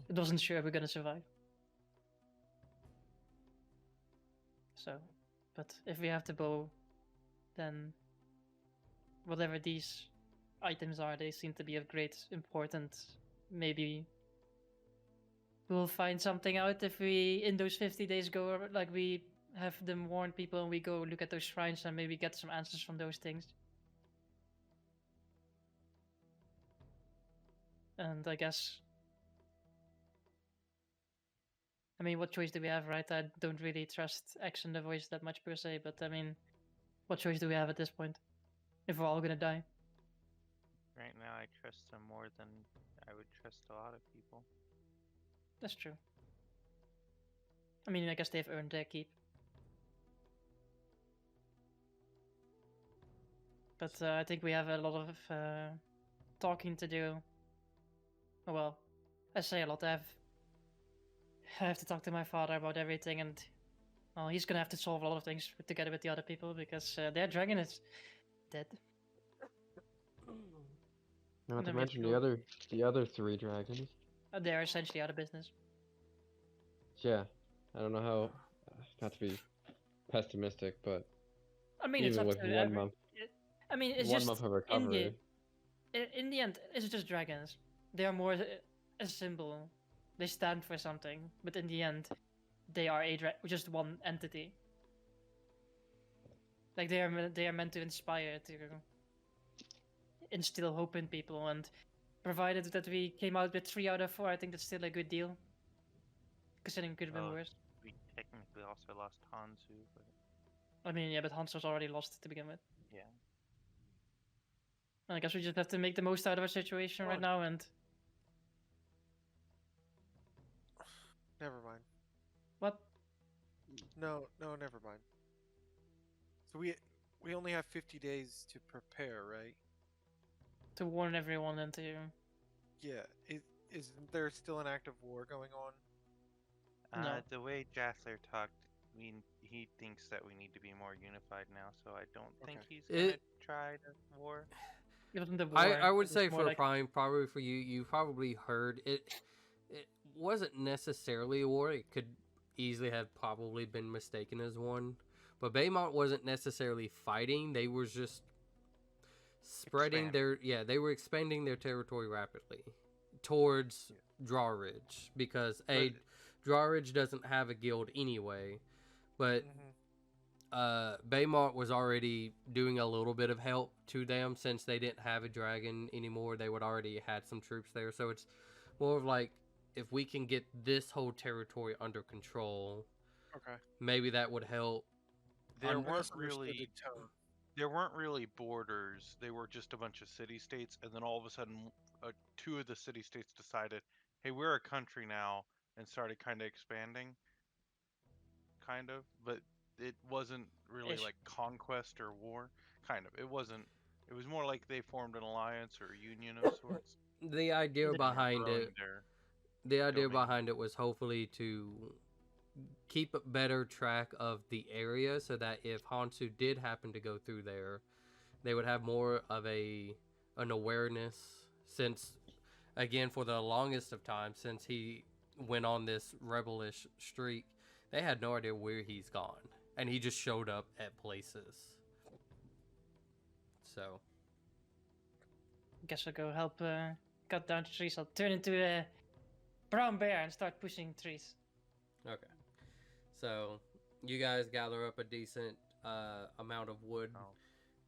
It wasn't sure we're gonna survive. So, but if we have to bow, then whatever these items are, they seem to be of great importance. Maybe we'll find something out if we, in those 50 days, go, like, we have them warn people and we go look at those shrines and maybe get some answers from those things. And I guess, I mean, what choice do we have, right? I don't really trust X and the voice that much per se, but I mean, what choice do we have at this point? If we're all gonna die. right now I trust them more than I would trust a lot of people. That's true. I mean, I guess they've earned their keep. But I think we have a lot of talking to do. Oh, well, I say a lot. I have to talk to my father about everything, and well, he's gonna have to solve a lot of things together with the other people because their dragon is dead. Not to Let me mention go. the other 3 dragons. They're essentially out of business. Yeah, I don't know how. Not to be pessimistic, but I mean, it's even up with to 1 month, I mean, it's 1 just month of in the recovery. in the end, it's just dragons. They are more a symbol. They stand for something, but in the end, they are just one entity. Like they are meant to inspire, to instill hope in people, and provided that we came out with 3 out of 4, I think that's still a good deal. Considering it could have been Well, worse. We technically also lost Hansu, but I mean, yeah, but Hans was already lost to begin with. yeah. I guess we just have to make the most out of our situation right Fine. now, and Never mind. what? No, never mind. So we only have 50 days to prepare, right? To warn everyone and to. Yeah. Isn't there still an active war going on? No. The way Jathler talked, he thinks that we need to be more unified now, so I don't think Okay. he's gonna It. try to war. It wasn't the I war. I would it was say more for like Prime, probably for you, you probably heard it. It wasn't necessarily a war. It could easily have probably been mistaken as one. But Baymont wasn't necessarily fighting. They were just spreading Expanding. they were expanding their territory rapidly towards Drawridge because Drawridge doesn't have a guild anyway, but Baymont was already doing a little bit of help to them since they didn't have a dragon anymore. They would already had some troops there, so it's more of like if we can get this whole territory under control, Okay. maybe that would help. There I weren't misunderstood really the tone. there weren't really borders. They were just a bunch of city states, and then all of a sudden, two of the city states decided, "Hey, we're a country now," and started kind of expanding, kind of. But it wasn't really ish. like conquest or war. Kind of. It wasn't. It was more like they formed an alliance or a union of sorts, The idea The- and were behind growing it their the idea domain. behind it was hopefully to keep a better track of the area so that if Hansu did happen to go through there, they would have more of an awareness since again for the longest of time since he went on this rebellish streak, they had no idea where he's gone and he just showed up at places. So Guess I'll go help cut down the trees. I'll turn into a brown bear and start pushing trees. okay, so you guys gather up a decent amount of wood I'll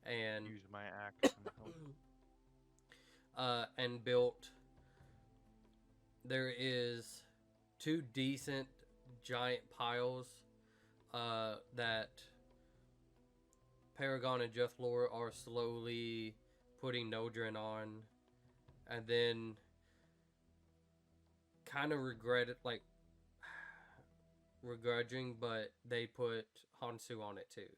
and use my axe and help. and built. There is two decent giant piles that Paragon and Jethlore are slowly putting Nodrin on, and then kind of regret it, like begrudging, but they put Hansu on it too.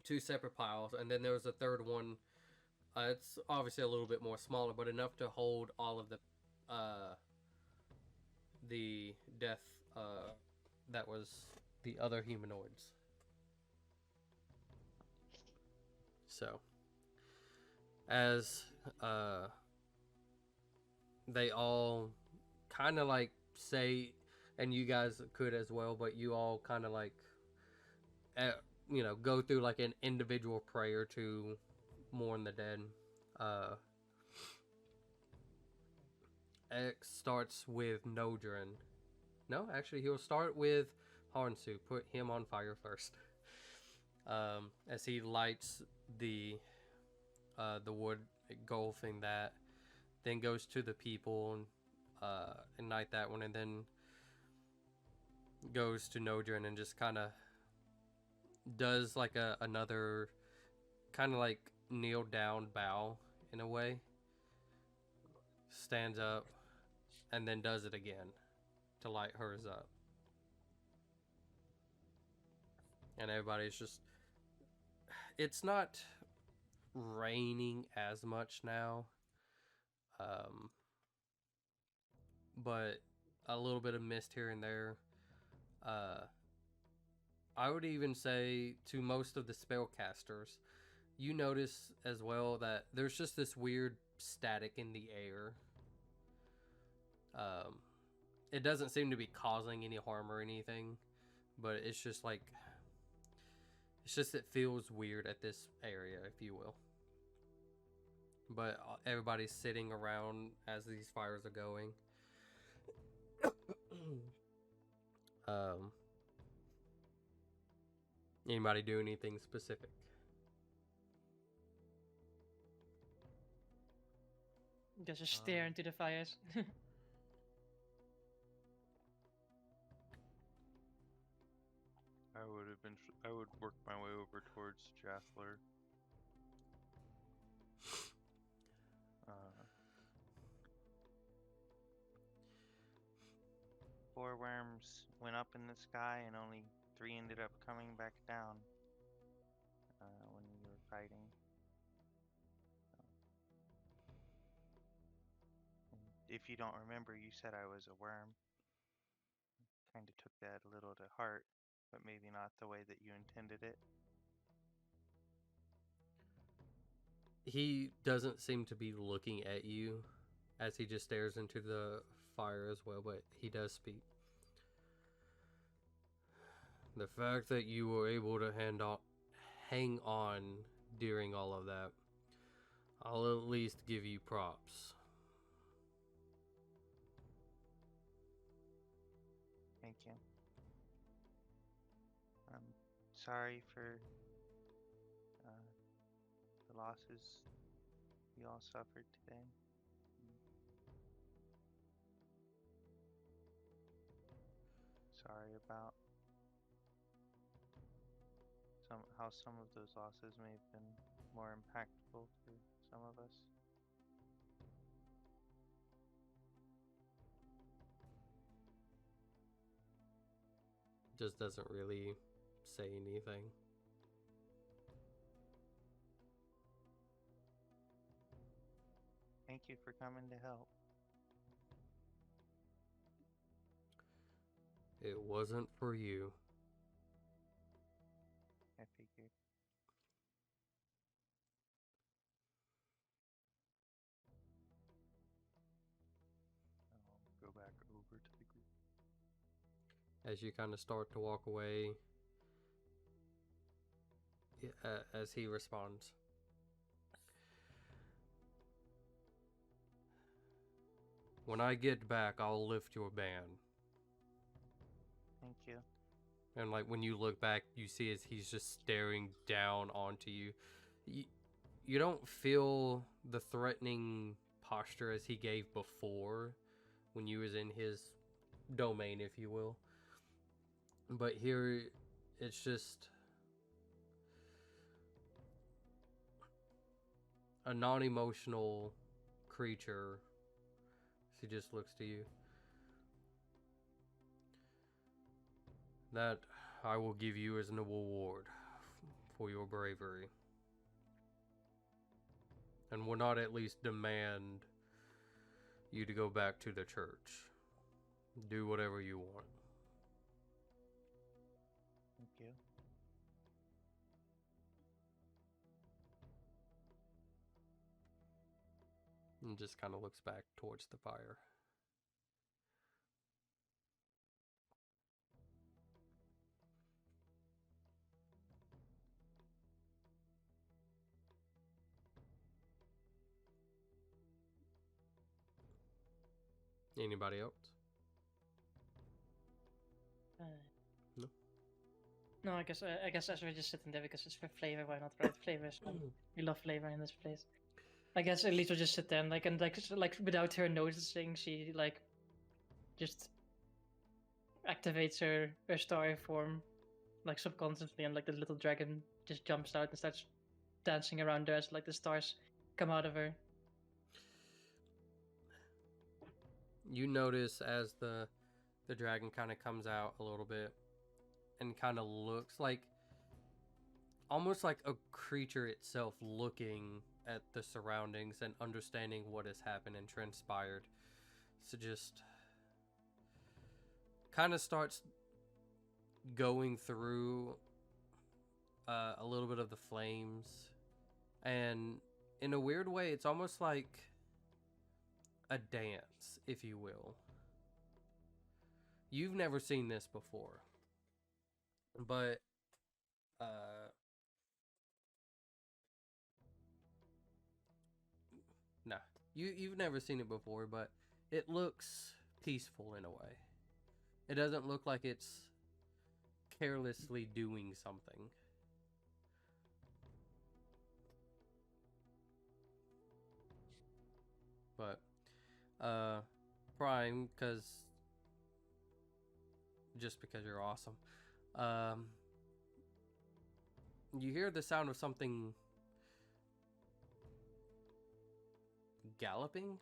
Two separate piles, and then there was a third one. It's obviously a little bit more smaller, but enough to hold all of the death that was the other humanoids. So, as they all kind of like say, and you guys could as well, but you all kind of like, go through like an individual prayer to mourn the dead. X starts with Nodrin. No, actually, he'll start with Harnsu. Put him on fire first. As he lights the wood, engulfing that, then goes to the people and ignite that one, and then goes to Nodrin and just kind of does like another kind of like kneel down bow in a way. Stands up and then does it again to light hers up. And everybody's just, it's not raining as much now, but a little bit of mist here and there. I would even say to most of the spellcasters, you notice as well that there's just this weird static in the air. It doesn't seem to be causing any harm or anything, but it's just like, it feels weird at this area, if you will. But everybody's sitting around as these fires are going. Anybody do anything specific? Just stare into the fires. I would work my way over towards Jathler. Four worms went up in the sky and only three ended up coming back down when we were fighting. And if you don't remember, you said I was a worm. Kind of took that a little to heart, but maybe not the way that you intended it. He doesn't seem to be looking at you as he just stares into the fire as well, but he does speak. The fact that you were able to hang on during all of that, I'll at least give you props. Thank you. I'm sorry for the losses we all suffered today. Sorry about how some of those losses may have been more impactful for some of us. Just doesn't really say anything. Thank you for coming to help. It wasn't for you. I figured. I'll go back over to the group. As you kind of start to walk away, as he responds. When I get back, I'll lift your ban. Thank you. And like when you look back, you see as he's just staring down onto you. You don't feel the threatening posture as he gave before when you was in his domain, if you will. But here, it's just a non-emotional creature. He just looks to you. That I will give you as an award for your bravery. And will not at least demand you to go back to the church. Do whatever you want. Thank you. And just kind of looks back towards the fire. Anybody else? No? No, I guess as we're just sitting there because it's for flavor. Why not? Right? Flavor is fun. We love flavor in this place. I guess Elise will just sit there and like without her noticing, she like just activates her star form like subconsciously, and like the little dragon just jumps out and starts dancing around her as like the stars come out of her. You notice as the dragon kind of comes out a little bit and kind of looks like almost like a creature itself, looking at the surroundings and understanding what has happened and transpired. So just kind of starts going through a little bit of the flames, and in a weird way it's almost like a dance, if you will. You've never seen this before, but nah, you've never seen it before, but it looks peaceful in a way. It doesn't look like it's carelessly doing something. But Prime, just because you're awesome, you hear the sound of something galloping,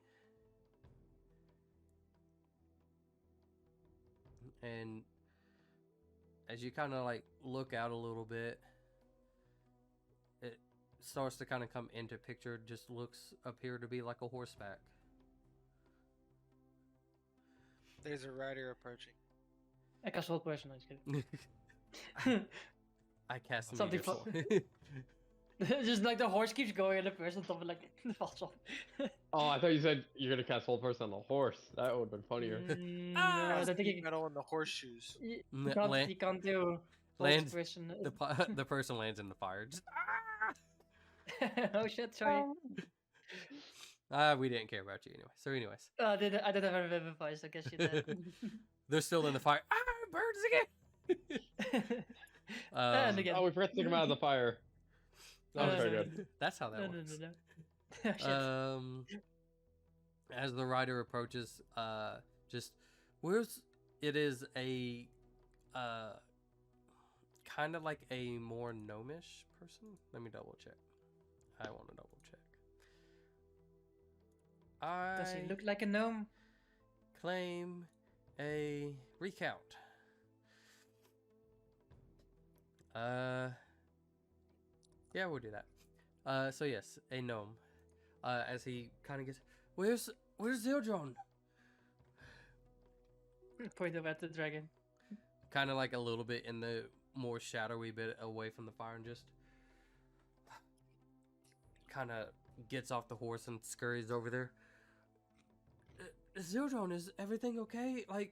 and as you kind of like look out a little bit, it starts to kind of come into picture. Just looks appear to be like a horseback. There's a rider approaching. A casual person, I'm just kidding. I cast Something meteor fu- sword. Just like the horse keeps going and the person on top of like falls off. Oh, I thought you said you're gonna cast whole person on the horse. That would have been funnier. No, I Has don't think heat you, metal in the horseshoes. you, N- can't, land- you can't do lands- person. the person lands in the fire. Just, Oh shit, sorry. we didn't care about you anyway. So, anyways, I didn't have a Revivify, so I guess you did. they're still in the fire. Birds again. And again. Oh, we forgot to take him out of the fire. That was very good. That's how that No, works. no. Oh, shit. As the rider approaches, just where's it is a kind of like a more gnomish person. Let me double check. I want to double check. Does he I look like a gnome? claim a recount. Yeah, we'll do that. So yes, a gnome. As he kind of gets, where's Zildron? Point him at the dragon. Kind of like a little bit in the more shadowy bit away from the fire, and just kind of gets off the horse and scurries over there. Zildron, is everything okay? Like,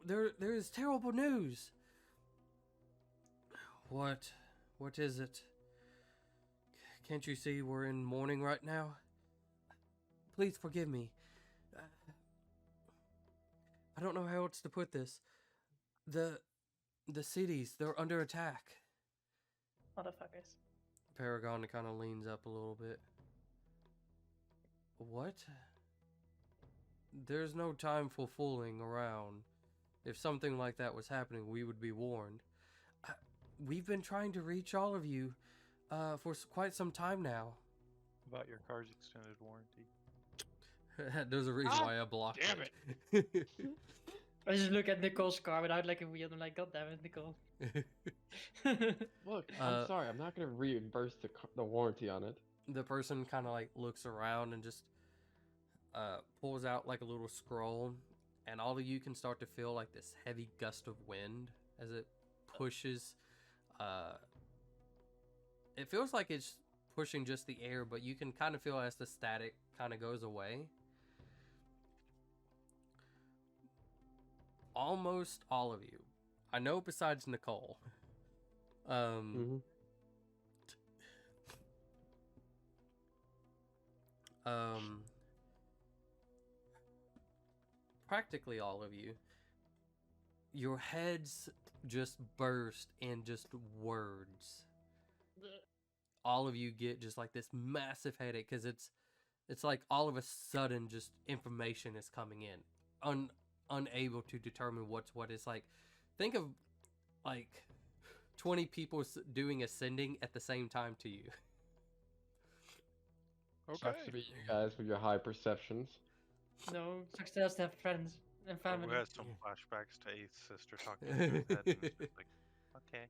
there is terrible news. What is it? Can't you see we're in mourning right now? Please forgive me. I don't know how else to put this. The cities, they're under attack. Motherfuckers. Paragon kind of leans up a little bit. What? There's no time for fooling around. If something like that was happening, we would be warned. We've been trying to reach all of you for quite some time now. About your car's extended warranty. There's a reason why I blocked damn it. I just look at Nicole's car without like a wheel. I'm like, God damn it, Nicole. Look, I'm sorry. I'm not gonna reimburse the warranty on it. The person kind of like looks around and just pulls out like a little scroll, and all of you can start to feel like this heavy gust of wind as it pushes. It feels like it's pushing just the air, but you can kind of feel as the static kind of goes away. Almost all of you, I know, besides Nicole, practically all of you, your heads just burst in just words. All of you get just like this massive headache because it's like all of a sudden just information is coming in, unable to determine what's what. It's like, think of like 20 people doing ascending at the same time to you. Okay. Sucks to be you guys with your high perceptions. No, success to have friends and family. Who has some flashbacks to Eighth Sister talking to his head, and it's just like, okay.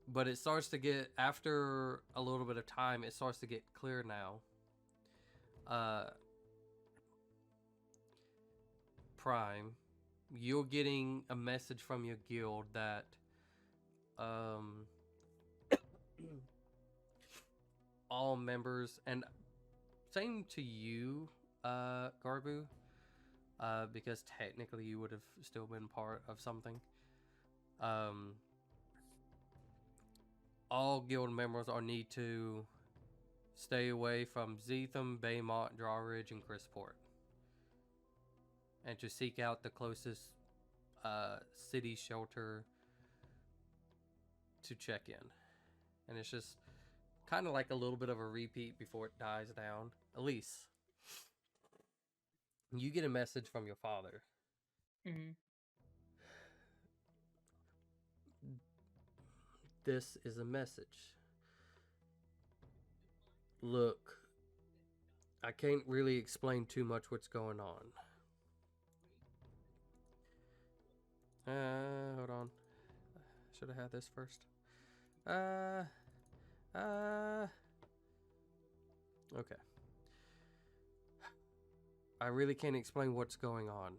But it starts to get, after a little bit of time, it starts to get clear now. Prime, you're getting a message from your guild that all members, and same to you, Garbu, because technically you would have still been part of something. All guild members are need to stay away from Zetham, Baymont, Drawridge, and Crisport, and to seek out the closest city shelter to check in. And it's just kind of like a little bit of a repeat before it dies down. Elise, you get a message from your father. Mm-hmm. This is a message. Look, I can't really explain too much what's going on. Hold on. Should have had this first. Okay. I really can't explain what's going on,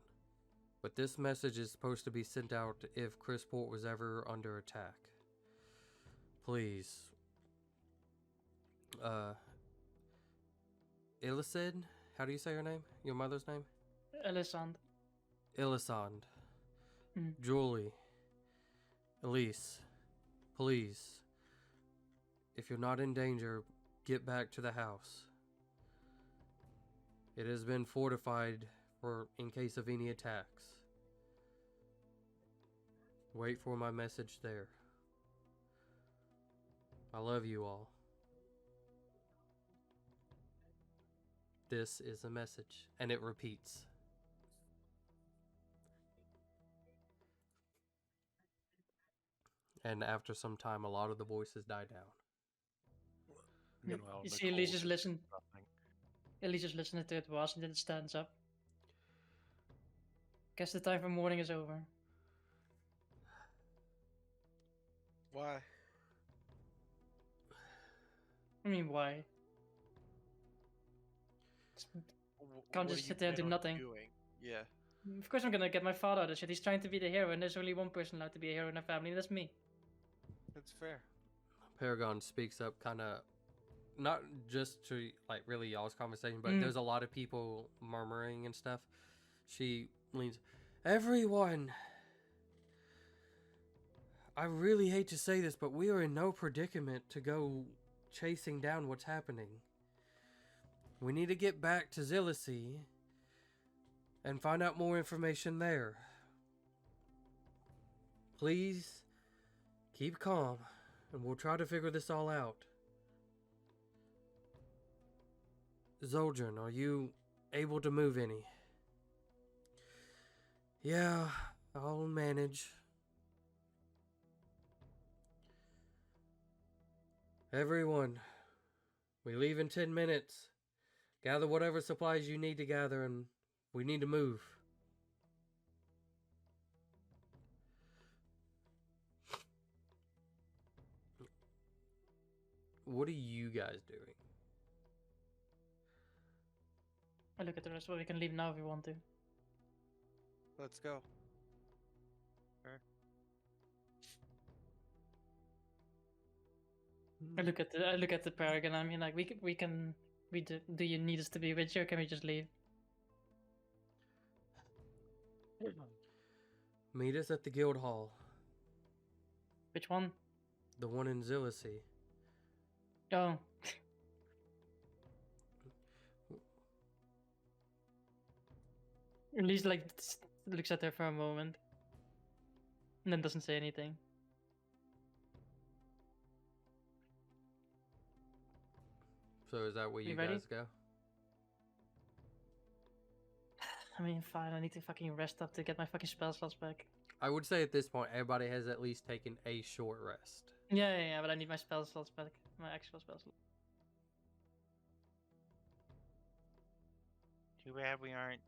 but this message is supposed to be sent out if Crisport was ever under attack. Please. Illicid? How do you say her name? Your mother's name? Elisand. Illisand. Hmm. Julie. Elise. Please. If you're not in danger, get back to the house. It has been fortified for in case of any attacks. Wait for my message there. I love you all. This is a message, and it repeats. And after some time, a lot of the voices die down. Meanwhile, You see Nicole Elise just listen. nothing. Elise just listening to it was and then stands up. Guess the time for morning is over. Why? I mean, why? Can't What just do sit you there and do plan on nothing. Doing? Yeah. Of course I'm gonna get my father out of shit. He's trying to be the hero, and there's only one person allowed to be a hero in our family, and that's me. That's fair. Paragon speaks up, kind of, not just to like really y'all's conversation, but Mm. there's a lot of people murmuring and stuff. She leans, everyone. I really hate to say this, but we are in no predicament to go chasing down what's happening. We need to get back to Zillicy and find out more information there. Please keep calm, and we'll try to figure this all out. Zoldrin, are you able to move any? Yeah, I'll manage. Everyone, we leave in 10 minutes. Gather whatever supplies you need to gather, and we need to move. What are you guys doing? I look at the rest, well, we can leave now if we want to. Let's go. I look at the paragon. I mean, like do you need us to be with you, or can we just leave? Meet us at the guild hall, Which one? the one in Zillicy. Oh. At least like looks at her for a moment, and then doesn't say anything. So is that where you ready? guys go? I mean, fine. I need to fucking rest up to get my fucking spell slots back. I would say at this point, everybody has at least taken a short rest. Yeah, but I need my spell slots back. My actual spell slots. Too bad we aren't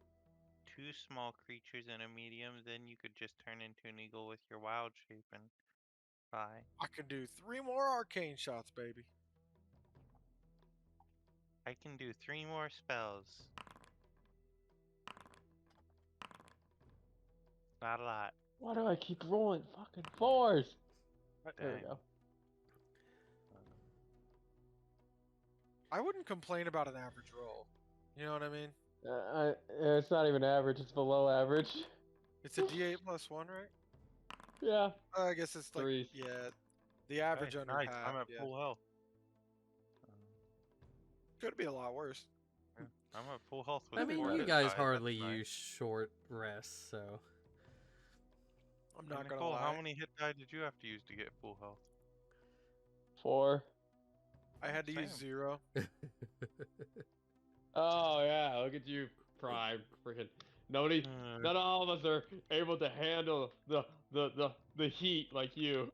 two small creatures and a medium. Then you could just turn into an eagle with your wild shape and fly. I can do 3 more arcane shots, baby. I can do 3 more spells. Not a lot. Why do I keep rolling fucking fours? There we Dang. go. I wouldn't complain about an average roll. You know what I mean? It's not even average, it's below average. It's a D8 plus 1, right? Yeah. I guess it's like, Threes. yeah, the average Hey, under nice. half. I'm at Yeah. full health. Could be a lot worse. I'm at full health with I mean, four you hit guys die, hardly that's nice. use short rests, so. I'm Hey, not gonna Nicole, lie. how many hit die did you have to use to get full health? 4. I had to use Same. 0. Oh yeah, look at you, Prime. Freaking nobody, not all of us are able to handle the heat like you.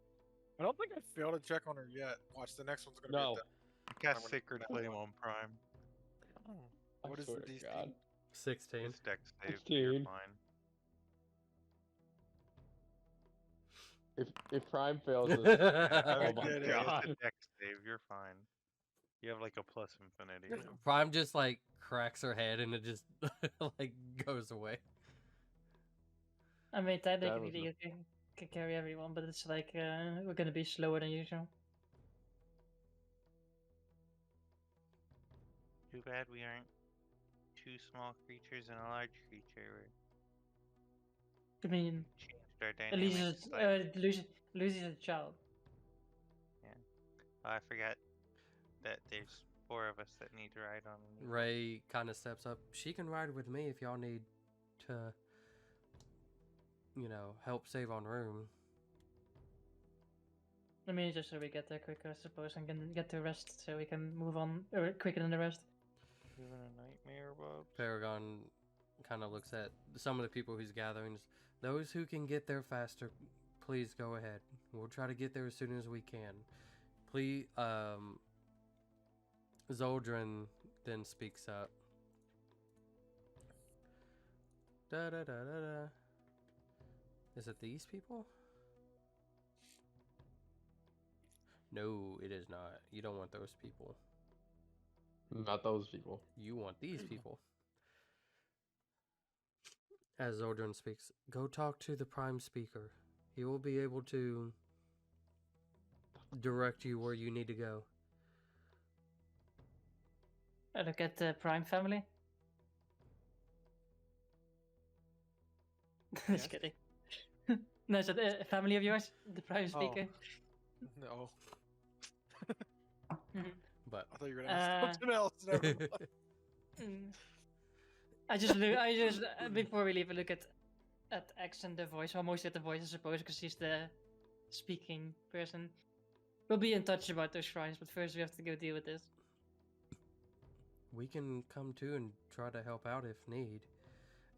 I don't think I failed a check on her yet. Watch, the next one's gonna No. be at I cast I'm gonna- Sacred Flame on Prime. the... What I is the swear to DC? God. 16. It's dex save, so you're 16. fine. If Prime fails I this, was oh my gonna say, god. it's a dex save. You're fine. You have like a plus infinity. Prime just like cracks her head and it just like goes away. I mean, was technically a- you can carry everyone, but it's like we're gonna be slower than usual. Too bad we aren't two small creatures and a large creature. I mean, We changed our at least dynamics. Lucy's a child. Oh, I forgot that there's 4 of us that need to ride on an eagle. Ray kind of steps up. She can ride with me if y'all need to, help save on room. I mean, just so we get there quicker, I suppose, and can get to rest, so we can move on quicker than the rest. Living a nightmare, Bob. Paragon kind of looks at some of the people he's gathering. Those who can get there faster, please go ahead. We'll try to get there as soon as we can. Please, Zoldrin then speaks up. Da da da da da. Is it these people? No, it is not. You don't want those people. Not those people. You want these people. As Zoldrin speaks, go talk to the Prime Speaker. He will be able to direct you where you need to go. I look at the Prime family. Just kidding. No, is that a family of yours? The Prime Oh. Speaker? No, But I thought you were gonna ask something else. Never mind. Mm. I just before we leave, I look at X and the voice. Well, mostly at the voice, I suppose, because he's the speaking person. We'll be in touch about those shrines, but first we have to go deal with this. we can come too and try to help out if need.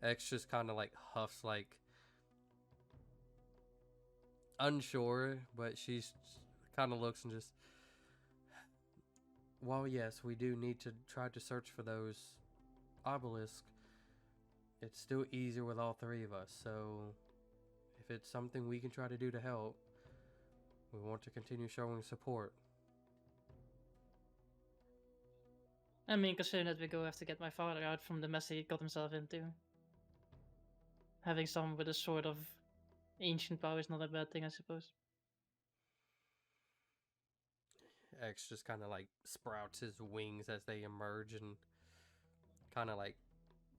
X just kind of like huffs, like unsure, but she's kind of looks and just. Well, yes, we do need to try to search for those obelisks. It's still easier with all 3 of us, so if it's something we can try to do to help, we want to continue showing support. I mean, considering that we go have to get my father out from the mess he got himself into. Having someone with a sort of ancient power is not a bad thing, I suppose. X just kind of like sprouts his wings as they emerge and kind of like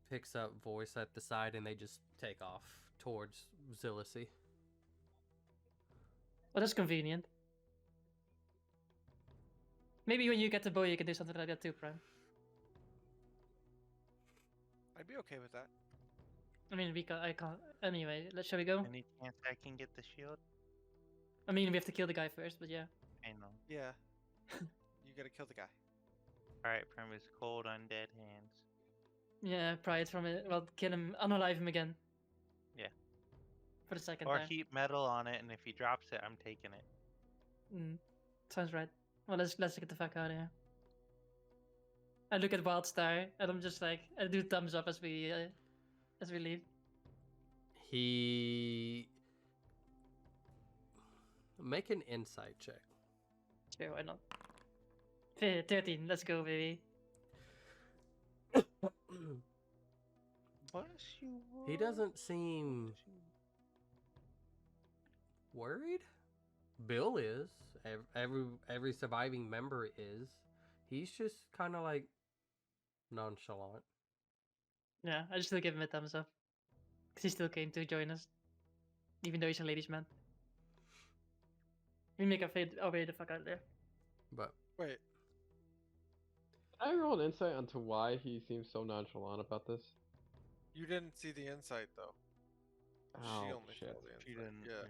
picks up voice at the side and they just take off towards Zillicy. Well, that's convenient. Maybe when you get the bow, you can do something like that too, Prime. I'd be okay with that. I mean, I can't. Anyway, shall we go? Any chance I can get the shield? I mean, we have to kill the guy first, but yeah. I know. Yeah. You gotta kill the guy. Alright, from his cold undead hands. Yeah, pry it from it. Well, kill him, unalive him again. Yeah. For the second Or time. heap metal on it, and if he drops it, I'm taking it. Sounds right. Well, let's get the fuck out of here. I look at Wildstar, and I'm just like, I do thumbs up as we leave. He make an insight check. Sure, why not? 13, let's go, baby. Bless you. He doesn't seem worried. Bill is. Every surviving member is. He's just kind of like nonchalant. Yeah, I just still give him a thumbs up. Because he still came to join us. Even though he's a ladies' man. We make our way the fuck out of there. But Wait, Can I roll an insight onto why he seems so nonchalant about this? you didn't see the insight though. She Oh, only shit. saw the insight. She didn't. Yeah.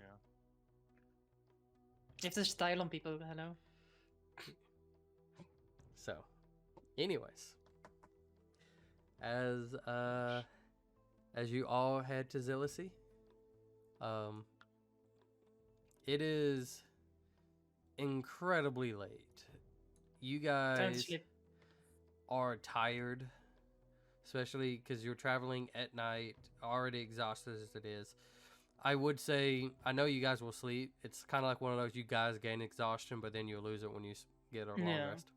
You have to style on people, hello. so, anyways, as you all head to Zillicy, it is incredibly late. You Time to guys sleep. are tired, especially because you're traveling at night, already exhausted as it is. I would say I know you guys will sleep. It's kind of like one of those you guys gain exhaustion, but then you lose it when you get a long Yeah. rest.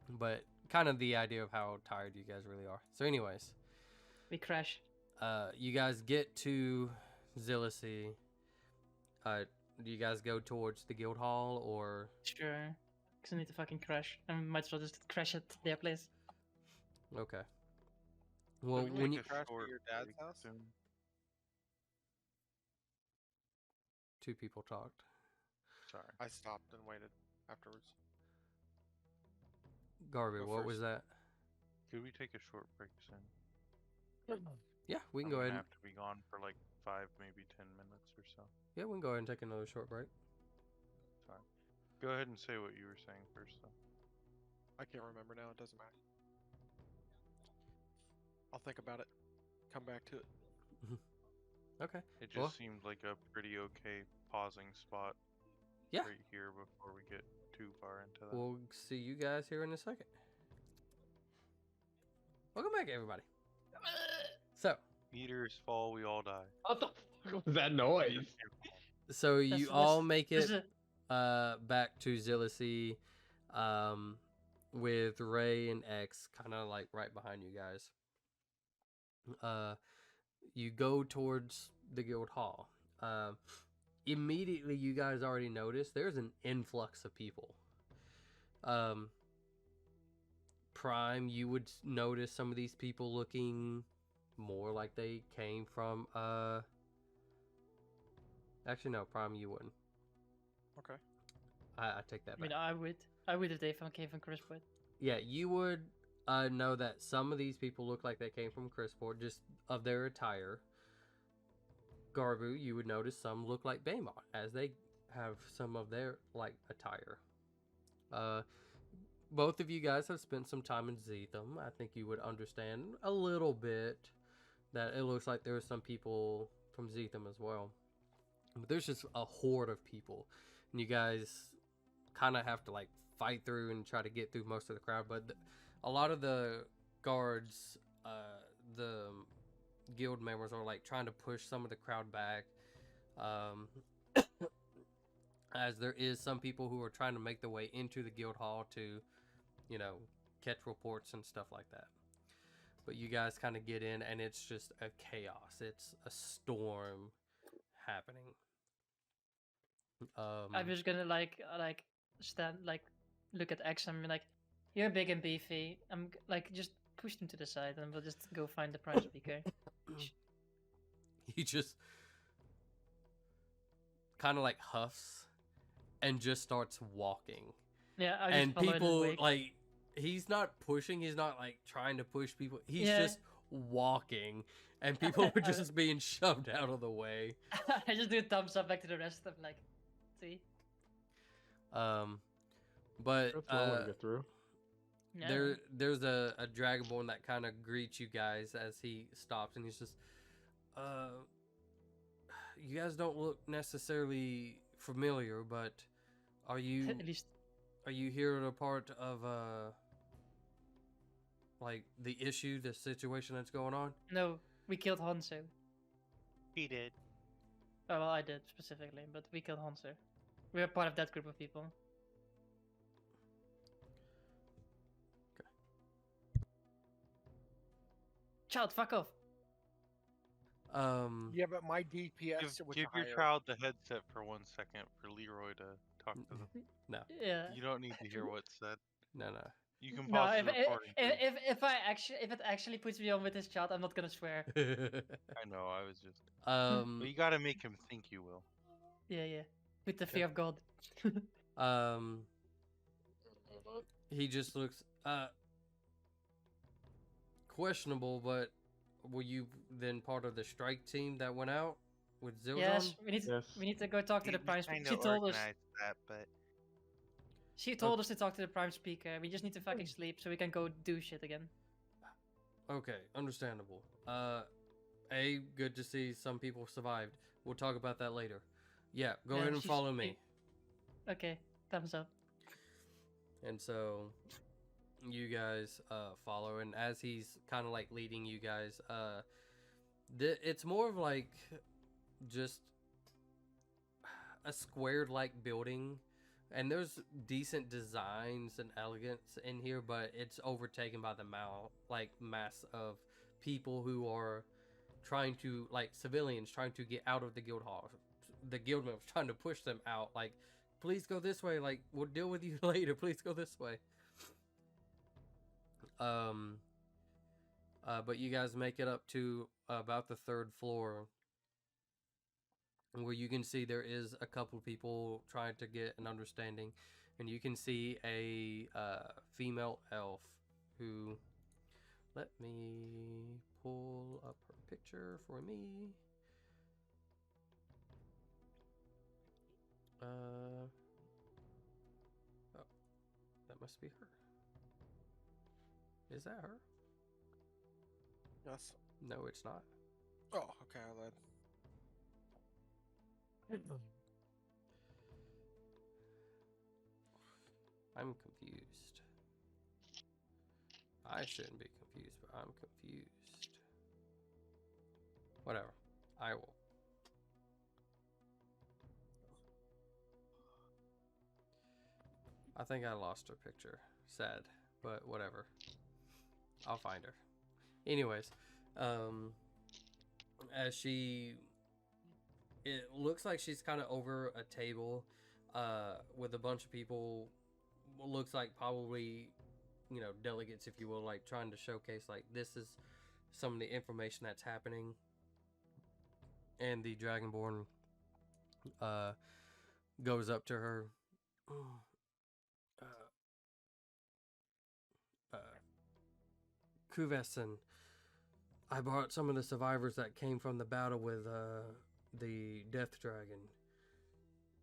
But kind of the idea of how tired you guys really are. So, anyways, We crash. you guys get to Zillicy. Do you guys go towards the guild hall or? Sure. Because I need to fucking crash. I might as well just crash at their place. Okay. Should Well, we when take you a Crash at short your dad's break house? soon? two people talked. Sorry. I stopped and waited afterwards. Garby, Go what was first. that? Could we take a short break soon? Yeah, we can I'm go gonna ahead. have to be gone for like 5, maybe 10 minutes or so. Yeah, we can go ahead and take another short break. Sorry. Go ahead and say what you were saying first, though. I can't remember now. It doesn't matter. I'll think about it. Come back to it. Okay. It just Well- seemed like a pretty okay pausing spot Yeah. right here before we get too far into that. We'll see you guys here in a second. Welcome back, everybody. So, Meters fall, we all die. What the fuck was that noise? so you That's- all that's- make this it is back to Zillicy, with Ray and X kind of like right behind you guys. You go towards the guild hall. Immediately, you guys already notice there's an influx of people. Prime, you would notice some of these people looking more like they came from actually no, Prime, you wouldn't. Okay. I take that I back. mean, I would if they came from Crisport. Yeah, you would know that some of these people look like they came from Crisport, just of their attire. Garbu, you would notice some look like Baymont, as they have some of their like attire. Both of you guys have spent some time in Zetham. I think you would understand a little bit that it looks like there are some people from Zetham as well. But there's just a horde of people, and you guys kind of have to like fight through and try to get through most of the crowd. But a lot of the guards, the guild members are like trying to push some of the crowd back, as there is some people who are trying to make their way into the guild hall to, you know, catch reports and stuff like that. But you guys kind of get in, and it's just a chaos. It's a storm happening. I'm just gonna like stand like look at X and be like, you're big and beefy. I'm like just push them to the side and we'll just go find the prime speaker. He just kind of like huffs and just starts walking. Yeah, I just And follow in his people wake. like he's not pushing, he's not like trying to push people. He's Yeah. just walking, and people are just being shoved out of the way. I just do a thumbs up back to the rest of like, see. But That's what I want to get through. Yeah. there's a dragonborn that kind of greets you guys as he stops, and he's just, you guys don't look necessarily familiar, but are you At least here at a part of like the issue, the situation that's going on? no, we killed Hanzo. He did. Oh well, I did specifically, but we killed Hanzo. We're part of that group of people. Child, fuck off. Yeah, but my DPS was Give your higher. child the headset for 1 second for Leroy to talk to them. Yeah. You don't need to hear what's said. No. You can No, pause if, the recording. too. if it actually puts me on with this child, I'm not gonna swear. I know, I was just. But you gotta make him think you will. Yeah. With the fear of God. He just looks questionable, but were you then part of the strike team that went out with Zildjian? Yes, we Yes. need to go talk to the We prime kinda speaker. She told us organized that, but to talk to the prime speaker. We just need to fucking sleep so we can go do shit again. Okay, understandable. Good to see some people survived. We'll talk about that later. Yeah, go Yeah, ahead and she's- follow me. Okay, thumbs up. And so you guys follow, and as he's kind of like leading you guys, it's more of like just a squared like building, and there's decent designs and elegance in here, but it's overtaken by the mass of people who are trying to, like, civilians trying to get out of the guild hall. The guildman was trying to push them out, like, please go this way, like, we'll deal with you later, please go this way. But you guys make it up to about the 3rd floor, where you can see there is a couple people trying to get an understanding, and you can see a female elf who, let me pull up her picture for me. Oh, that must be her. Is that her? Yes. No, it's not. Oh, okay, I lied. I'm confused. I shouldn't be confused, but I'm confused. Whatever. I will. I think I lost her picture. Sad, but whatever. I'll find her. Anyways, as she, it looks like she's kind of over a table, with a bunch of people. Looks like probably, you know, delegates, if you will, like trying to showcase, like, this is some of the information that's happening. And the Dragonborn goes up to her. Kuvessen, I brought some of the survivors that came from the battle with the Death Dragon.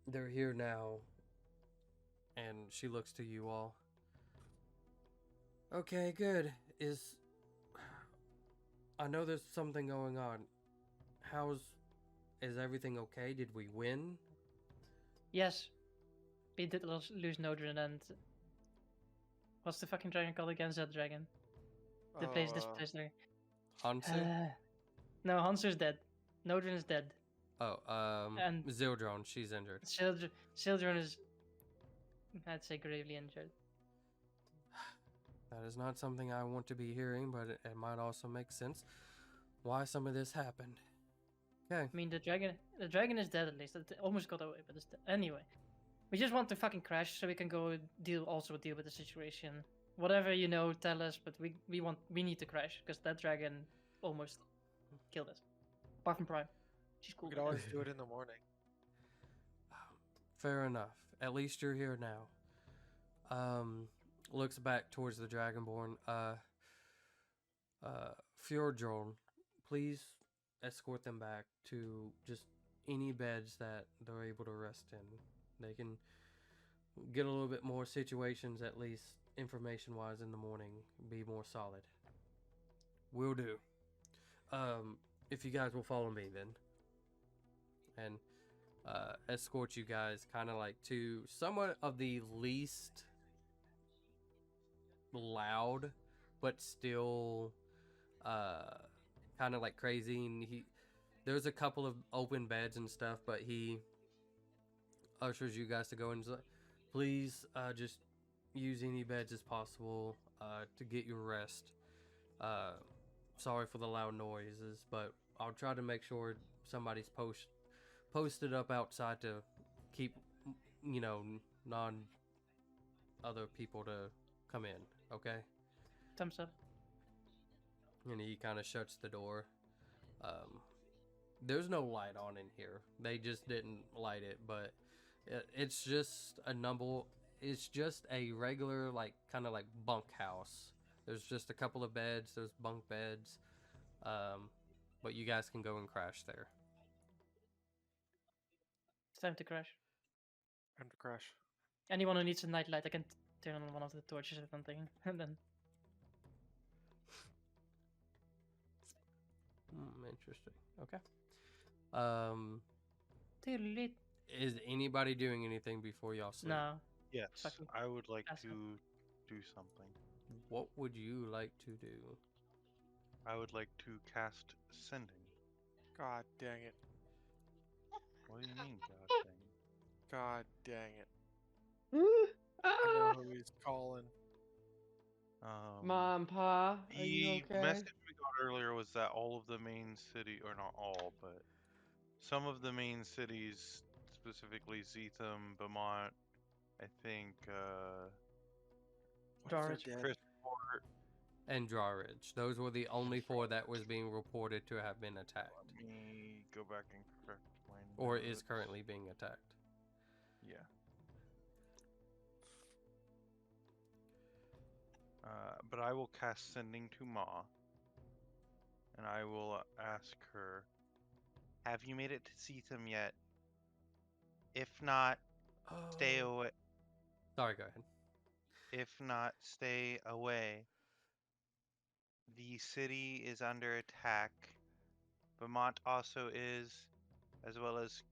They're here now. And she looks to you all. Okay, good. I know there's something going on. Is everything okay? Did we win? Yes. We did lose Nodrin and... What's the fucking dragon called again? That dragon. The place displaced there. Hansu? No, Hansu's dead. Nodrin is dead. Oh, and Zildron, she's injured. Sildren is, I'd say, gravely injured. That is not something I want to be hearing, but it might also make sense why some of this happened. Okay. I mean, the dragon is dead at least. It almost got away, but it's dead. Anyway, we just want to fucking crash so we can go deal with the situation. Whatever you know, tell us. But we need to crash because that dragon almost killed us. Apart from Prime, she's cool. We could always do it in the morning. Fair enough. At least you're here now. Looks back towards the Dragonborn. Fjordjorn, please escort them back to just any beds that they're able to rest in. They can get a little bit more situations, at least information-wise, in the morning. Be more solid. Will do. If you guys will follow me then. And escort you guys kind of like to somewhat of the least loud, but still kind of like crazy. And there's a couple of open beds and stuff, but he ushers you guys to go and please just use any beds as possible to get your rest. Sorry for the loud noises, but I'll try to make sure somebody's posted up outside to keep, you know, other people to come in, okay? Thumbs up. And he kind of shuts the door. There's no light on in here. They just didn't light it, but it's just it's just a regular, like, kind of like bunk house. There's just a couple of beds. There's bunk beds. But you guys can go and crash there. It's time to crash. Time to crash. Anyone who needs a nightlight, I can turn on one of the torches or something, and then. Interesting. Okay. Toodaloo. Is anybody doing anything before y'all sleep? No. Yes, Fucking I would like asshole. to do something. What would you like to do? I would like to cast Sending. God dang it. What do you mean, God dang? God dang it. Ah! I know who he's calling. Mom, Pa, are you The okay? message we got earlier was that all of the main city, or not all, but some of the main cities, specifically Zeetham, Beaumont, I think, What if they're Drawridge. dead? Chrisport. And Drawridge. Those were the only 4 that was being reported to have been attacked. Let me go back and correct my Or is notes. currently being attacked. Yeah. But I will cast Sending to Ma, and I will ask her, have you made it to Zeetham yet? If not, stay Oh. away. Sorry, go ahead. If not, stay away. The city is under attack. Beaumont also is, as well as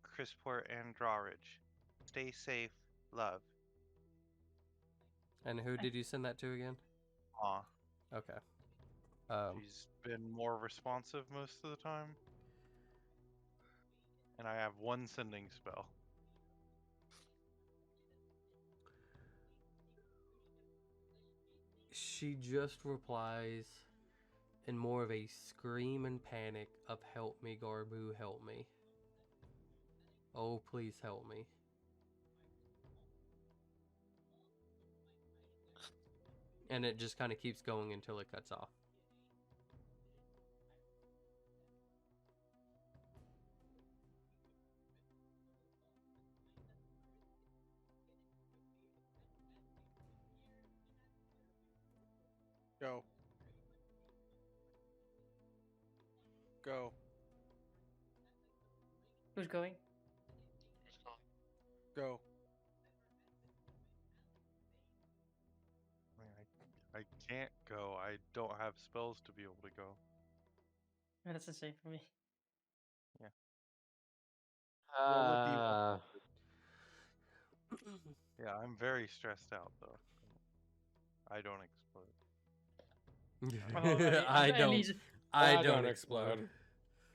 Chrisport and Drawridge. Stay safe, love. And who did you send that to again? Ma. Okay. She's been more responsive most of the time. And I have one sending spell. She just replies in more of a scream and panic of "Help me, Garbu, help me. Oh, please help me." And it just kind of keeps going until it cuts off. Go. Go. Who's going? Go. I can't go. I don't have spells to be able to go. Yeah, that's the same for me. Roll a d1. Ah, Yeah, I'm very stressed out though. I don't explode. Well, I don't. Elise, I don't explode.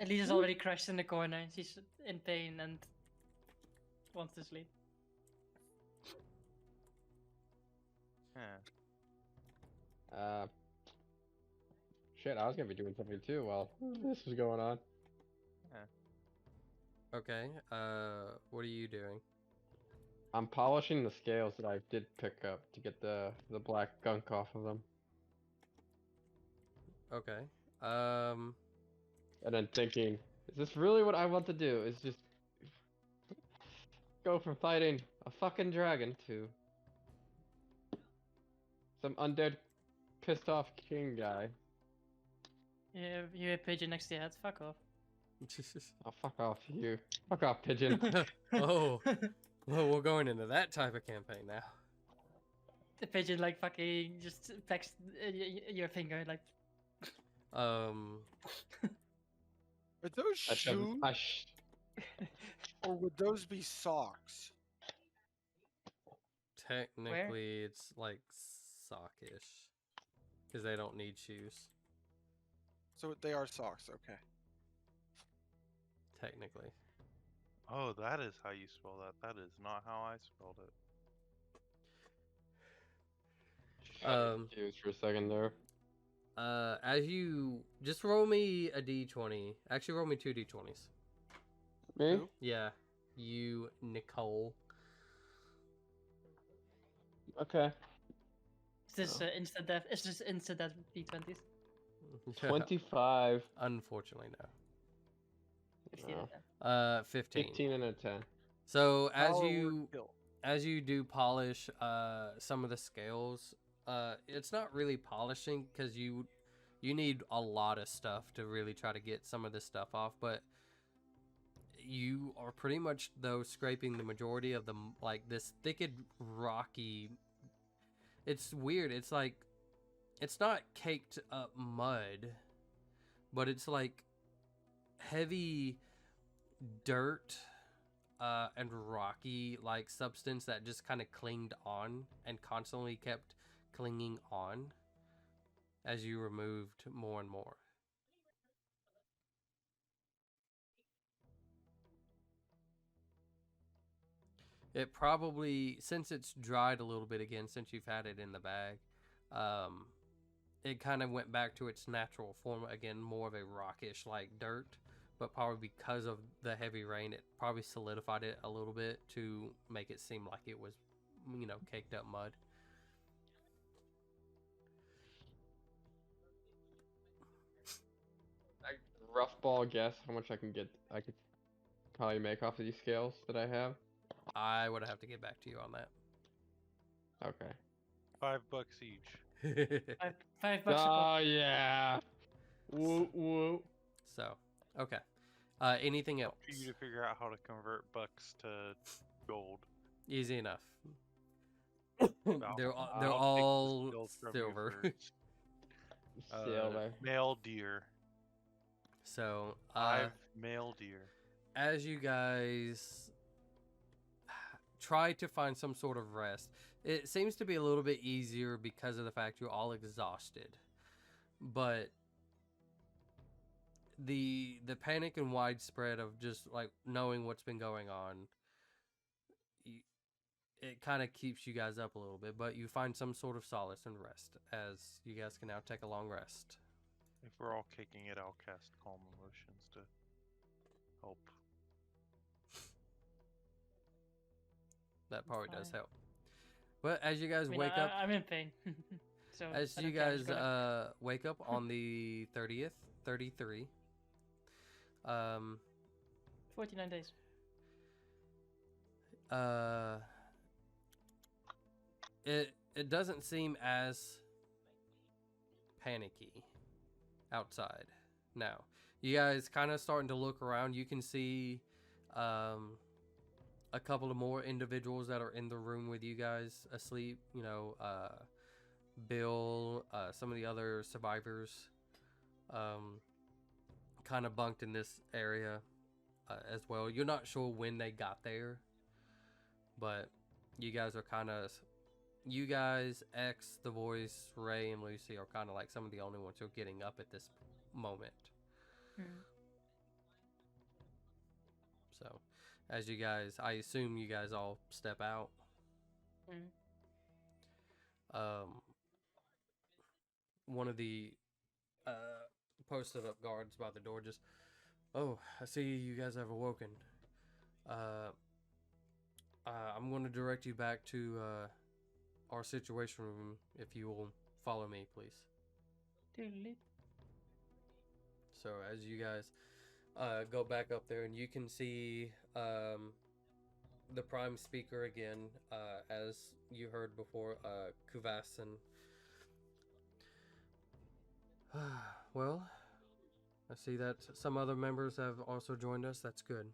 Elise is already crashed in the corner. She's in pain and wants to sleep. Yeah. shit, I was gonna be doing something too while this was going on. Okay. What are you doing? I'm polishing the scales that I did pick up to get the black gunk off of them. Okay. And then thinking, is this really what I want to do? Is just go from fighting a fucking dragon to some undead, pissed off king guy. You hear a pigeon next to your head. Fuck off. Oh, fuck off, you. Fuck off, pigeon. Oh. Well, we're going into that type of campaign now. The pigeon like fucking just pecks your finger like. Are those I shove- shoes I sh- or would those be socks? Technically, it's like sockish. Because they don't need shoes. So they are socks. Okay. Technically. Oh, that is how you spell that. That is not how I spelled it. got confused for a second there. As you just roll me a d20. Actually, roll me 2 d20s. Me? Who? Yeah, you, Nicole. Okay. Is this instant death? Is this instant death D20s? 25. Unfortunately, no. 15 No. 15. 15 and a 10. So Power word kill. as you do polish some of the scales, it's not really polishing because you need a lot of stuff to really try to get some of this stuff off, but you are pretty much though scraping the majority of the like this thicket rocky. It's weird. It's like it's not caked up mud, but it's like heavy dirt and rocky like substance that just kind of clinged on and constantly kept clinging on as you removed more and more. It probably, since it's dried a little bit again, since you've had it in the bag, it kind of went back to its natural form again, more of a rockish like dirt. But probably because of the heavy rain, it probably solidified it a little bit to make it seem like it was, caked up mud. Rough ball guess how much I could probably make off of these scales that I have. I would have to get back to you on that. Okay. $5 each. $5 a pop. Oh yeah. Woo woo. So, okay. Anything else? For you to figure out how to convert bucks to gold. Easy enough. I'll- they're I'll take they're the all skills from you silver. first. Silver. Male deer. So, 5 male deer. as you guys try to find some sort of rest, it seems to be a little bit easier because of the fact you're all exhausted. But the panic and widespread of just like knowing what's been going on, it kind of keeps you guys up a little bit. But you find some sort of solace and rest as you guys can now take a long rest. If we're all kicking it, I'll cast Calm Emotions to help. That probably does Fine. help. But as you guys I mean, wake up, I'm in pain. So as I you don't care, I'm guys just gonna- wake up on the 30th, 33, 49 days. it doesn't seem as panicky outside now. You guys kind of starting to look around. You can see a couple of more individuals that are in the room with you guys asleep. Bill, some of the other survivors kind of bunked in this area as well. You're not sure when they got there, but you guys are kind of, you guys, X, The Voice, Ray, and Lucy are kind of like some of the only ones who are getting up at this moment. So, as you guys, I assume you guys all step out. One of the posted up guards by the door just, oh, I see you guys have awoken. I'm going to direct you back to our situation room if you will follow me, please. So as you guys go back up there, and you can see the prime speaker again, as you heard before, Kuvasin. Well, I see that some other members have also joined us. That's good.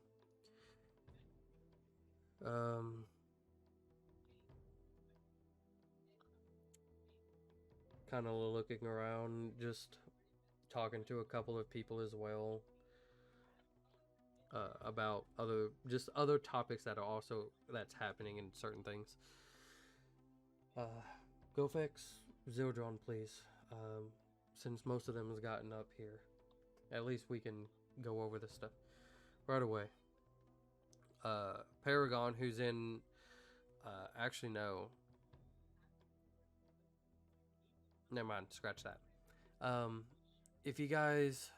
Kind of looking around, just talking to a couple of people as well about other topics that are also that's happening in certain things. GoFX, Zildron, please. Since most of them has gotten up here, at least we can go over this stuff right away. Paragon, who's in, actually no, never mind, scratch that. If you guys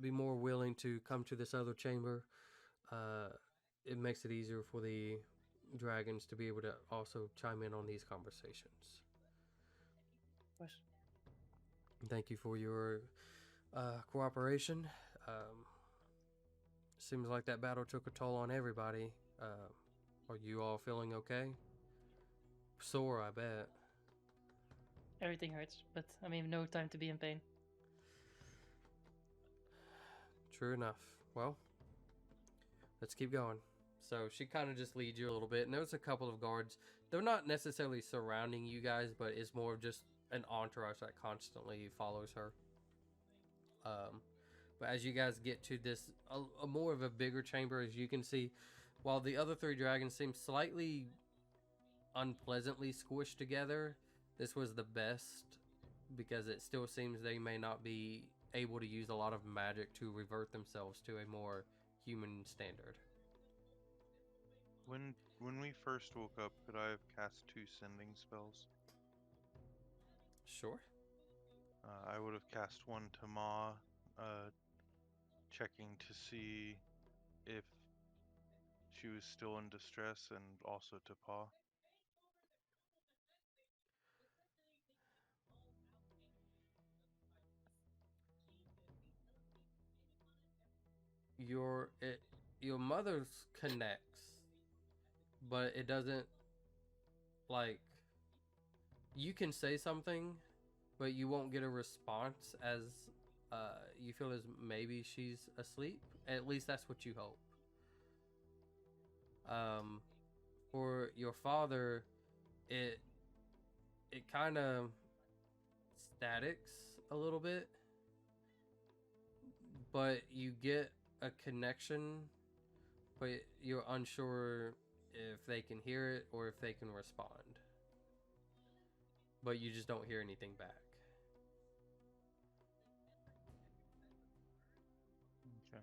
be more willing to come to this other chamber, it makes it easier for the dragons to be able to also chime in on these conversations. Thank you for your cooperation. Seems like that battle took a toll on everybody. Are you all feeling okay? Sore, I bet. Everything hurts, but I mean, no time to be in pain. True enough. Well, let's keep going. So she kind of just leads you a little bit, and there's a couple of guards. They're not necessarily surrounding you guys, but it's more of just an entourage that constantly follows her. But as you guys get to this, a more of a bigger chamber, as you can see, while the other three dragons seem slightly unpleasantly squished together, this was the best because it still seems they may not be able to use a lot of magic to revert themselves to a more human standard. When we first woke up, could I have cast 2 sending spells? Sure. I would have cast one to Ma, checking to see if she was still in distress, and also to Pa. Your mother's connects, but it doesn't, like, you can say something, but you won't get a response as you feel as maybe she's asleep. At least that's what you hope. For your father, it kind of statics a little bit, but you get a connection, but you're unsure if they can hear it or if they can respond. But you just don't hear anything back. Okay.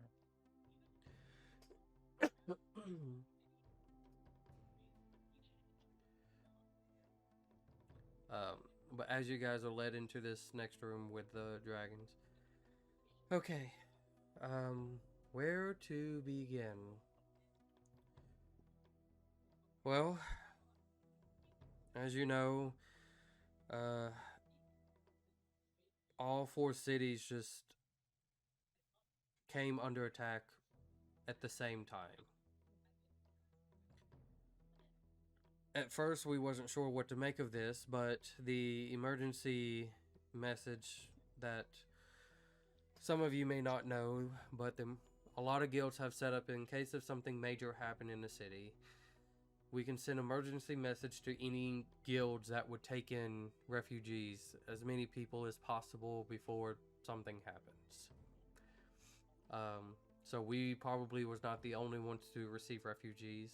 But as you guys are led into this next room with the dragons, okay, where to begin? Well, as you know, all 4 cities just came under attack at the same time. At first, we wasn't sure what to make of this, but the emergency message that some of you may not know, but a lot of guilds have set up in case of something major happen in the city. We can send emergency message to any guilds that would take in refugees, as many people as possible before something happens. So we probably was not the only ones to receive refugees.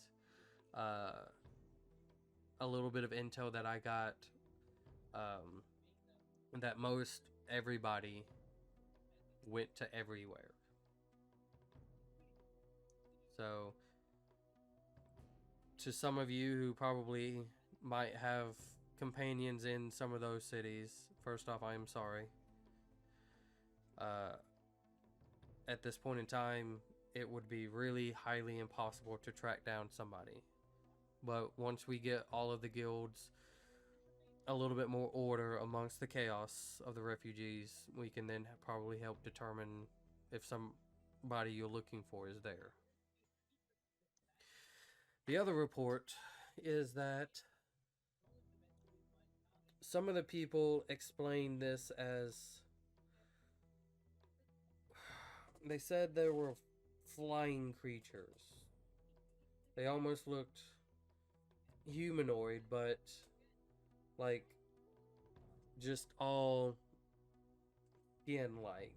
A little bit of intel that I got, that most everybody went to everywhere. So, to some of you who probably might have companions in some of those cities, first off, I am sorry. At this point in time, it would be really highly impossible to track down somebody. But once we get all of the guilds a little bit more order amongst the chaos of the refugees, we can then probably help determine if somebody you're looking for is there. The other report is that some of the people explain this as, they said there were flying creatures. They almost looked humanoid, but like just all skin-like.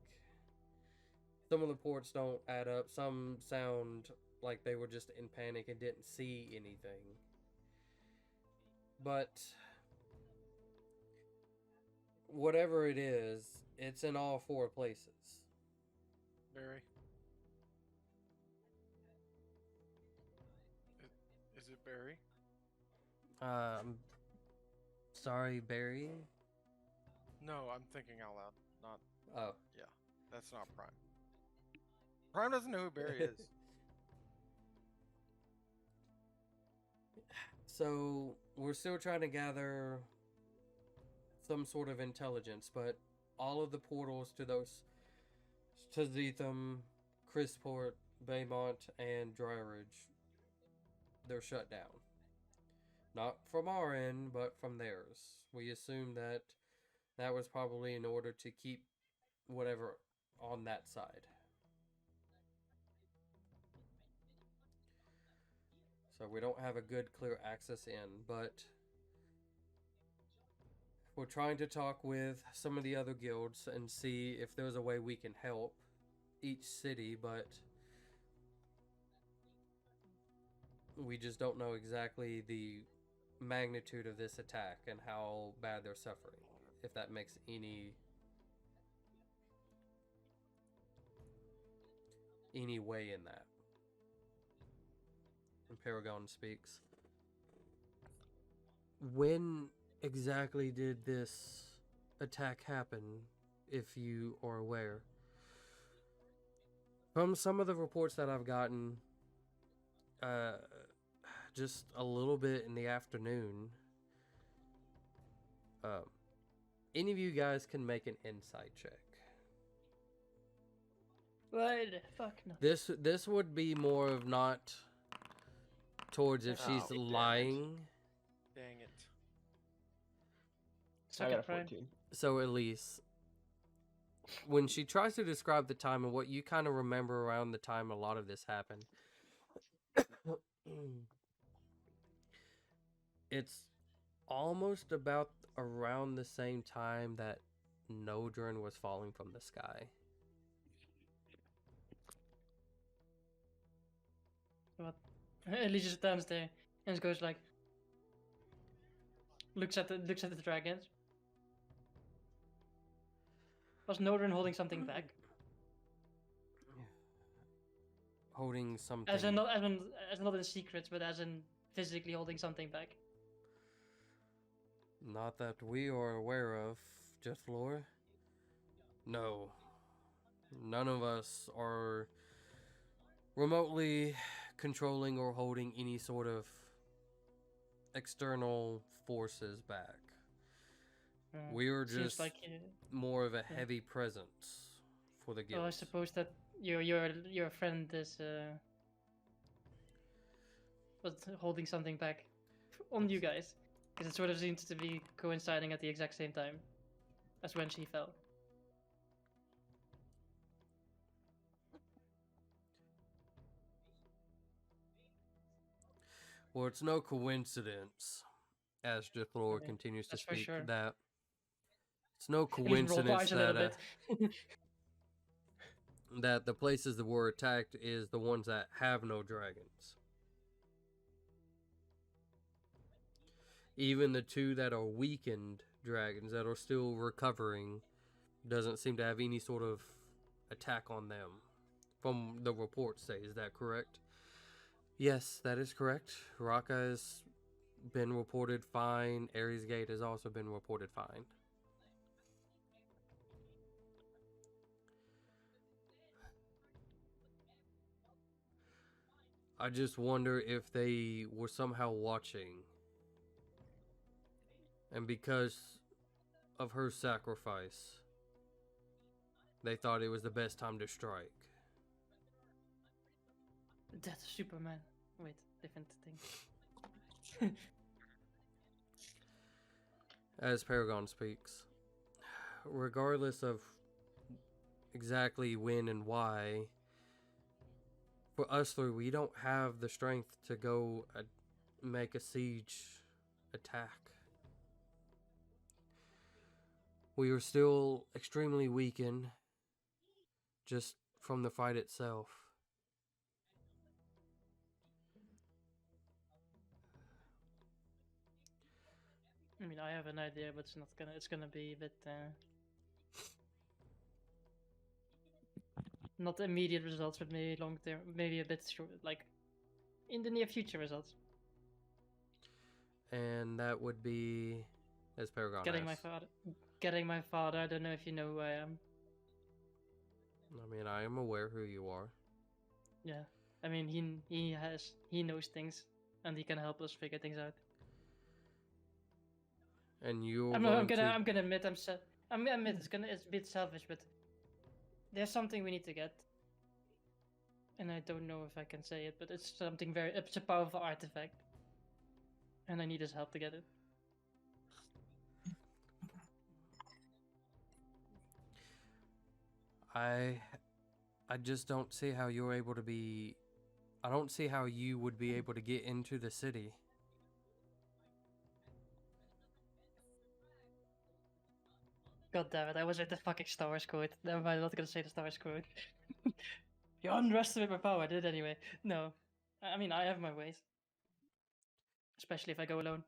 Some of the reports don't add up. Some sound like they were just in panic and didn't see anything. But whatever it is, it's in all 4 places. Barry? Is it Barry? Sorry, Barry. No, I'm thinking out loud. Not. Oh. Yeah, that's not Prime. Prime doesn't know who Barry is. So, we're still trying to gather some sort of intelligence, but all of the portals to Ginton, Crisport, Baymont, and Dryridge, they're shut down. Not from our end, but from theirs. We assume that was probably in order to keep whatever on that side. So we don't have a good, clear access in, but we're trying to talk with some of the other guilds and see if there's a way we can help each city, but we just don't know exactly the magnitude of this attack and how bad they're suffering, if that makes any way in that. And Paragon speaks. When exactly did this attack happen, if you are aware? From some of the reports that I've gotten, just a little bit in the afternoon. Any of you guys can make an insight check. Why the fuck no? This would be more of not towards if she's Oh, damn it. lying. Dang it. I Suck got a it, Brian. 14. So at least when she tries to describe the time and what you kind of remember around the time a lot of this happened, it's almost about around the same time that Nodrin was falling from the sky. What? Elise just stands there and goes like, looks at the dragons. Was Nodrin holding something back? Holding something. As in not in secrets, but as in physically holding something back. Not that we are aware of, Jethflor. No. None of us are remotely controlling or holding any sort of external forces back. We are Seems just like more of a heavy presence for the guild. well, I suppose that your friend is was holding something back on you guys, because it sort of seems to be coinciding at the exact same time as when she fell. Well, it's no coincidence, as Jethflor Okay, continues to that's for speak, sure. that it's no At least roll the coincidence eyes a little that bit. that the places that were attacked is the ones that have no dragons. Even the two that are weakened dragons that are still recovering doesn't seem to have any sort of attack on them. From the reports say, is that correct? Yes, that is correct. Raka has been reported fine. Ares Gate has also been reported fine. I just wonder if they were somehow watching. And because of her sacrifice, they thought it was the best time to strike. That's Superman. Wait, different thing. As Paragon speaks, regardless of exactly when and why, for us three, we don't have the strength to go make a siege attack. We are still extremely weakened just from the fight itself. I mean, I have an idea, but it's gonna be a bit not immediate results, but maybe long term, maybe a bit short, like in the near future results. And that would be, as Paragon Getting asks. my father. I don't know if you know who I am. I mean, I am aware who you are. Yeah, I mean he knows things, and he can help us figure things out. And you're I'm going gonna admit I'm gonna admit it's a bit selfish, but there's something we need to get, and I don't know if I can say it, but it's a powerful artifact, and I need his help to get it. I just don't see how you're able to be. I don't see how you would be able to get into the city. God damn it, I was at the fucking Star Wars quote. Never mind, I'm not gonna say the Star Wars quote. You underestimate my power, I did anyway. No. I mean, I have my ways. Especially if I go alone.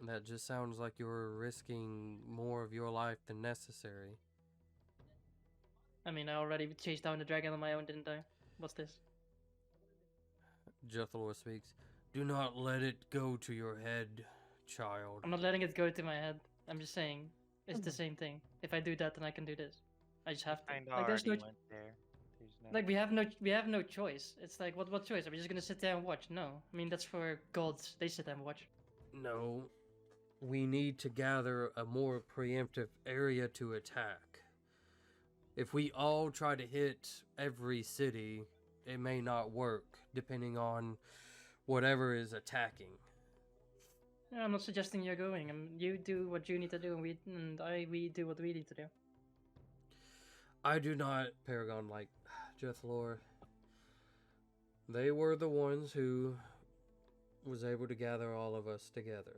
That just sounds like you're risking more of your life than necessary. I mean, I already chased down the dragon on my own, didn't I? What's this? Jethalor speaks. Do not let it go to your head, child. I'm not letting it go to my head. I'm just saying it's the same thing. If I do that, then I can do this. I just have to. Kind Like there's already no went there. There's no. like we have no choice. It's like what choice? Are we just gonna sit there and watch? No. I mean that's for gods. They sit there and watch. No. We need to gather a more preemptive area to attack. If we all try to hit every city, it may not work, depending on whatever is attacking. Yeah, I'm not suggesting you're going. You do what you need to do, and we do what we need to do. I do not, Paragon, like Jethalor. They were the ones who was able to gather all of us together.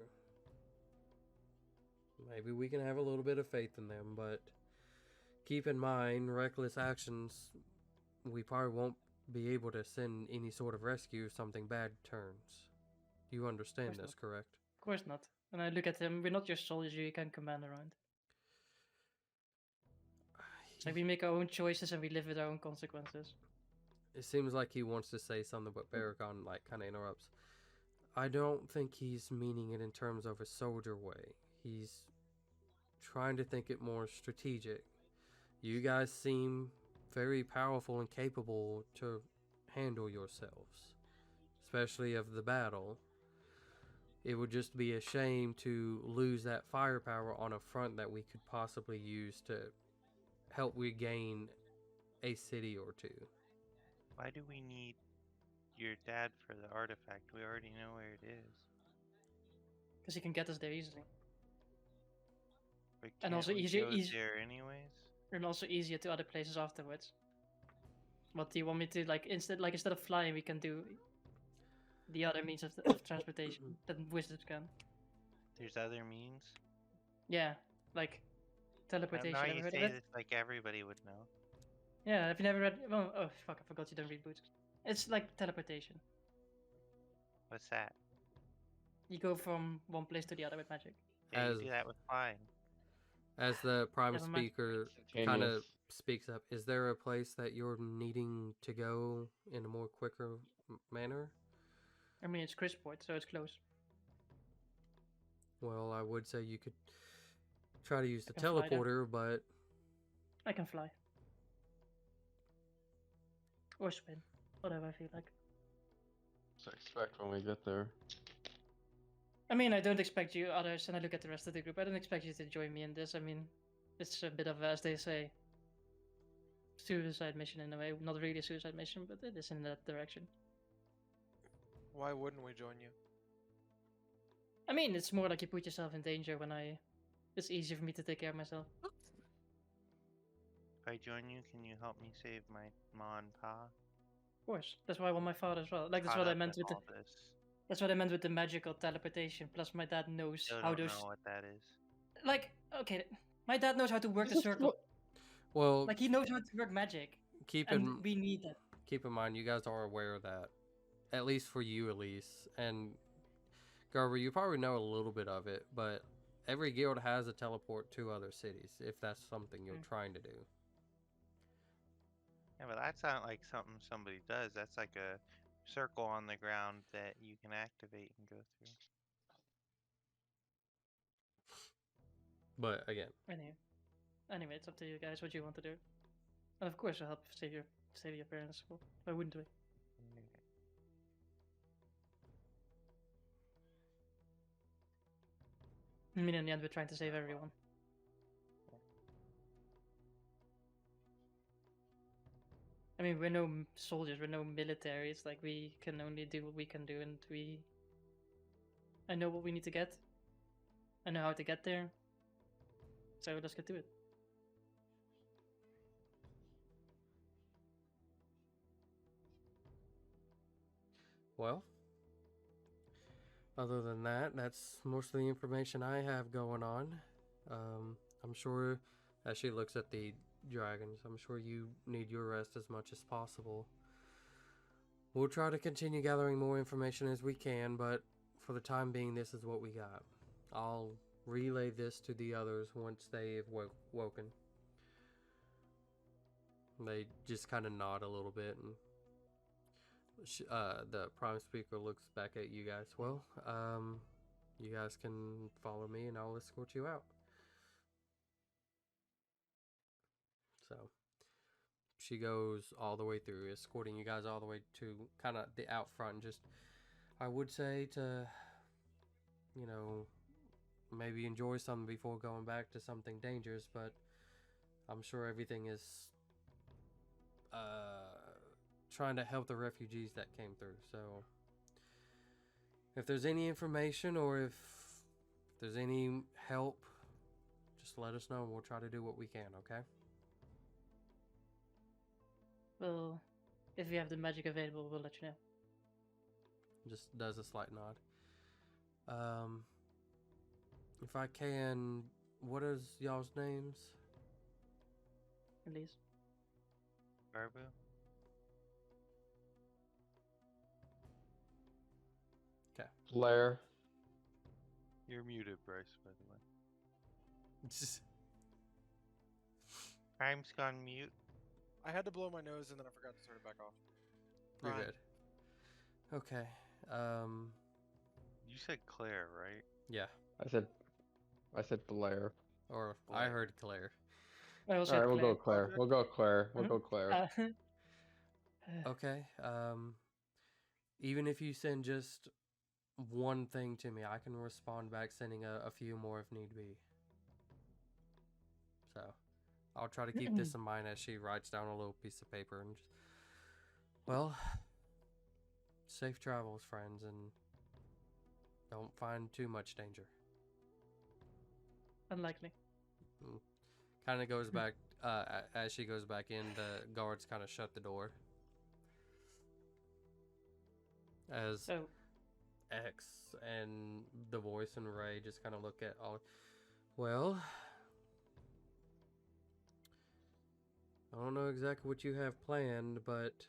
Maybe we can have a little bit of faith in them, but keep in mind, reckless actions, we probably won't be able to send any sort of rescue if something bad turns. You understand course this, correct? Of course not. And I look at him. We're not your soldiers. You can command around. It's like we make our own choices and we live with our own consequences. It seems like he wants to say something, but Paragon like kind of interrupts. I don't think he's meaning it in terms of a soldier way. He's trying to think it more strategic. You guys seem very powerful and capable to handle yourselves, especially of the battle. It would just be a shame to lose that firepower on a front that we could possibly use to help regain a city or two. Why do we need your dad for the artifact? We already know where it is. Because he can get us there easily. But And can't also we easier- go eas- there anyways? And also easier to other places afterwards. What do you want me to like instead of flying we can do the other means of transportation that wizards can. There's other means. Yeah, like I teleportation. know Ever you heard say of it? this like everybody would know. Yeah, have you never read? Well, oh fuck, I forgot you don't read books. It's like teleportation. What's that? You go from one place to the other with magic. Yeah, As- you do that with flying. As the prime Never mind. speaker kind of speaks up, is there a place that you're needing to go in a more quicker manner? I mean, it's Crisport, so it's close. Well, I would say you could try to use the I can fly there. teleporter, but I can fly. Or spin. Whatever I feel like. So expect when we get there. I mean, I don't expect you others, and I look at the rest of the group, I don't expect you to join me in this. I mean, it's a bit of, as they say, suicide mission in a way. Not really a suicide mission, but it is in that direction. Why wouldn't we join you? I mean, it's more like you put yourself in danger when it's easier for me to take care of myself. If I join you, can you help me save my ma and pa? Of course. That's why I want my father as well. Like, that's Caught what I up meant in with the... all this. That's what I meant with the magical teleportation. Plus, my dad knows Still how don't those... know what that is. Like, okay, my dad knows how to work the circle. well, Like, he knows how to work magic. keep And in we need that. keep in mind you guys are aware of that, at least for you, Elise and Garber. You probably know a little bit of it, but every guild has a teleport to other cities if that's something you're trying to do. Yeah, but that's not like something somebody does. That's like a circle on the ground that you can activate and go through. But again, Anyway, it's up to you guys what you want to do. And of course, I'll help save your parents. Well, why wouldn't we? I mean, in the end, we're trying to save everyone. I mean, we're no soldiers, we're no military. It's like we can only do what we can do, and I know what we need to get. I know how to get there. So let's get to it. well, other than that, that's most of the information I have going on. I'm sure, as she looks at the dragons, I'm sure you need your rest as much as possible. We'll try to continue gathering more information as we can, but for the time being, this is what we got. I'll relay this to the others once they've woken. They just kind of nod a little bit and The prime speaker looks back at you guys. Well, you guys can follow me and I'll escort you out. So she goes all the way through, escorting you guys all the way to kind of the out front. Just, I would say to, you know, maybe enjoy something before going back to something dangerous, but I'm sure everything is trying to help the refugees that came through. So if there's any information or if there's any help, just let us know and we'll try to do what we can, okay? Well, if we have the magic available, we'll let you know. Just does a slight nod. If I can, what is y'all's names? At least. Barbu? Blair. You're muted, Bryce, by the way. Prime's gone mute. I had to blow my nose and then I forgot to turn it back off. You're Prime. good. Okay. You said Claire, right? Yeah. I said Blair. Or I Blair. heard Claire. I also All right, had we'll go Claire. Claire. We'll go Claire. We'll go Claire. Okay. Even if you send just one thing to me, I can respond back sending a few more if need be. So I'll try to keep this in mind as she writes down a little piece of paper and just, well, safe travels, friends, and don't find too much danger. Unlikely. Kind of goes back, as she goes back in, the guards kind of shut the door. As So, X and the voice and Ray just kind of look at all. Well, I don't know exactly what you have planned, but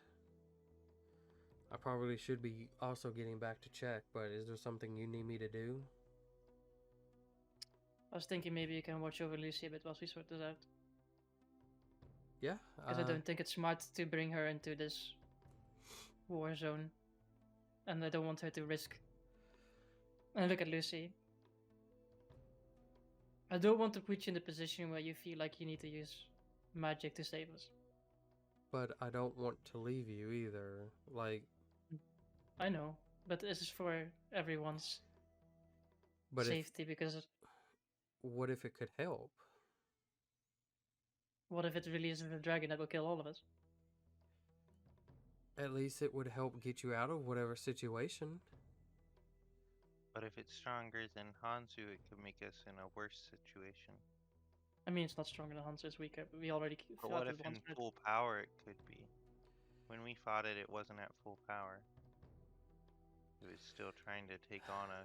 I probably should be also getting back to check. But is there something you need me to do? I was thinking maybe you can watch over Lucy a bit whilst we sort this out. Yeah. Because I don't think it's smart to bring her into this war zone. And I don't want her to risk. And look at Lucy. I don't want to put you in the position where you feel like you need to use magic to save us. But I don't want to leave you either. Like, I know, but this is for everyone's but safety, because what if it could help? what if it releases a dragon that will kill all of us? At least it would help get you out of whatever situation. But if it's stronger than Hanzu, it could make us in a worse situation. I mean, it's not stronger than Hanzo, it's weaker, but we already But fought what it if once. in full power it could be? When we fought it, it wasn't at full power. It was still trying to take on a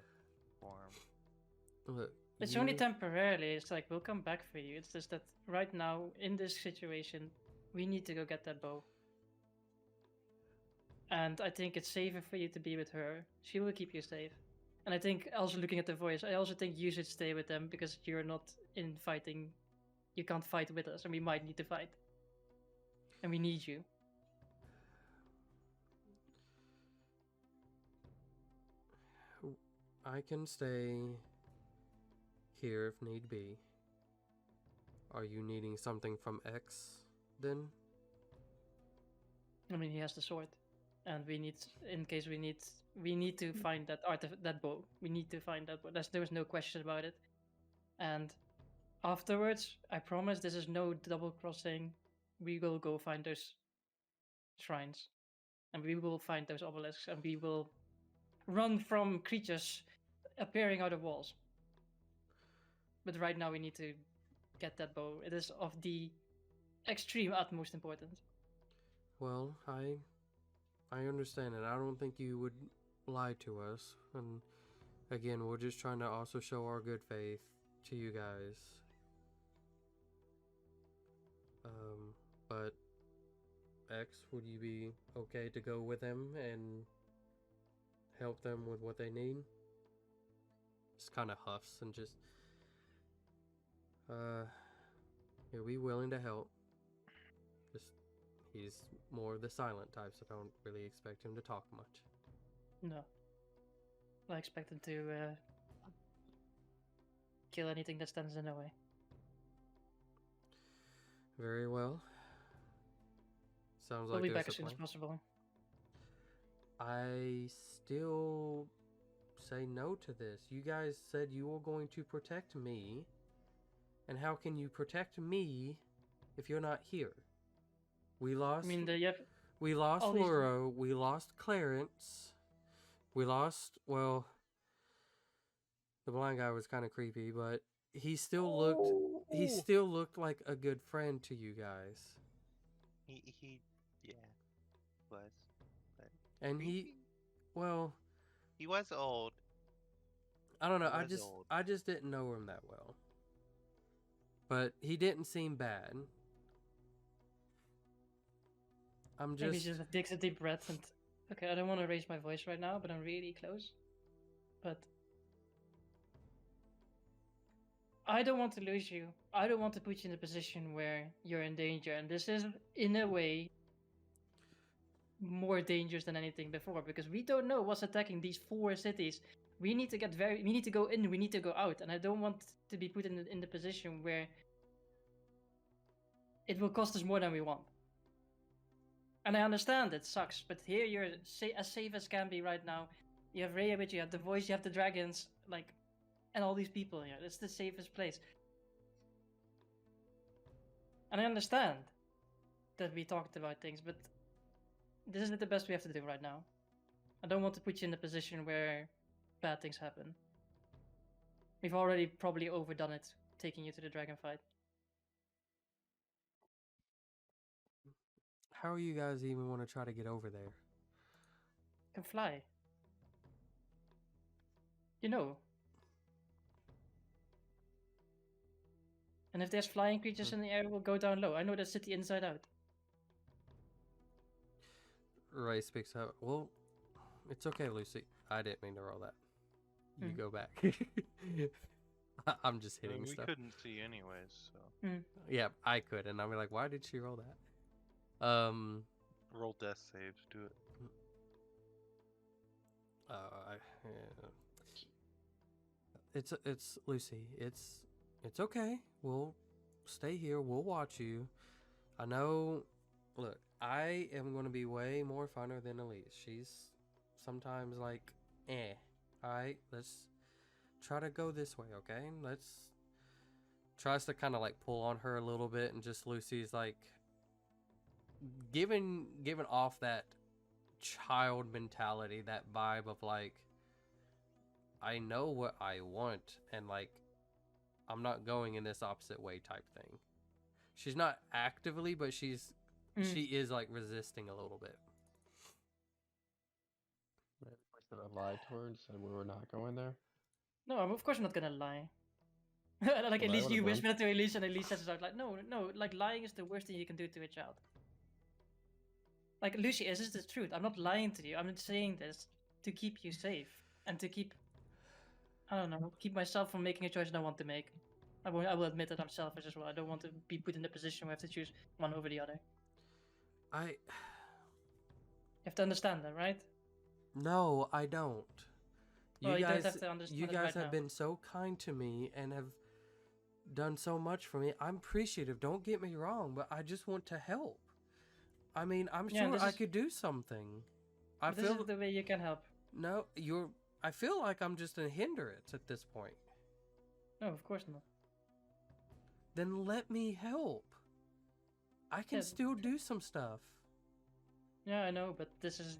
form. Look, It's only temporarily. It's like, we'll come back for you. It's just that right now, in this situation, we need to go get that bow. And I think it's safer for you to be with her. She will keep you safe. And I think, also looking at the voice, I also think you should stay with them because you're not in fighting. You can't fight with us, and we might need to fight. And we need you. I can stay here if need be. Are you needing something from X then? I mean, he has the sword, and we need, in case we need to find that that bow. We need to find that bow. There was no question about it. And afterwards, I promise this is no double crossing. We will go find those shrines, and we will find those obelisks, and we will run from creatures appearing out of walls. But right now, we need to get that bow. It is of the extreme utmost importance. Well, I understand it. I don't think you would lie to us. And again, we're just trying to also show our good faith to you guys. But X, would you be okay to go with them and help them with what they need? Just kind of huffs and just, are we willing to help? Just, He's more of the silent type, so don't really expect him to talk much. No. I expect him to kill anything that stands in the way. Very well. Sounds We'll like be there's back a as soon as plan. possible. I still say no to this. You guys said you were going to protect me. And how can you protect me if you're not here? We lost I mean, you have we lost all these- Luro, we lost Clarence. We lost, well, the blind guy was kind of creepy, but he still looked like a good friend to you guys. He yeah, was. But And creepy? well, He was old. I don't know. He was old. I just didn't know him that well. But he didn't seem bad. I'm maybe just just takes a deep breath and okay, I don't want to raise my voice right now, but I'm really close. But I don't want to lose you. I don't want to put you in a position where you're in danger, and this is in a way more dangerous than anything before because we don't know what's attacking these 4 cities. We need to we need to go in, we need to go out, and I don't want to be put in the position where it will cost us more than we want. And I understand it sucks, but here you're as safe as can be right now. You have Rhea with you, have the voice, you have the dragons, like, and all these people here. It's the safest place. And I understand that we talked about things, but this isn't the best we have to do right now. I don't want to put you in a position where bad things happen. We've already probably overdone it, taking you to the dragon fight. how are you guys even want to try to get over there? Can fly. You know. And if there's flying creatures in the air, we'll go down low. I know the city inside out. Ray speaks up. Well, it's okay, Lucy. I didn't mean to roll that. You Mhm. go back. I'm just I mean, hitting we stuff. couldn't see anyways, so Yeah, I could, and I'll be like, why did she roll that? roll death saves. Do it. Yeah. It's Lucy. It's okay. We'll stay here. We'll watch you. I know. Look, I am going to be way more funner than Elise. She's sometimes like, eh. All right, let's try to go this way, okay? Let's tries to kind of like pull on her a little bit, and just Lucy's like giving off that child mentality, that vibe of like, I know what I want, and like, I'm not going in this opposite way type thing. She's not actively, but she is like resisting a little bit. We should have lied to her and said we were not going there. No, of course I'm not gonna lie. Like, Well, at I least you would've whisper it to Elise, and Elise says it out like, no, like, lying is the worst thing you can do to a child. Like, Lucy, this is the truth. I'm not lying to you. I'm just saying this to keep you safe and to keep, I don't know, keep myself from making a choice I don't want to make. I will admit that I'm selfish as well. I don't want to be put in a position where I have to choose one over the other. You have to understand that, right? No, I don't. Well, you don't have to understand you it guys right have now. been so kind to me and have done so much for me. I'm appreciative. Don't get me wrong, but I just want to help. I mean, I'm Yeah, sure this I is- could do something. I This feel is the way you can help. no, you're. I feel like I'm just a hindrance at this point. No, of course not. Then let me help. I can Yeah. still do some stuff. Yeah, I know, but this is...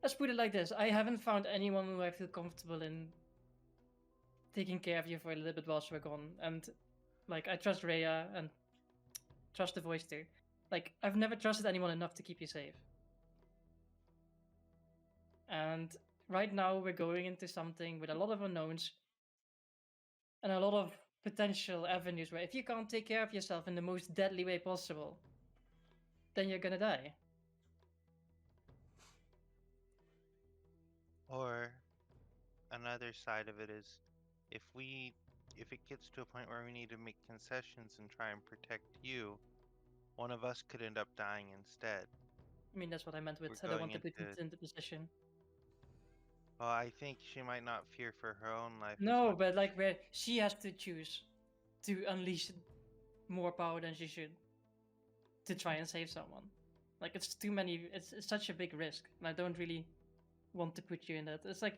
Let's put it like this. I haven't found anyone who I feel comfortable in taking care of you for a little bit whilst we're gone. And, like, I trust Rhea and trust the voice too. Like, I've never trusted anyone enough to keep you safe. And right now we're going into something with a lot of unknowns and a lot of potential avenues where if you can't take care of yourself in the most deadly way possible, then you're gonna die. Or another side of it is, if we if it gets to a point where we need to make concessions and try and protect you, one of us could end up dying instead. I mean, that's what I meant with We're I don't going want to put into- it into position. Well, I think she might not fear for her own life as No, much. but like where she has to choose to unleash more power than she should to try and save someone. Like it's too many. It's such a big risk, and I don't really want to put you in that. It's like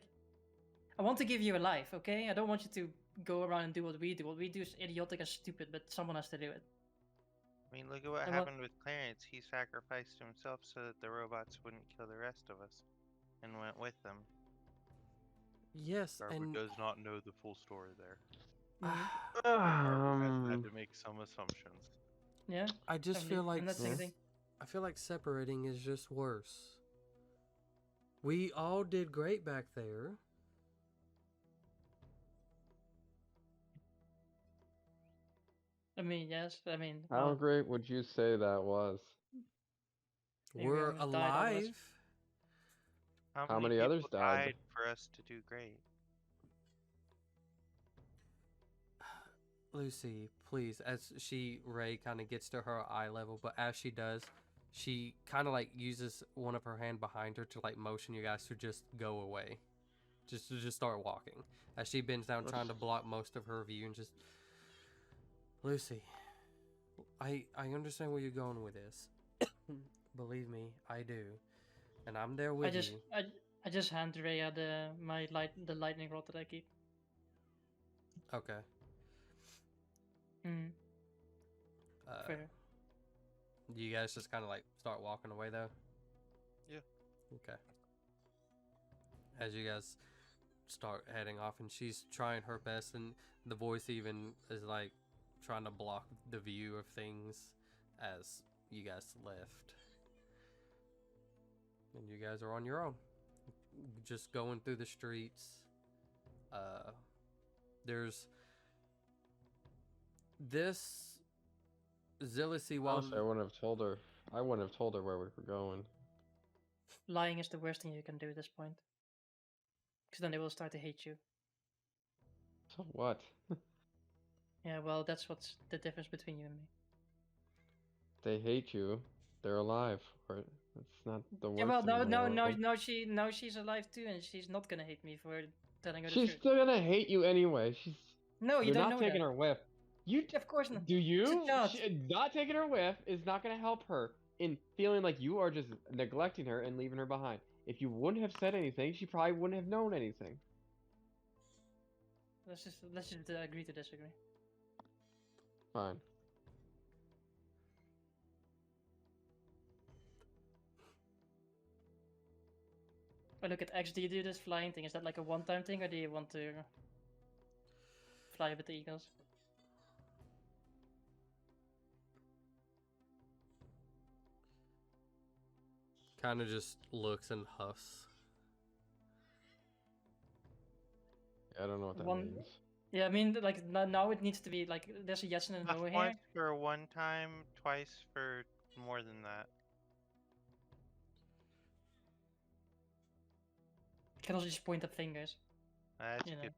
I want to give you a life, okay? I don't want you to go around and do what we do. What we do is idiotic and stupid, but someone has to do it. I mean, look at what And what- happened with Clarence. He sacrificed himself so that the robots wouldn't kill the rest of us, and went with them. Yes, Garber and does not know the full story there. Mhm. Garber has had to make some assumptions. Yeah. I just I'm feel I'm like not saying anything. I feel like separating is just worse. We all did great back there. I mean, yes. I mean, How well, great would you say that was? think we We're almost died, all of us. alive. How many people others died? for us to do great? Lucy, please, as Ray kind of gets to her eye level, but as she does, she kind of like uses one of her hand behind her to like motion you guys to just go away. Just to just start walking. As she bends down trying to block most of her view and just Lucy, I understand where you're going with this. Believe me, I do. And I'm there with you. I just hand Rhea the lightning rod that I keep. Okay. Mm, fair. You guys just kind of like start walking away though? Yeah. Okay. As you guys start heading off, and she's trying her best, and the voice even is like trying to block the view of things as you guys left. And you guys are on your own. Just going through the streets. There's this Zillicy Honestly, I wouldn't have told her. I wouldn't have told her where we were going. Lying is the worst thing you can do at this point. Because then they will start to hate you. So what? Yeah, well, that's what's the difference between you and me. They hate you. They're alive. Or it's not the worst Yeah, well, thing in the world. now she's alive too, and she's not gonna hate me for telling her the She's truth. still gonna hate you anyway. No, you You're don't not know taking that. her whiff. You Of course not. do you? child. Not taking her whiff is not gonna help her in feeling like you are just neglecting her and leaving her behind. If you wouldn't have said anything, she probably wouldn't have known anything. Let's just agree to disagree. Fine. Oh, look at X. Do you do this flying thing? Is that like a one-time thing, or do you want to fly with the eagles? kind of just looks and huffs. I don't know what that One- means. Yeah, I mean, like now it needs to be like there's a yes and a no here. Once for one time, twice for more than that. You can also just point at fingers. That's You know. good.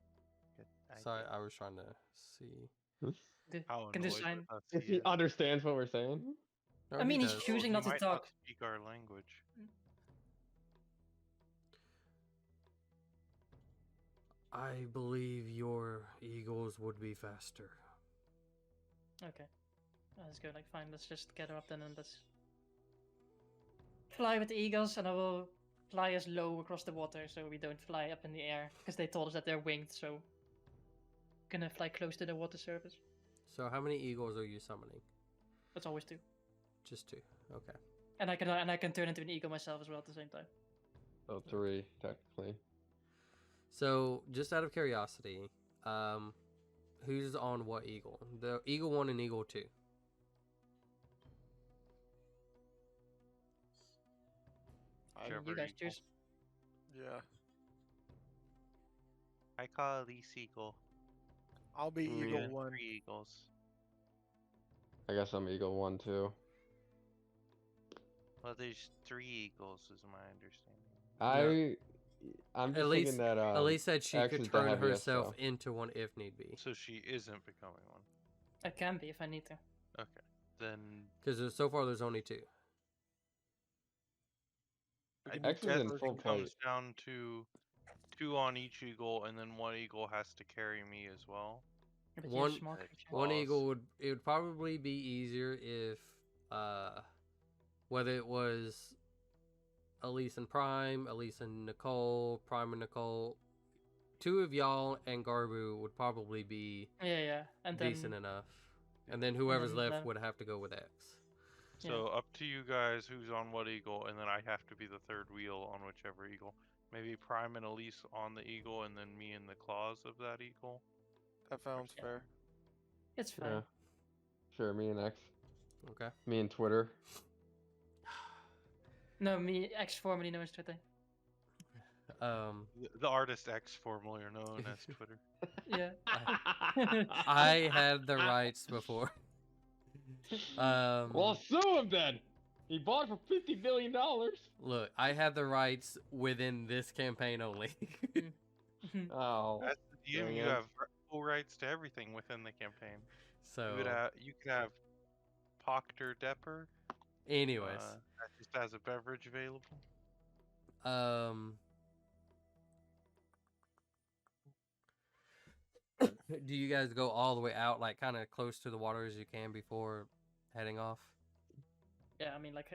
Good. Sorry, idea. I was trying to see. How Can annoyed design. with us If he he is. understands what we're saying. No, I mean, he's does. choosing He not to might talk. speak our language. I believe your eagles would be faster. Okay. Let's go. Like, fine. Let's just get her up then, and let's fly with the eagles, and I will fly us low across the water, so we don't fly up in the air, because they told us that they're winged. So, gonna fly close to the water surface. So how many eagles are you summoning? That's always two. Just two. Okay. And I can turn into an eagle myself as well at the same time. So 3, technically. So just out of curiosity, who's on what eagle? The eagle 1 and eagle 2. Whichever You guys eagle. choose. Yeah, I call Elise Eagle. I'll be Mm, Eagle yeah. 1. 3 eagles. I guess I'm Eagle 1 too. Well, there's 3 eagles, is my understanding. I'm just Elise, thinking that Elise said she X could is the turn heaviest, herself so. into one if need be. So she isn't becoming one. I can be if I need to. Okay. Then Because so far there's only 2. We I can X do is guess in version full it plate. comes down to 2 on each eagle, and then 1 eagle has to carry me as well. But you One- have small Like, creature. One Claws. eagle it would probably be easier if whether it was Elise and Prime, Elise and Nicole, Prime and Nicole, 2 of y'all and Garbu would probably be Yeah, and then decent enough. And then whoever's then left left. would have to go with X. So up to you guys who's on what eagle, and then I have to be the 3rd wheel on whichever eagle. Maybe Prime and Elise on the eagle, and then me in the claws of that eagle. That sounds Yeah. fair. it's fine. Yeah. Sure, me and X. Okay. Me and Twitter. No, me X formerly known as Twitter. The artist X, formerly known as Twitter. Yeah. I had the rights before. Well, sue him then. He bought for $50 billion. Look, I had the rights within this campaign only. Oh. As the DM, Dang you it. have full rights to everything within the campaign. So, You could have Proctor Depper. anyways, That just has a beverage available. do you guys go all the way out, like kind of close to the water as you can before heading off? Yeah, I mean like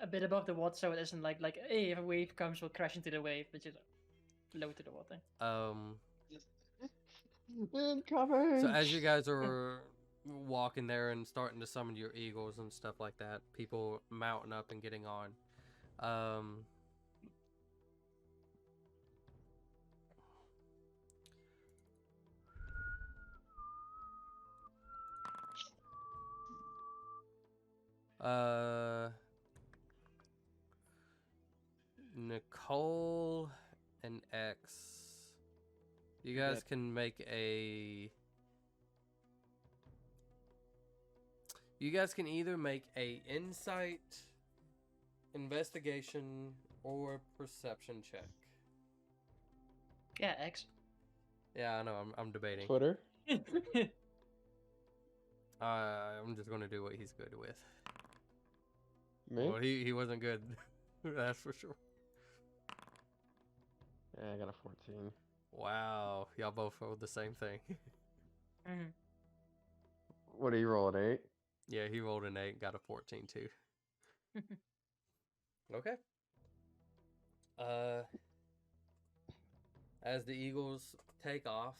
a bit above the water, so it isn't like hey, if a wave comes, we'll crash into the wave, but just low to the water. Incoming. So as you guys are walking there and starting to summon your eagles and stuff like that, people mounting up and getting on. Nicole and X, you guys can make a. You guys can either make a insight, investigation, or perception check. Yeah, X. Yeah, I know. I'm debating. Twitter. I'm just gonna do what he's good with. Me? Well, he wasn't good. That's for sure. Yeah, I got a 14. Wow, y'all both rolled the same thing. Mhm. What do you roll, an 8? Yeah, he rolled an 8, got a 14 too. Okay. As the Eagles take off,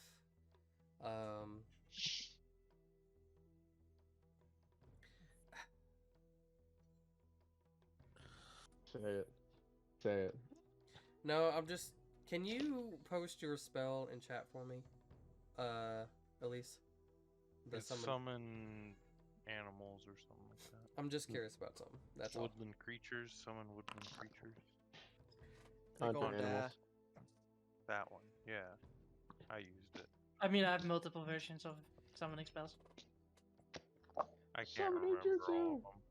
Say it. Say it. no, I'm just. Can you post your spell in chat for me, Elise? The It's summon. summon animals or something like that. I'm just curious about something. That's all. Woodland creatures. Summon woodland creatures. Hunter Click on animals. That one. Yeah. I used it. I mean, I have multiple versions of summoning spells. I can't Summoning remember all jutsu. of them.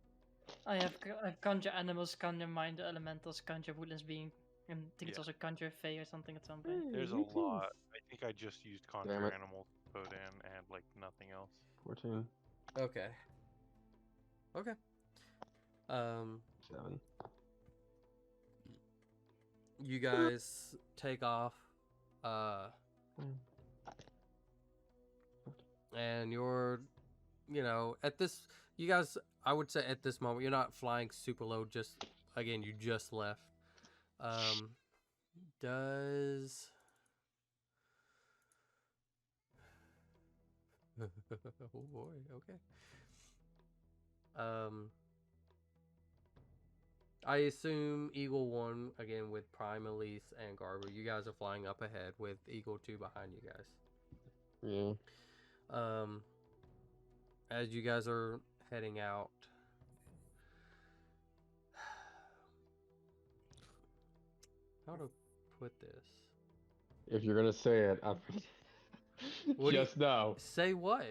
I have conjure animals, conjure mind elementals, conjure woodlands being, and I think it's Yeah. also conjure fey or something at some point. There's a me too. lot. I think I just used Damn conjure it. animals to put in and like nothing else. 14. Okay. Okay. 7. You guys take off. And you're, at this, you guys, I would say at this moment, you're not flying super low, just, again, you just left. Does... oh boy, okay. I assume Eagle 1, again, with Prime, Elise, and Garber, you guys are flying up ahead with Eagle 2 behind you guys. Yeah. As you guys are heading out, how to put this? If you're gonna say it, I'm What do you- just know. Say what?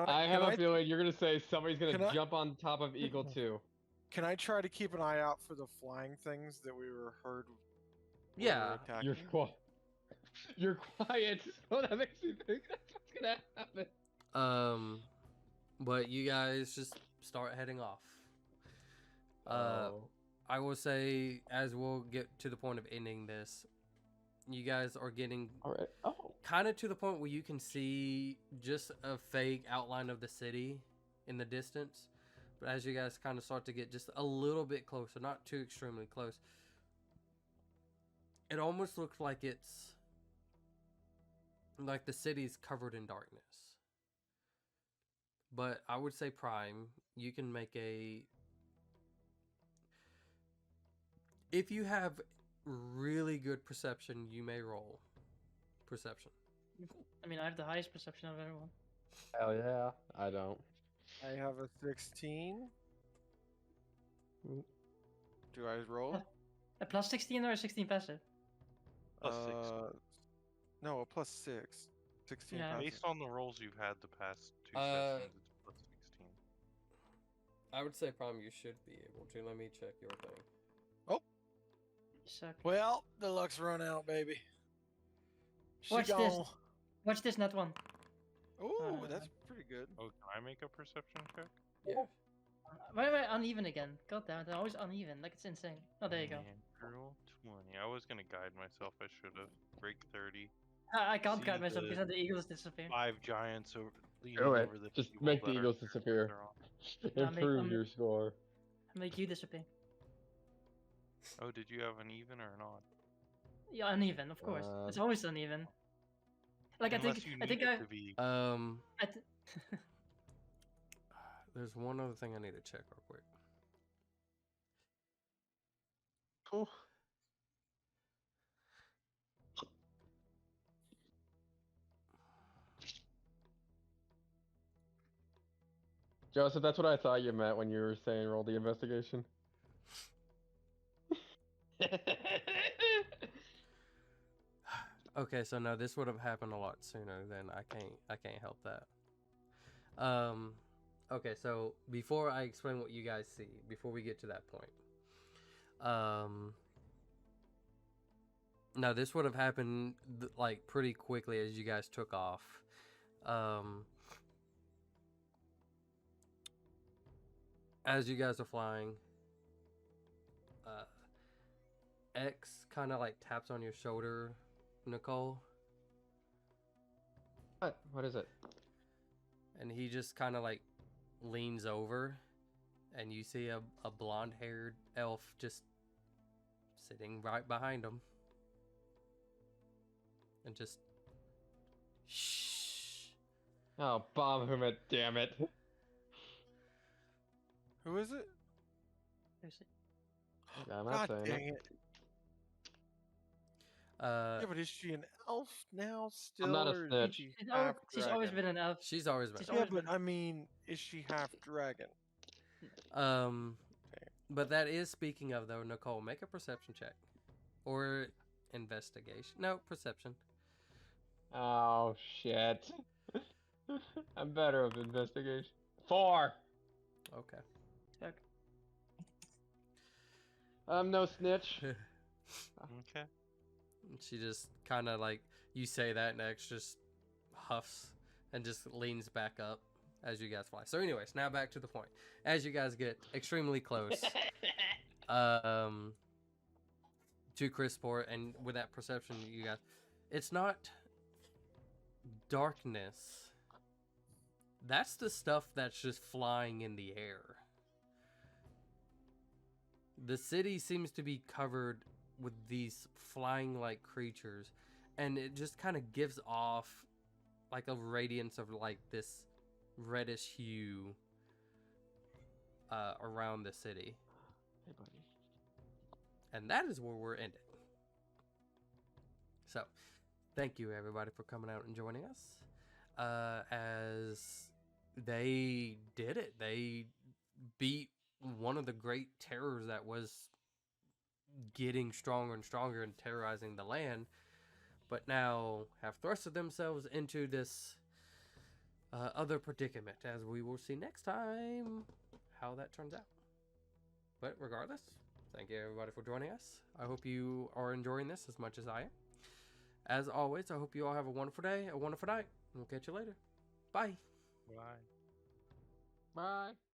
I have a feeling you're gonna say somebody's Can gonna I- jump on top of Eagle 2. Can I try to keep an eye out for the flying things that we were heard Yeah. attacking. You're quiet. You're quiet. So that makes me think that's what's gonna happen. But you guys just start heading off. Oh. I will say, as we'll get to the point of ending this, you guys are getting All right. Oh. kind of to the point where you can see just a fake outline of the city in the distance. But as you guys kind of start to get just a little bit closer, not too extremely close, it almost looks like it's like the city's covered in darkness. But I would say, Prime, you can make a... If you have really good perception, you may roll perception. I mean, I have the highest perception of everyone. Hell yeah. I don't. I have a 16. Mm. Do I roll? A plus 16 or a 16 passive? Plus 6. No, a plus 6. 16 Yeah. passive. Based on the rolls you've had the past 2 Uh, sessions, it's plus 16. I would say, Prime, you should be able to. Let me check your thing. You suck. Well, the luck's run out, baby. She Watch this. gone. Watch this, net one. Ooh, that's pretty good. Oh, can I make a perception check? Yeah. Why am I uneven again? God damn it, I'm always uneven. Like, it's insane. Oh, there you go. Man, girl 20. I was gonna guide myself. I should have. Break 30. I can't See guide myself the- because then the eagles disappear. 5 giants leaning Do it. over the Just people make the that are eagles disappear. they're on. I'll make- Improve I'll your score. Make you disappear. Oh, did you have an even or an odd? Yeah, uneven, of course. It's always uneven. Like, Unless you I think need I... it to be. I th- There's one other thing I need to check real quick. Cool. Joseph, that's what I thought you meant when you were saying roll the investigation. Okay, so no, this would have happened a lot sooner than I can't help that. Okay, so before I explain what you guys see, before we get to that point, no, this would have happened like pretty quickly as you guys took off. As you guys are flying, X kind of like taps on your shoulder, Nicole, What is it? and he just kind of like leans over, and you see a blonde-haired elf just sitting right behind him, and just shh. Oh, Bahamut, damn it. Who is it? There's it. I'm not God saying dang it. it. Yeah, but is she an elf now still? not a or is snitch. she She's half always dragon? been an elf. She's always been. She's Yeah, always but been- I mean, is she half dragon? But that is speaking of though, Nicole, make a perception check, or investigation. No, perception. Oh, shit. I'm better with investigation. 4! Okay. Fuck. I'm no snitch. Okay. She just kind of like, you say that, and X just huffs and just leans back up as you guys fly. So anyways, now back to the point. As you guys get extremely close to Chrisport, and with that perception, you guys, it's not darkness. That's the stuff that's just flying in the air. The city seems to be covered with these flying like creatures, and it just kind of gives off like a radiance of like this reddish hue around the city. Hey, buddy. And that is where we're ending. So thank you everybody for coming out and joining us, as they did it. They beat one of the great terrors that was getting stronger and stronger and terrorizing the land, but now have thrusted themselves into this other predicament, as we will see next time how that turns out. But regardless, Thank you, everybody, for joining us. I hope you are enjoying this as much as I am. As always, I hope you all have a wonderful day, a wonderful night, and we'll catch you later. Bye. Bye. Bye.